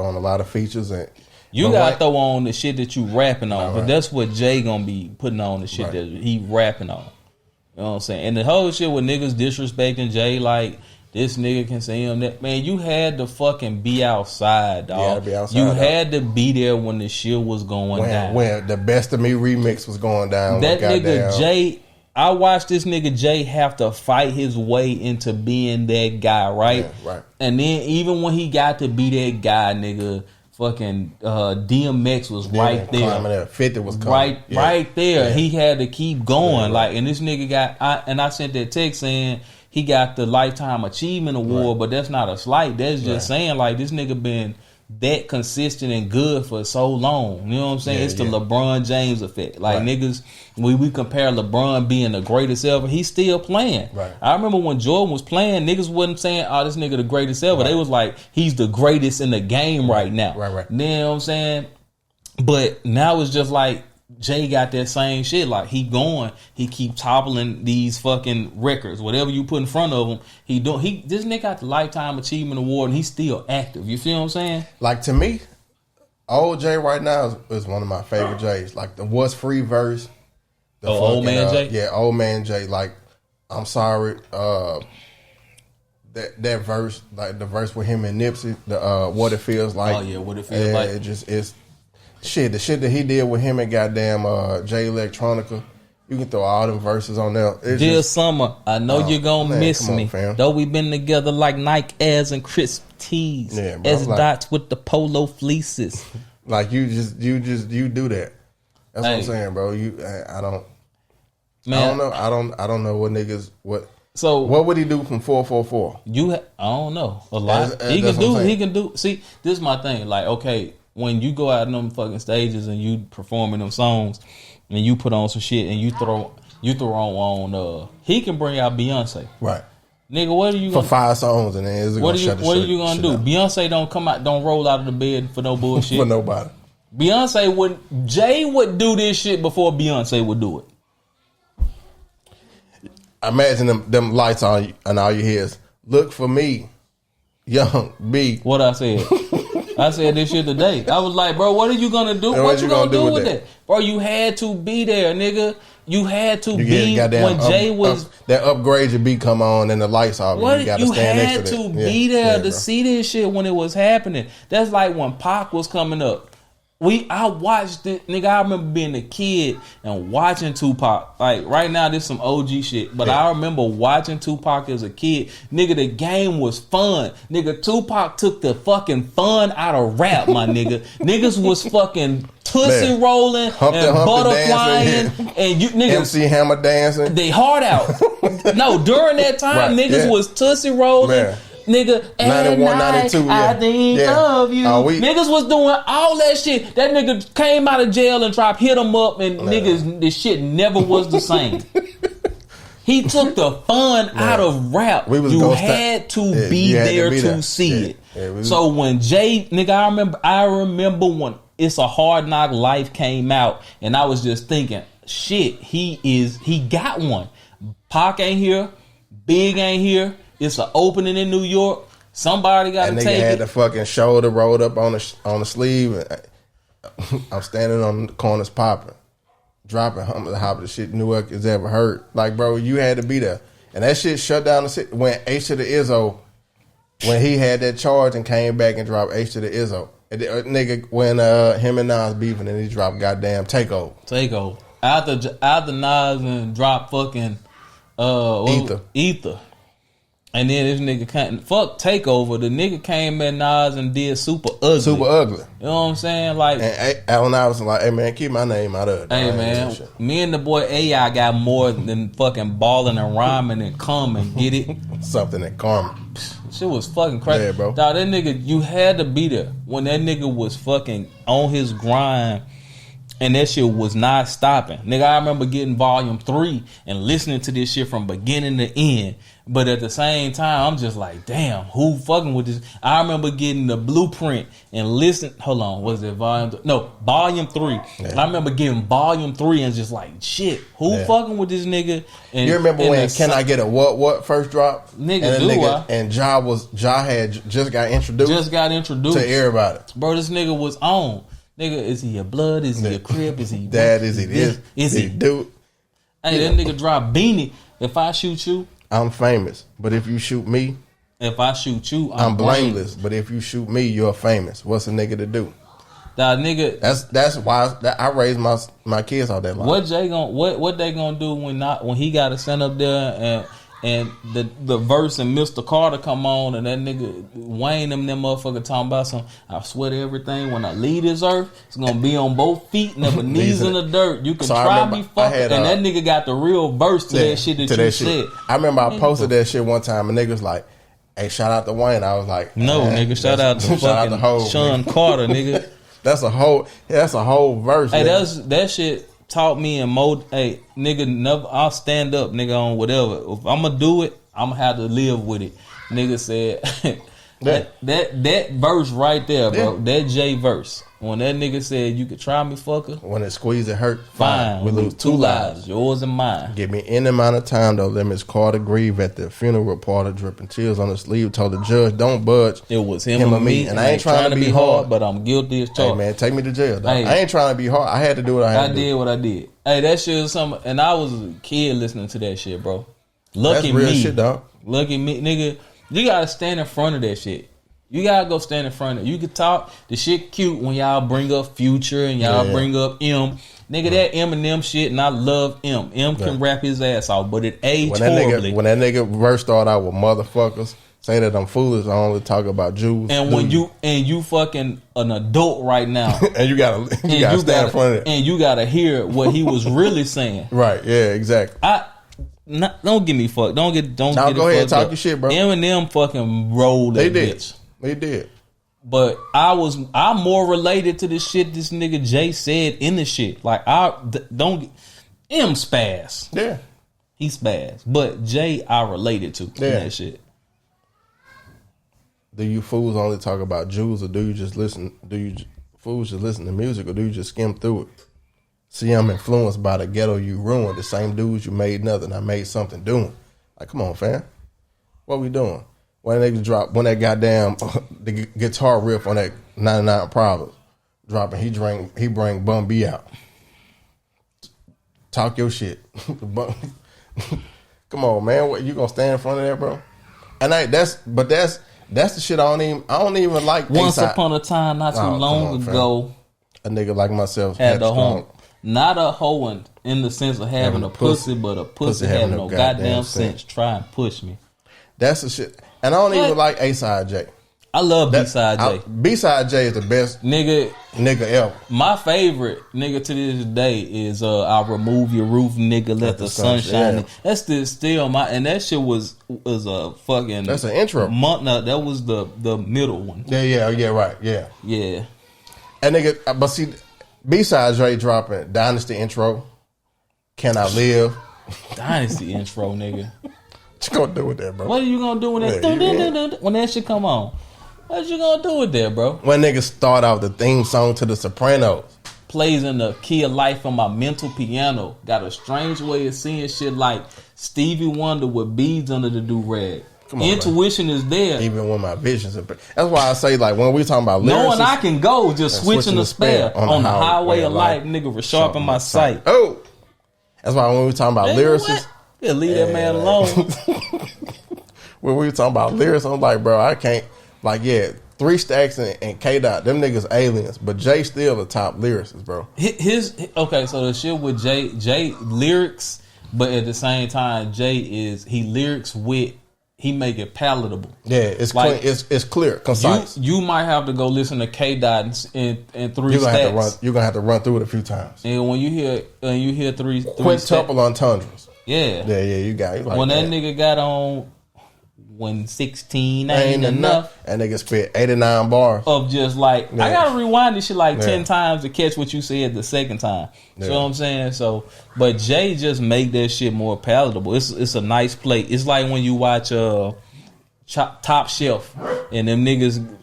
on a lot of features and you gotta throw on the shit that you rapping on. But right. that's what Jay gonna be putting on, the shit that he rapping on. You know what I'm saying? And the whole shit with niggas disrespecting Jay, like this nigga can say him that, man, you had to fucking be outside, dog. You had to be there when the shit was going down. When the Best of Me remix was going down. That nigga Jay, I watched this nigga Jay have to fight his way into being that guy, right? Yeah, right. And then even when he got to be that guy, nigga, fucking DMX was right there. 50 was coming. Right there. Yeah. He had to keep going. Like, and this nigga I sent that text saying he got the Lifetime Achievement Award, but that's not a slight. That's just saying like this nigga been that consistent and good for so long. You know what I'm saying? It's the LeBron James effect. Like niggas, when we compare LeBron being the greatest ever, he's still playing. Right. I remember when Jordan was playing, niggas wasn't saying, oh, this nigga the greatest ever. They was like, he's the greatest in the game right now. Right. You know what I'm saying? But now it's just like Jay got that same shit. Like he keep toppling these fucking records. Whatever you put in front of him, this nigga got the Lifetime Achievement Award and he's still active. You feel what I'm saying? Like to me, old Jay right now is one of my favorite Jays. Like the What's Free verse. Old Man Jay? Yeah, Old Man Jay. Like, I'm sorry. That verse, like the verse with him and Nipsey, the What It Feels Like. Oh yeah, What It Feels Like. It's shit. The shit that he did with him and goddamn Jay Electronica. You can throw all them verses on there. Dear Summer, I know you're gonna miss me. Fam. Though we been together like Nike Airs and crisp tees. Yeah, bro, as dots with the polo fleeces. Like you do that. That's what I'm saying, bro. I don't know. I don't know what niggas what. So what would he do from 444? I don't know a lot. He can do. See, this is my thing. Like, okay, when you go out on them fucking stages and you performing them songs and you put on some shit and you throw on he can bring out Beyonce. Right. Nigga, what are you for 5 songs and then what are you gonna do? Beyonce don't roll out of the bed for no bullshit. For nobody. Jay would do this shit before Beyonce would do it. Imagine them lights on and all you hear is look for me, Young B. What I said. I said this shit today. I was like, bro, what are you gonna do? What you gonna do with that? Bro, you had to be there, nigga. You had to be when Jay was that upgrade your beat come on and the lights off. What? You gotta stand next to that. Be there to see this shit when it was happening. That's like when Pac was coming up. I watched it, nigga. I remember being a kid and watching Tupac. Like right now, this some OG shit. But I remember watching Tupac as a kid. Nigga, the game was fun. Nigga, Tupac took the fucking fun out of rap, my nigga. Niggas was fucking Tootsie rolling and butterflying and you niggas MC Hammer dancing. they heart out. No, during that time, niggas was Tootsie rolling. Man. Nigga, 91, 92, I think of you. Niggas was doing all that shit. That nigga came out of jail and tried to hit him up, and niggas, this shit never was the same. He took the fun out of rap. You had to be there to see it. Yeah, so when Jay, nigga, I remember when It's a Hard Knock Life came out, and I was just thinking, shit, he got one. Pac ain't here, Big ain't here. It's an opening in New York. Somebody got to take it. Nigga had the fucking shoulder rolled up on the sleeve. And I'm standing on the corners popping, dropping hop the shit Newark has ever heard. Like, bro, you had to be there. And that shit shut down the city. When H to the Izzo, when he had that charge and came back and dropped H to the Izzo. Nigga, when him and Nas beefing and he dropped goddamn Takeover. After Nas and dropped fucking Ether. And then this nigga came, fuck Takeover. The nigga came at Nas and did Super Ugly. You know what I'm saying? Like, and Allen Iverson like, hey man, keep my name out of it. Hey man, me and the boy AI got more than fucking balling and rhyming and coming. Get it? Something in karma. Shit was fucking crazy. Yeah, bro. Dog, that nigga, you had to be there when that nigga was fucking on his grind. And that shit was not stopping. Nigga, I remember getting volume 3 and listening to this shit from beginning to end. But at the same time, I'm just like, damn, who fucking with this? I remember getting the blueprint and listen. Hold on, was it volume? No, volume 3. Yeah. I remember getting volume 3 and just like, shit, who fucking with this nigga? And, you remember when Can I Get a What first drop? Nigga, and Ja had just got introduced to everybody. Bro, this nigga was on. Nigga, is he a blood? Is he a crib? Is he dad? Is he this? Is he dude? Hey, that nigga dropped Beanie. If I shoot you, I'm famous. But if you shoot me, if I shoot you, I'm blameless. But if you shoot me, you're famous. What's a nigga to do? That nigga. That's why I raised my kids off that line. What they gonna do when he got to stand up there and the verse and Mr. Carter come on and that nigga Wayne them motherfucker talking about some, I swear to everything, when I leave this earth, it's gonna be on both feet, never knees in the dirt. You can try me fucking. And that nigga got the real verse to that shit that you said. I remember I posted that shit one time and nigga was like, hey, shout out to Wayne. I was like, no, nigga, shout out to fucking Sean Carter, nigga. That's a whole verse. Hey, that shit taught me in mode. Hey, nigga, never. I'll stand up, nigga, on whatever. If I'm gonna do it, I'm gonna have to live with it. Nigga said that verse right there, bro. Yeah. That J verse. When that nigga said you could try me, fucker. When it squeeze, it hurt. Fine. We lose 2 lives, yours and mine. Give me any amount of time though. Let Miss Carter grieve at the funeral parlor, dripping tears on the sleeve. Told the judge, don't budge. It was him or me. And I ain't trying to be hard, but I'm guilty as charged. Hey man, take me to jail. Hey, I ain't trying to be hard. I had to do what I had to do. I did what I did. Hey, that shit was something. And I was a kid listening to that shit, bro. Lucky That's real me, shit, dog. Lucky me, nigga. You gotta stand in front of that shit. You gotta go stand in front of it. You can talk the shit cute when y'all bring up Future and y'all bring up M. Nigga, that Eminem shit, and I love M. M can rap his ass off, but it aged horribly. When that nigga verse started out with motherfuckers, say that I'm foolish, I only talk about Jews. And when you fucking an adult right now, and you gotta stand in front of it, and you gotta hear what he was really saying. Right? Yeah, exactly. Don't get me fucked. Don't get go ahead and talk your shit, bro. Eminem fucking rolled that bitch. They did. But I'm more related to the shit this nigga Jay said in the shit. Like M spaz. Yeah. He spaz. But Jay I related to in that shit. Do you fools only talk about Jews, or do you just listen? Do you fools just listen to music, or do you just skim through it? See, I'm influenced by the ghetto you ruined. The same dudes you made nothing, I made something doing. Like, come on, fam. What we doing? When that goddamn the guitar riff on that 99 Problems dropping, he bring Bun B out. Talk your shit. Come on, man. What, you gonna stand in front of that, bro? And that's the shit I don't even like. Once upon a time, not too long ago, a nigga like myself had the home. Not a hoe in the sense of having a pussy, but a pussy having no goddamn sense. Try and push me. That's the shit. And I don't even like A-Side J. I love B-Side J. B-Side J is the best nigga ever. My favorite nigga to this day is I'll remove your roof, nigga, let the sun shine. Yeah. That's still my, and that shit was a fucking. That's an intro. That was the middle one. Yeah, right, yeah. And nigga, but see, B-Side J dropping Dynasty intro. Can I live? Dynasty intro, nigga. What you gonna do with that, bro? What are you gonna do with that? When that shit come on? What you gonna do with that, bro? When niggas start off the theme song to The Sopranos. Plays in the key of life on my mental piano. Got a strange way of seeing shit like Stevie Wonder with beads under the do-rag. Intuition is there. Even when my visions are... That's why I say, like, when we talking about lyrics... Knowing I can go, just switching the spare on the highway of life, nigga, for sharpen my sight. Oh! That's why when we talking about lyrics... Yeah, leave that man alone. When we talking about lyrics, I'm like, bro, I can't... Like, yeah, 3 Stacks and K-Dot, them niggas aliens. But Jay still the top lyricist, bro. Okay, so the shit with Jay lyrics, but at the same time, he lyrics with... He make it palatable. Yeah, it's like, clean, it's clear, concise. You might have to go listen to K-Dot and 3 Stacks. You're gonna have to run through it a few times. And when you hear three quintuple entendres. Yeah, you got it. Like when that nigga got on when 16 ain't enough. And nigga spit 89 bars of just like I gotta rewind this shit like 10 times to catch what you said the second time. You know what I'm saying? So, but Jay just make that shit more palatable. It's a nice play. It's like when you watch Top Shelf and them niggas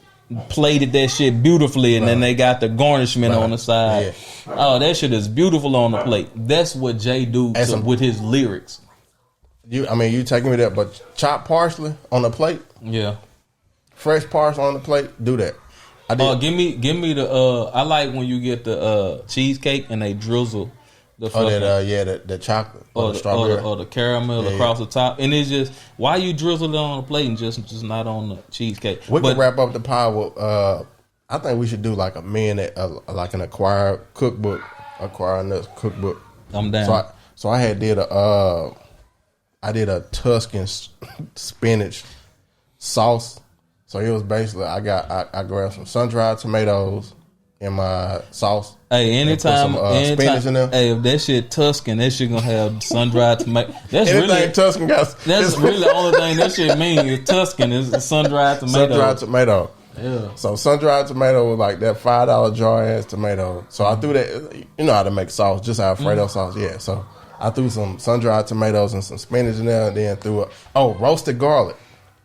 plated that shit beautifully, and then they got the garnishment on the side. Oh, that shit is beautiful on the plate. That's what Jay do with his lyrics. You taking me there, but chopped parsley on the plate. Yeah, fresh parsley on the plate. Do that. I did. Give me the. I like when you get the cheesecake and they drizzle the the chocolate or the strawberry or the caramel across the top, and it's just why you drizzle it on the plate and just not on the cheesecake. We can wrap up the pie with. I think we should do like a minute, like an acquired nuts cookbook. I'm down. So I did a Tuscan spinach sauce. So it was basically I grabbed some sun-dried tomatoes in my sauce. Hey, anytime spinach in there. Hey, if that shit Tuscan, that shit gonna have sun-dried tomato. That's really Tuscan got. That's really the only thing that shit mean is Tuscan is sun-dried tomato. Sun-dried tomato. Yeah. So sun-dried tomato was like that $5 jar ass tomato. So I threw that. You know how to make sauce, just Alfredo sauce. Yeah. So I threw some sun-dried tomatoes and some spinach in there, and then threw roasted garlic.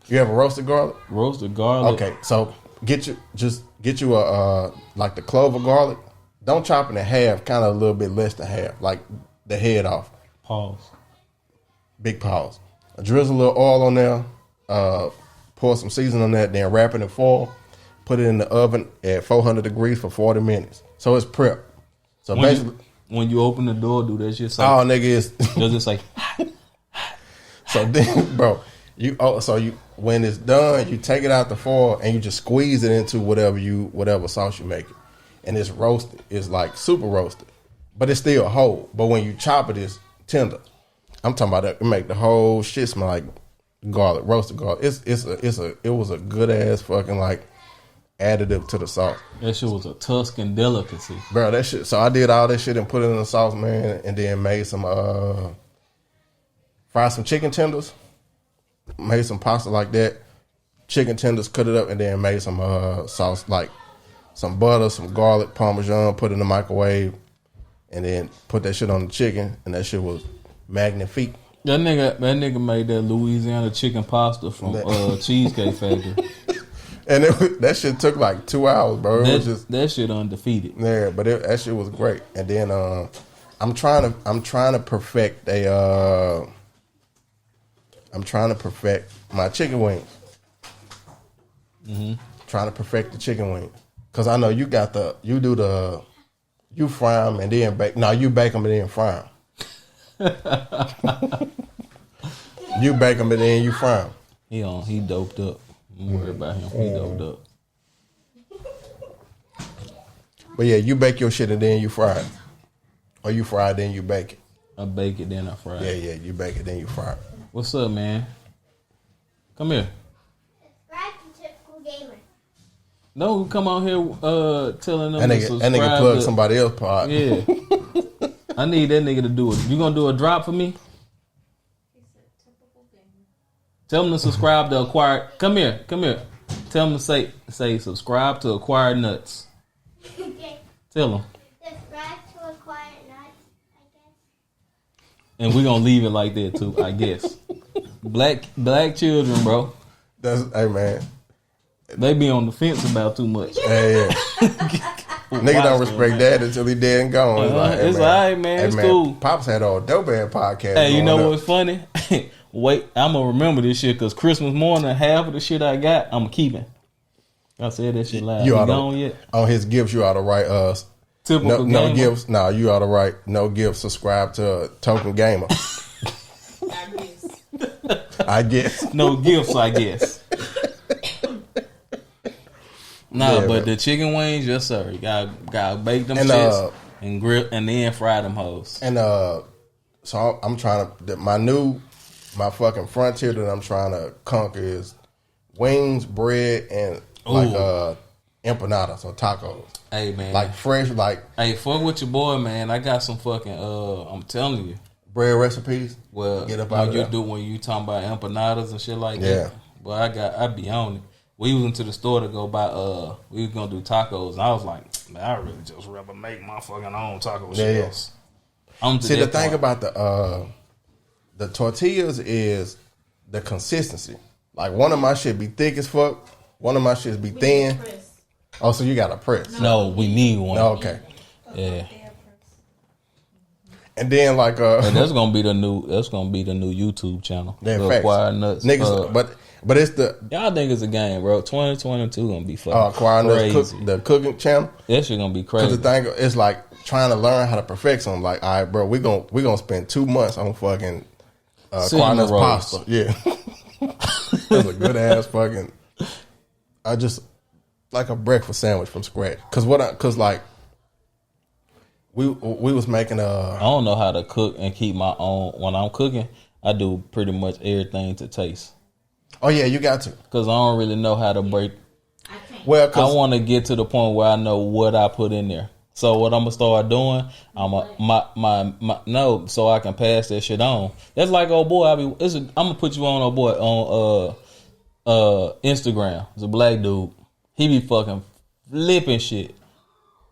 You ever roasted garlic? Roasted garlic. Okay, so get you a like the clove of garlic. Don't chop it in half, kind of a little bit less than half, like the head off. Pause. Big pause. Drizzle a little oil on there. Pour some seasoning on that. Then wrap it in foil. Put it in the oven at 400 degrees for 40 minutes. So it's prep. So when you open the door, do that shit say? Oh, nigga, is does it say? So then, bro, when it's done, you take it out the foil and you just squeeze it into whatever sauce you make it, and it's roasted. It's like super roasted, but it's still whole. But when you chop it, it's tender. I'm talking about that. It make the whole shit smell like garlic, roasted garlic. It was a good ass fucking like additive to the sauce. That shit was a Tuscan delicacy, bro. That shit. So I did all that shit and put it in the sauce, man, and then made some fried some chicken tenders, made some pasta like that, chicken tenders, cut it up, and then made some sauce like some butter, some garlic, Parmesan, put it in the microwave, and then put that shit on the chicken, and that shit was magnifique. That nigga made that Louisiana chicken pasta from Cheesecake Factory. And that shit took like 2 hours, bro. That shit undefeated. Yeah, but that shit was great. And then I'm trying to perfect my chicken wings. Mm-hmm. Trying to perfect the chicken wings, cause I know you fry them and then bake. No, you bake them and then fry them. You bake them and then you fry them. He doped up. Don't worry about him. He doped up. But yeah, you bake your shit and then you fry it. Or you fry it, then you bake it. I bake it, then I fry it. Yeah, you bake it, then you fry it. What's up, man? Come here. Subscribe to Typical Gamer. No, come on here telling them and to they subscribe. nigga plug somebody else pod. Yeah. I need that nigga to do it. You gonna do a drop for me? Tell them to subscribe to Acquired. Come here. Tell them to say subscribe to Acquired Nuts. Okay. Tell them. Subscribe to Acquired Nuts, I guess. And we gonna leave it like that too, I guess. Black children, bro. Hey man, they be on the fence about too much. Yeah. Nigga don't respect that until he dead and gone. It's like, it's alright, man. It's cool. Pops had all dope ass podcast. Hey, you know what's funny? Wait, I'm gonna remember this shit because Christmas morning, half of the shit I got, I'm keeping. I said that shit live. You gone yet? On his gifts, you ought to write typical no gifts. Nah, you ought to write no gifts. Subscribe to Token Gamer. I guess. No gifts, I guess. Nah, but the chicken wings, yes sir. You gotta bake them shits and grill and then fry them hoes. And so I'm trying to my fucking frontier that I'm trying to conquer is wings, bread, and like empanadas or tacos. Hey man, like fresh, like hey, fuck with your boy, man. I got some fucking I'm telling you, bread recipes. Well, get up out when you talking about empanadas and shit like that. Well, I be on it. We went to the store to go buy we was gonna do tacos and I was like, man, I really just rather make my fucking own taco shells. See, the thing about the tortillas is the consistency. Like one of my shit be thick as fuck, one of my shit be thin. Oh, so you got to press? No, we need one. No, okay. Yeah. And then like and that's gonna be the new YouTube channel. Acquired Nuts. Niggas, but it's the y'all think it's a game, bro. 2022 gonna be fucking Acquired crazy. Nuts the cooking channel. That shit gonna be crazy. Cause the thing is like trying to learn how to perfect something. Like, all right, bro, we gonna spend 2 months on fucking Acquired Nuts pasta. Yeah, that's a good ass fucking. I just like a breakfast sandwich from scratch. Cause like. We was making I don't know how to cook and keep my own. When I'm cooking, I do pretty much everything to taste. Oh yeah, you got to. Cause I don't really know how to break. Well, I want to get to the point where I know what I put in there. So what I'm gonna start doing, so I can pass that shit on. That's like I'm gonna put you on Instagram. It's a black dude. He be fucking flipping shit.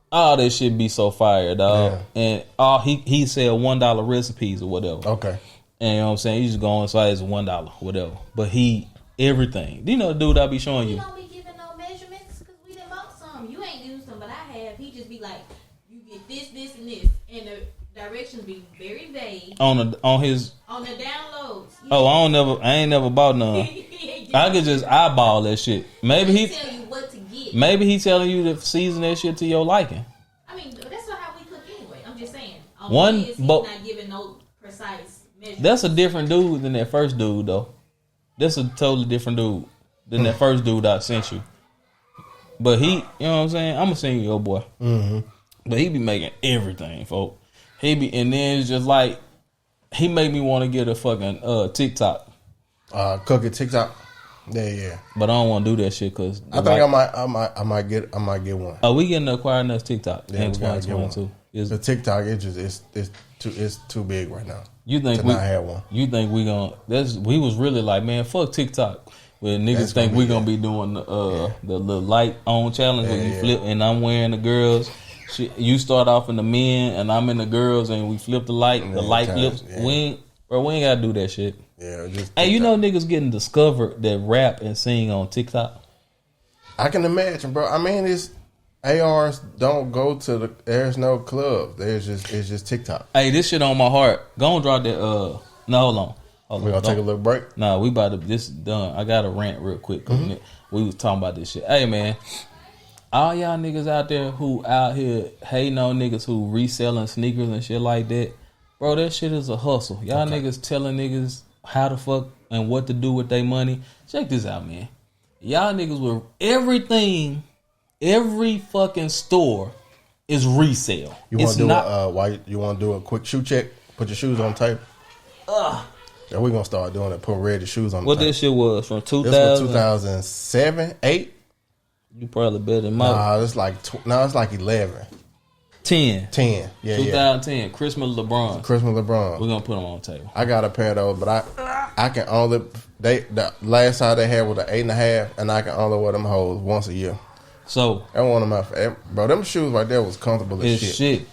All that shit be so fire, dog. Yeah. And he sell $1 recipes or whatever. Okay. And you know what I'm saying? He just go inside, it's $1, whatever. But everything. You know the dude I be showing you. He don't be giving no measurements because we done bought some. You ain't used them, but I have. He just be like, you get this, this, and this. And the directions be very vague. On the downloads. Yeah. Oh, I ain't never bought none. I could just eyeball that shit. Maybe he tell you what to get. Maybe he telling you to season that shit to your liking. I mean, that's not how we cook anyway. I'm just saying. He's but not giving no precise measurements. That's a different dude than that first dude, though. That's a totally different dude than that first dude I sent you. But he, you know what I'm saying? I'm gonna send you your boy. Mm-hmm. But he be making everything, folks. And then it's just like he made me want to get a fucking TikTok. Cooking TikTok. Yeah. But I don't want to do that shit because I think I might get one. Oh, we getting the Acquired Nuts TikTok. Yeah, in we gotta get one. 2022. The TikTok it's too big right now. You think not have one? You think we gonna? We was really like, man, fuck TikTok. Where niggas think we gonna be doing the little light on challenge where you flip and I'm wearing the girls. You start off in the men and I'm in the girls and we flip the light. The light flips. Yeah. We ain't gotta do that shit. Yeah, just hey, you know niggas getting discovered that rap and sing on TikTok. I can imagine, bro. I mean, it's ARs don't go to there's no club. It's just TikTok. Hey, this shit on my heart. Go and drop that. No, hold on. We gonna take a little break. Nah, we about to. This is done. I got to rant real quick. We was talking about this shit. Hey, man. All y'all niggas out there who out here hating on niggas who reselling sneakers and shit like that, bro, that shit is a hustle. Y'all niggas telling niggas how to fuck and what to do with their money. Check this out, man. Y'all niggas with everything, every fucking store is resale. You want to do you want to do a quick shoe check? Put your shoes on tape. Yeah, we're gonna start doing it. Put red shoes on. What this shit was from 2000? This was 2007, 8. You probably better than Mo. Nah, it's like it's like 11. 10. 10. Yeah, 2010. Christmas LeBron. Christmas LeBron. We're gonna put them on the table. I got a pair of those, but I can only the last size they had was an 8.5, and I can only wear them hoes once a year. So that one of my bro. Them shoes right there was comfortable as shit.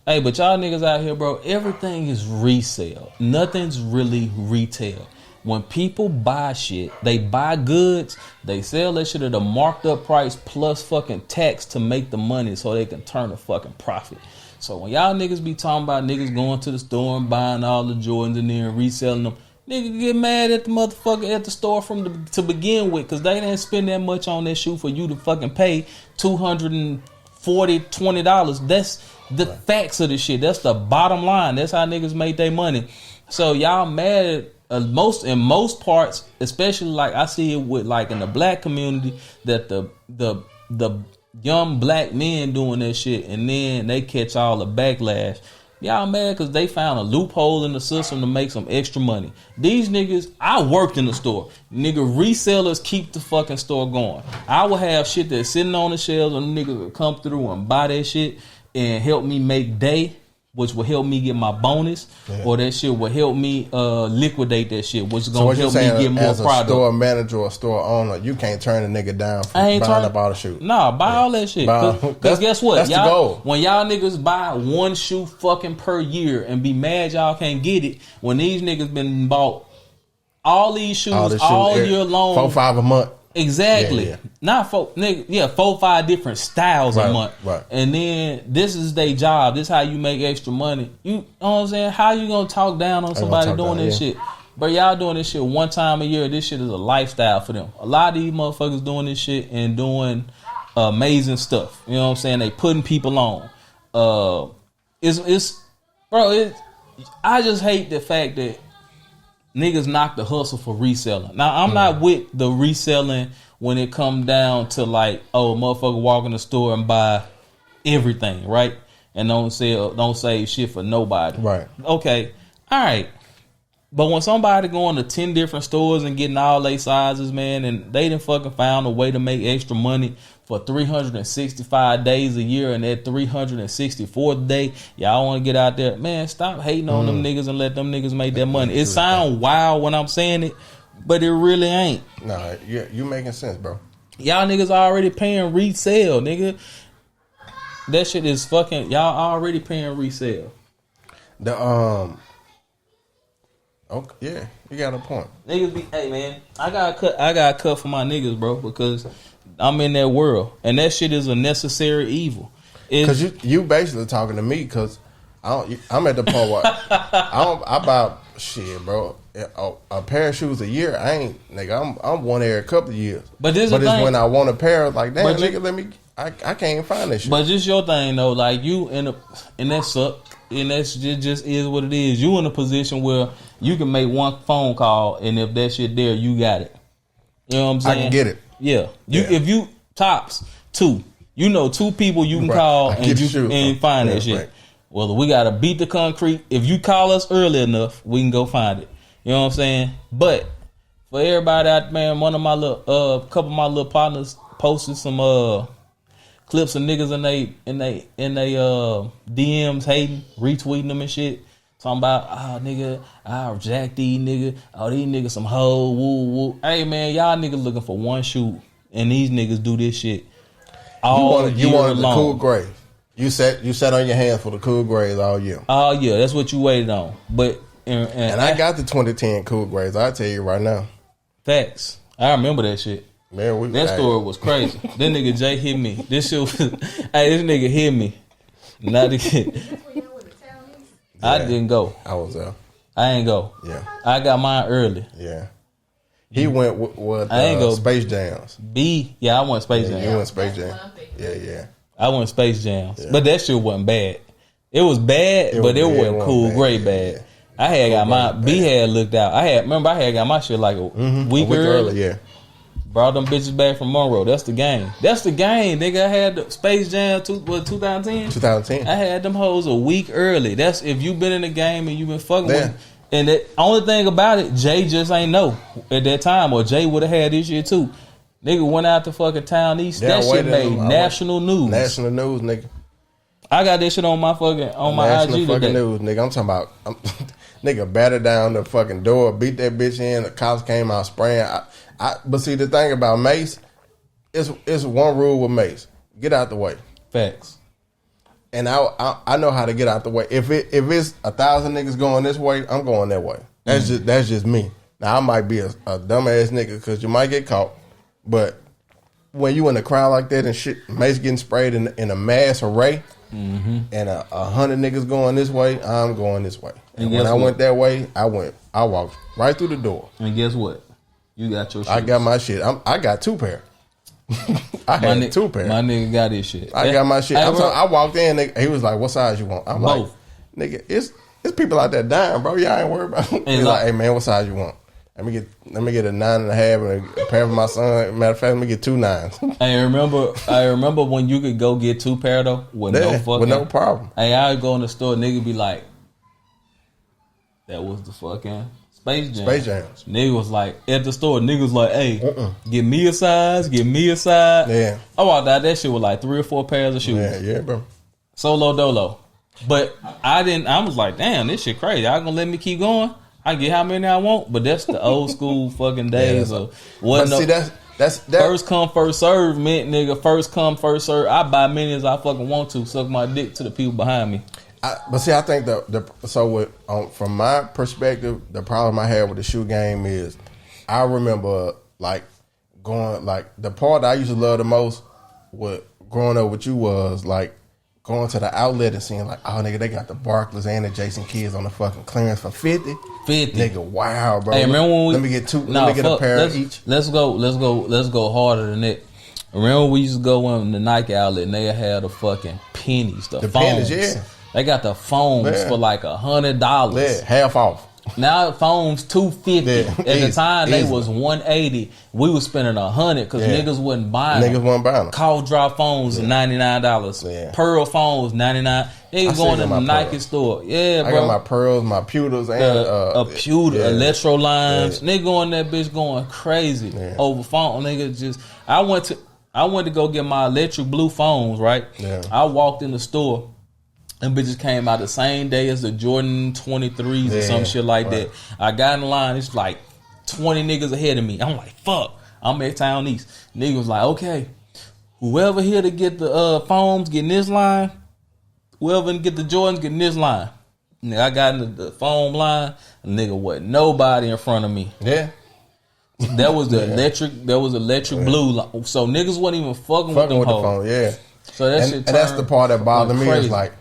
Hey, but y'all niggas out here, bro, everything is resale. Nothing's really retail. When people buy shit, they buy goods, they sell that shit at a marked up price plus fucking tax to make the money so they can turn a fucking profit. So when y'all niggas be talking about niggas going to the store and buying all the Jordans and then reselling them, niggas get mad at the motherfucker at the store to begin with, because they didn't spend that much on that shoe for you to fucking pay $220. That's the facts of the shit. That's the bottom line. That's how niggas make their money. So y'all mad in most parts, especially like I see it with like in the black community, that the young black men doing that shit, and then they catch all the backlash. Y'all mad because they found a loophole in the system to make some extra money. These niggas, I worked in the store. Nigga, resellers keep the fucking store going. I will have shit that's sitting on the shelves, and niggas will come through and buy that shit and help me make day, which will help me get my bonus, or that shit will help me liquidate that shit, which is going to help me get more as product. A store manager or store owner, you can't turn a nigga down for buying up all the shoe. Nah, buy all that shit. Because guess what? That's the goal. When y'all niggas buy one shoe fucking per year and be mad y'all can't get it, when these niggas been bought all these shoes all year long. 4-5 a month. Exactly. Not 4-5 different styles a month. Right. And then this is their job. This is how you make extra money. You know what I'm saying? How you gonna talk down on somebody doing this shit? But y'all doing this shit one time a year. This shit is a lifestyle for them. A lot of these motherfuckers doing this shit and doing amazing stuff. You know what I'm saying? They putting people on. I just hate the fact that niggas knock the hustle for reselling. Now, I'm not with the reselling when it come down to like, oh, a motherfucker walk in the store and buy everything, right? And don't save shit for nobody. Right. Okay. All right. But when somebody going to 10 different stores and getting all their sizes, man, and they done fucking found a way to make extra money for 365 days a year, and that 364th day, y'all want to get out there, man, stop hating on them niggas and let them niggas make that money. It sound wild when I'm saying it, but it really ain't. Nah, you making sense, bro. Y'all niggas already paying resale, nigga. That shit is fucking, y'all already paying resale. Okay, yeah, you got a point. Niggas be, hey man, I got cut for my niggas, bro, because I'm in that world, and that shit is a necessary evil. Because you basically talking to me, because I'm at the point where I buy shit, bro. A pair of shoes a year, I'm one every couple of years. But it's when I want a pair, like damn, nigga, I can't even find that shit. But just your thing though, like you and that suck. And that's just is what it is. You in a position where you can make one phone call, and if that shit there, you got it. You know what I'm saying? I can get it. Yeah. If you tops 2, you know 2 people you can call and find that shit. Right. Well, we gotta beat the concrete. If you call us early enough, we can go find it. You know what I'm saying? But for everybody out there, man, one of my little couple of my little partners posted some clips of niggas in they DMs hating, retweeting them and shit. Talking about, nigga, I'll jack these niggas. Oh, these niggas some hoe, woo, woo. Hey, man, y'all niggas looking for one shoe, and these niggas do this shit all year long. You wanted the cool gray. You sat on your hands for the cool grays all year. Oh, yeah, that's what you waited on. But and I got the 2010 cool grays. I'll tell you right now. Facts. I remember that shit. Man, that story was crazy. That nigga Jay hit me. This shit was, this nigga hit me. Not again. I didn't go. I was there. I ain't go. Yeah. I got mine early. Yeah. He went with I ain't go. Space Jams. I went Space Jams. You went Space Jams. Yeah. I went Space Jams. Yeah. But that shit wasn't bad. It was bad, but it wasn't cool, great bad. Yeah. I had got my B had looked out. I had got my shit like a week early. Yeah. Brought them bitches back from Monroe. That's the game. Nigga, I had the Space Jam 2010? 2010. I had them hoes a week early. That's if you been in the game and you been fucking with. And the only thing about it, Jay just ain't know at that time, or Jay would have had this shit too. Nigga went out to fucking Town East. Yeah, That shit made national news. National news, nigga. I got that shit on my fucking my National IG fucking today. news, nigga. I'm talking about nigga battered down the fucking door, beat that bitch in. The cops came out spraying. But see, the thing about Mace, it's one rule with Mace: get out the way. Facts. And I know how to get out the way. If it's 1,000 niggas going this way, I'm going that way. That's just me. Now I might be a dumbass nigga because you might get caught, but when you in a crowd like that and shit, Mace getting sprayed in a mass array, and 100 niggas going this way, I'm going this way. And when I went that way, I walked right through the door. And guess what? You got your shit. I got my shit. I got 2 pair. I had 2 pair. My nigga got his shit. I got my shit. I walked in. Nigga, he was like, "What size you want?" I'm both. Like, "Nigga, it's people out there dying, bro. Y'all ain't worried about it." He's like, "Hey man, what size you want?" Let me get a 9.5 and a pair for my son. Matter of fact, let me get 2 9s. I remember when you could go get 2 pair though with no problem. Hey, I would go in the store, nigga be like, that was the fucking Space Jam. Space Jams. Nigga was like at the store. Nigga was like, hey, give me a size. Yeah. I walked out that shit with like 3 or 4 pairs of shoes. Yeah, bro. Solo dolo. But I was like, damn, this shit crazy. Y'all gonna let me keep going? I get how many I want, but that's the old school fucking days of what. See, that's first come first serve meant nigga. First come first serve. I buy many as I fucking want to. Suck my dick to the people behind me. But see, I think from my perspective, the problem I had with the shoe game is, I remember like going like the part I used to love the most with growing up with you was like going to the outlet and seeing like, oh nigga, they got the Barclays and the Jason Kids on the fucking clearance for 50. Nigga, wow, bro. Hey, remember when let me get 2. Let me get a pair each. Let's go harder than that. Remember we used to go in the Nike outlet and they had the fucking pennies, the foams. Pennies, yeah. They got the foams for like $100. Yeah, half off. Now foams $250. Yeah, At the time they was $180. We was spending $100 because niggas wasn't buying them. Call drop phones $99. Yeah. Pearl phones $99. Niggas going to the Nike store. Yeah, bro. I got my pearls, my pewters, and a pewter, electro limes. Nigga on that bitch going crazy over phone. Nigga just I went to go get my electric blue phones, right? Yeah. I walked in the store. Them bitches came out the same day as the Jordan 23s or some shit like that. I got in line. It's like 20 niggas ahead of me. I'm like, fuck. I'm at Town East. Niggas was like, okay, whoever here to get the foams, get in this line. Whoever get the Jordans, get in this line. Nigga, I got in the foam line. Nigga, wasn't nobody in front of me. Yeah. That was the electric. That was electric blue. So niggas wasn't even fucking with them hoes. Yeah. So that shit. And that's the part that bothered me. Crazy. Is like,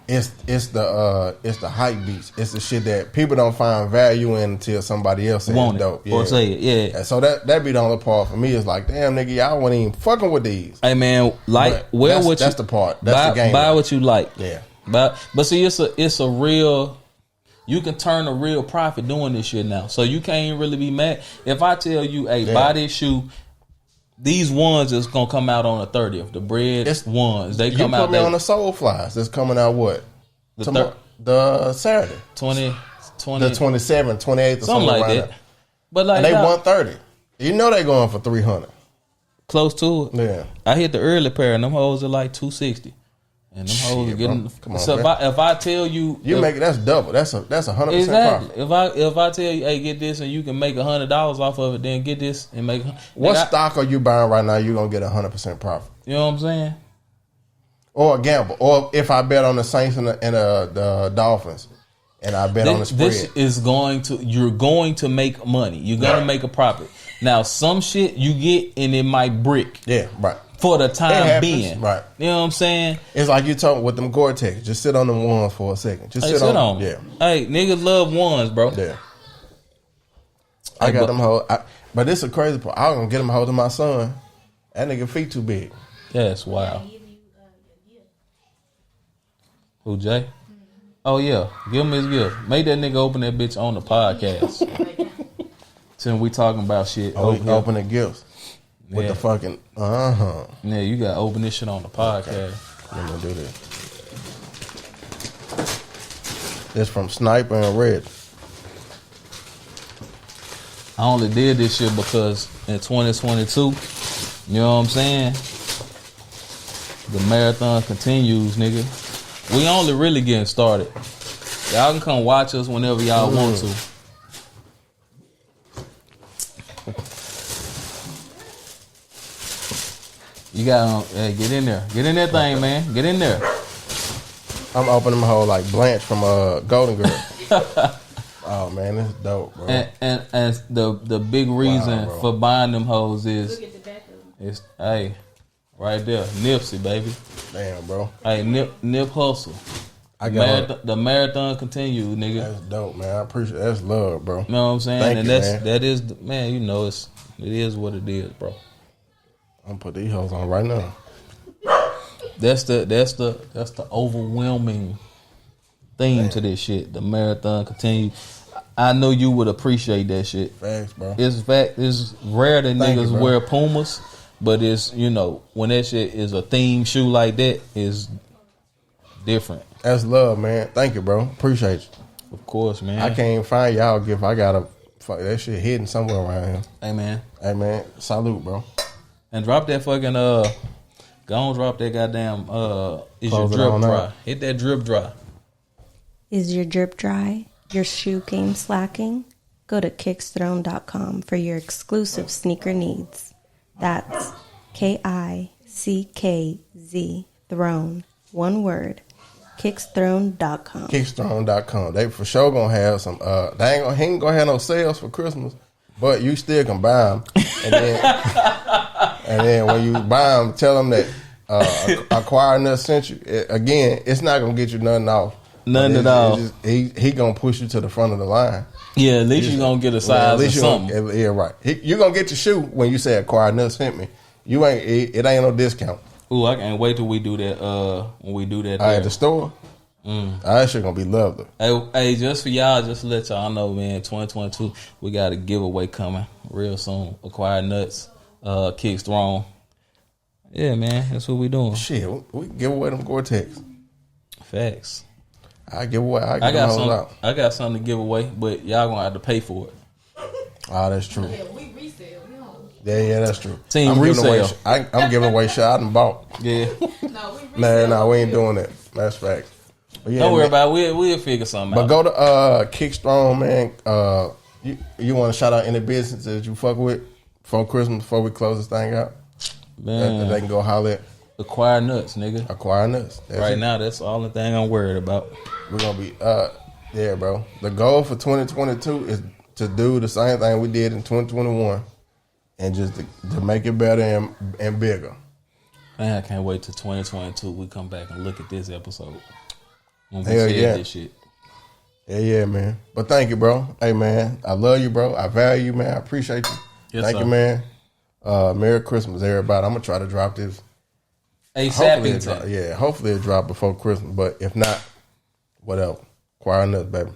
it's the hype beats. It's the shit that people don't find value in until somebody else says it's dope. Or say it. Yeah. And so that be the only part for me. Is like, damn nigga, y'all wasn't even fucking with these. Hey man, like that's the part. That's the game. Buy what you like. Yeah. But see, it's a real. You can turn a real profit doing this shit now. So you can't really be mad if I tell you, hey, buy this shoe. These ones is gonna come out on the 30th. The bread ones, they come out. You put me on the Soul Flies. That's coming out what? The Saturday, 20, the 27th, 28th, or something like that. Now. But like and they 130. You know they going for 300. Close to it. Yeah. I hit the early pair, and them hoes are like 260. And them hoes are getting. Come on, so if I tell you, make that's double. That's 100% exactly. profit. If I tell you, hey, get this, and you can make $100 off of it, then get this and make. What stock are you buying right now? You're gonna get 100% profit. You know what I'm saying? Or a gamble, or if I bet on the Saints and the Dolphins, and I bet on the spread. This is you're going to make money. You're gonna make a profit. Now, some shit you get and it might brick. Yeah, right. For the time being, right? You know what I'm saying? It's like you talking with them Gore-Tex. Just sit on them ones for a second. Just sit on. Yeah. Hey, niggas love ones, bro. Yeah. I got them hoes. But this is a crazy part. I was gonna get them hoes to my son. That nigga feet too big. That's wild. Who, Jay? Mm-hmm. Oh yeah, give him his gift. Make that nigga open that bitch on the podcast. Since we talking about shit. Open the gifts. With the fucking Yeah, you gotta open this shit on the podcast. Okay. Let me do this. This from Sniper and Red. I only did this shit because in 2022 You know what I'm saying? The marathon continues, nigga. We only really getting started. Y'all can come watch us whenever y'all want to. You got get in there. Get in that thing, man. Get in there. I'm opening my hole like Blanche from Golden Girl. Oh man, that's dope, bro. And the big reason for buying them hoes is Look at the back of them. it's right there, Nipsey, baby. Damn, bro. Hey, Nip hustle. I got The marathon continue, nigga. That's dope, man. I appreciate that's love, bro. You know what I'm saying? Thank and you, that is man, you know it is what it is, bro. I'm gonna put these hoes on right now. That's the overwhelming theme to this shit. The marathon continue. I know you would appreciate that shit. Facts, bro. It's rare that Thank niggas you, bro. wear Pumas, but it's when that shit is a theme shoe like that is different. That's love, man. Thank you, bro. Appreciate you. Of course, man. I can't even find y'all gift. I gotta fuck that shit hidden somewhere around here. Hey man, Salute, bro. and drop that fucking go on, drop that goddamn is Close it your drip on dry? out. Hit that drip dry. Is your drip dry? Your shoe game slacking? Go to kicksthrone.com for your exclusive sneaker needs. That's KICKZ Throne. One word. Kicksthrone.com. Kickstone.com. They for sure gonna have some. He ain't gonna have no sales for Christmas, but you still can buy them. And then when you buy them, tell them that Acquire Nuts sent you. Again, it's not gonna get you nothing off. Nothing at all. He gonna push you to the front of the line. Yeah, at least you gonna get a size or something. Yeah, right. You gonna get your shoe when you say Acquire Nuts sent me. You ain't. It ain't no discount. Ooh, I can't wait till we do that. When we do that At the store. That shit gonna be lovely. Hey, just for y'all, just to let y'all know, man. 2022, we got a giveaway coming real soon. Acquire Nuts, Kicks Throne. Yeah, man, that's what we doing. Shit, we give away them Gore-Tex. Facts. I give away. I got something to give away, but y'all gonna have to pay for it. Oh, that's true. Yeah, we resell. We don't. Yeah, that's true. Team I'm giving away. resale. I'm giving away shit I done bought. Yeah. No, we resell. No, we ain't doing that. That's fact. But yeah, Don't worry man. about it. We'll figure something But out. go to Kick Strong, man. You want to shout out any business that you fuck with before Christmas, before we close this thing out? Man, That they can go holler at Acquire Nuts, nigga. Acquire Nuts. That's Right it. now, that's the only thing I'm worried about. We're gonna be yeah, bro. The goal for 2022 is to do the same thing we did in 2021 and just to make it better and bigger. Man, I can't wait till 2022. We come back and look at this episode. When we Hell said yeah. this shit. Yeah, man. But thank you, bro. Hey, man, I love you, bro. I value you, man. I appreciate you. Yes, thank sir. you, man. Merry Christmas, everybody. I'm gonna try to drop this. ASAP. Hopefully it drop before Christmas. But if not, whatever. Acquire Nuts, baby.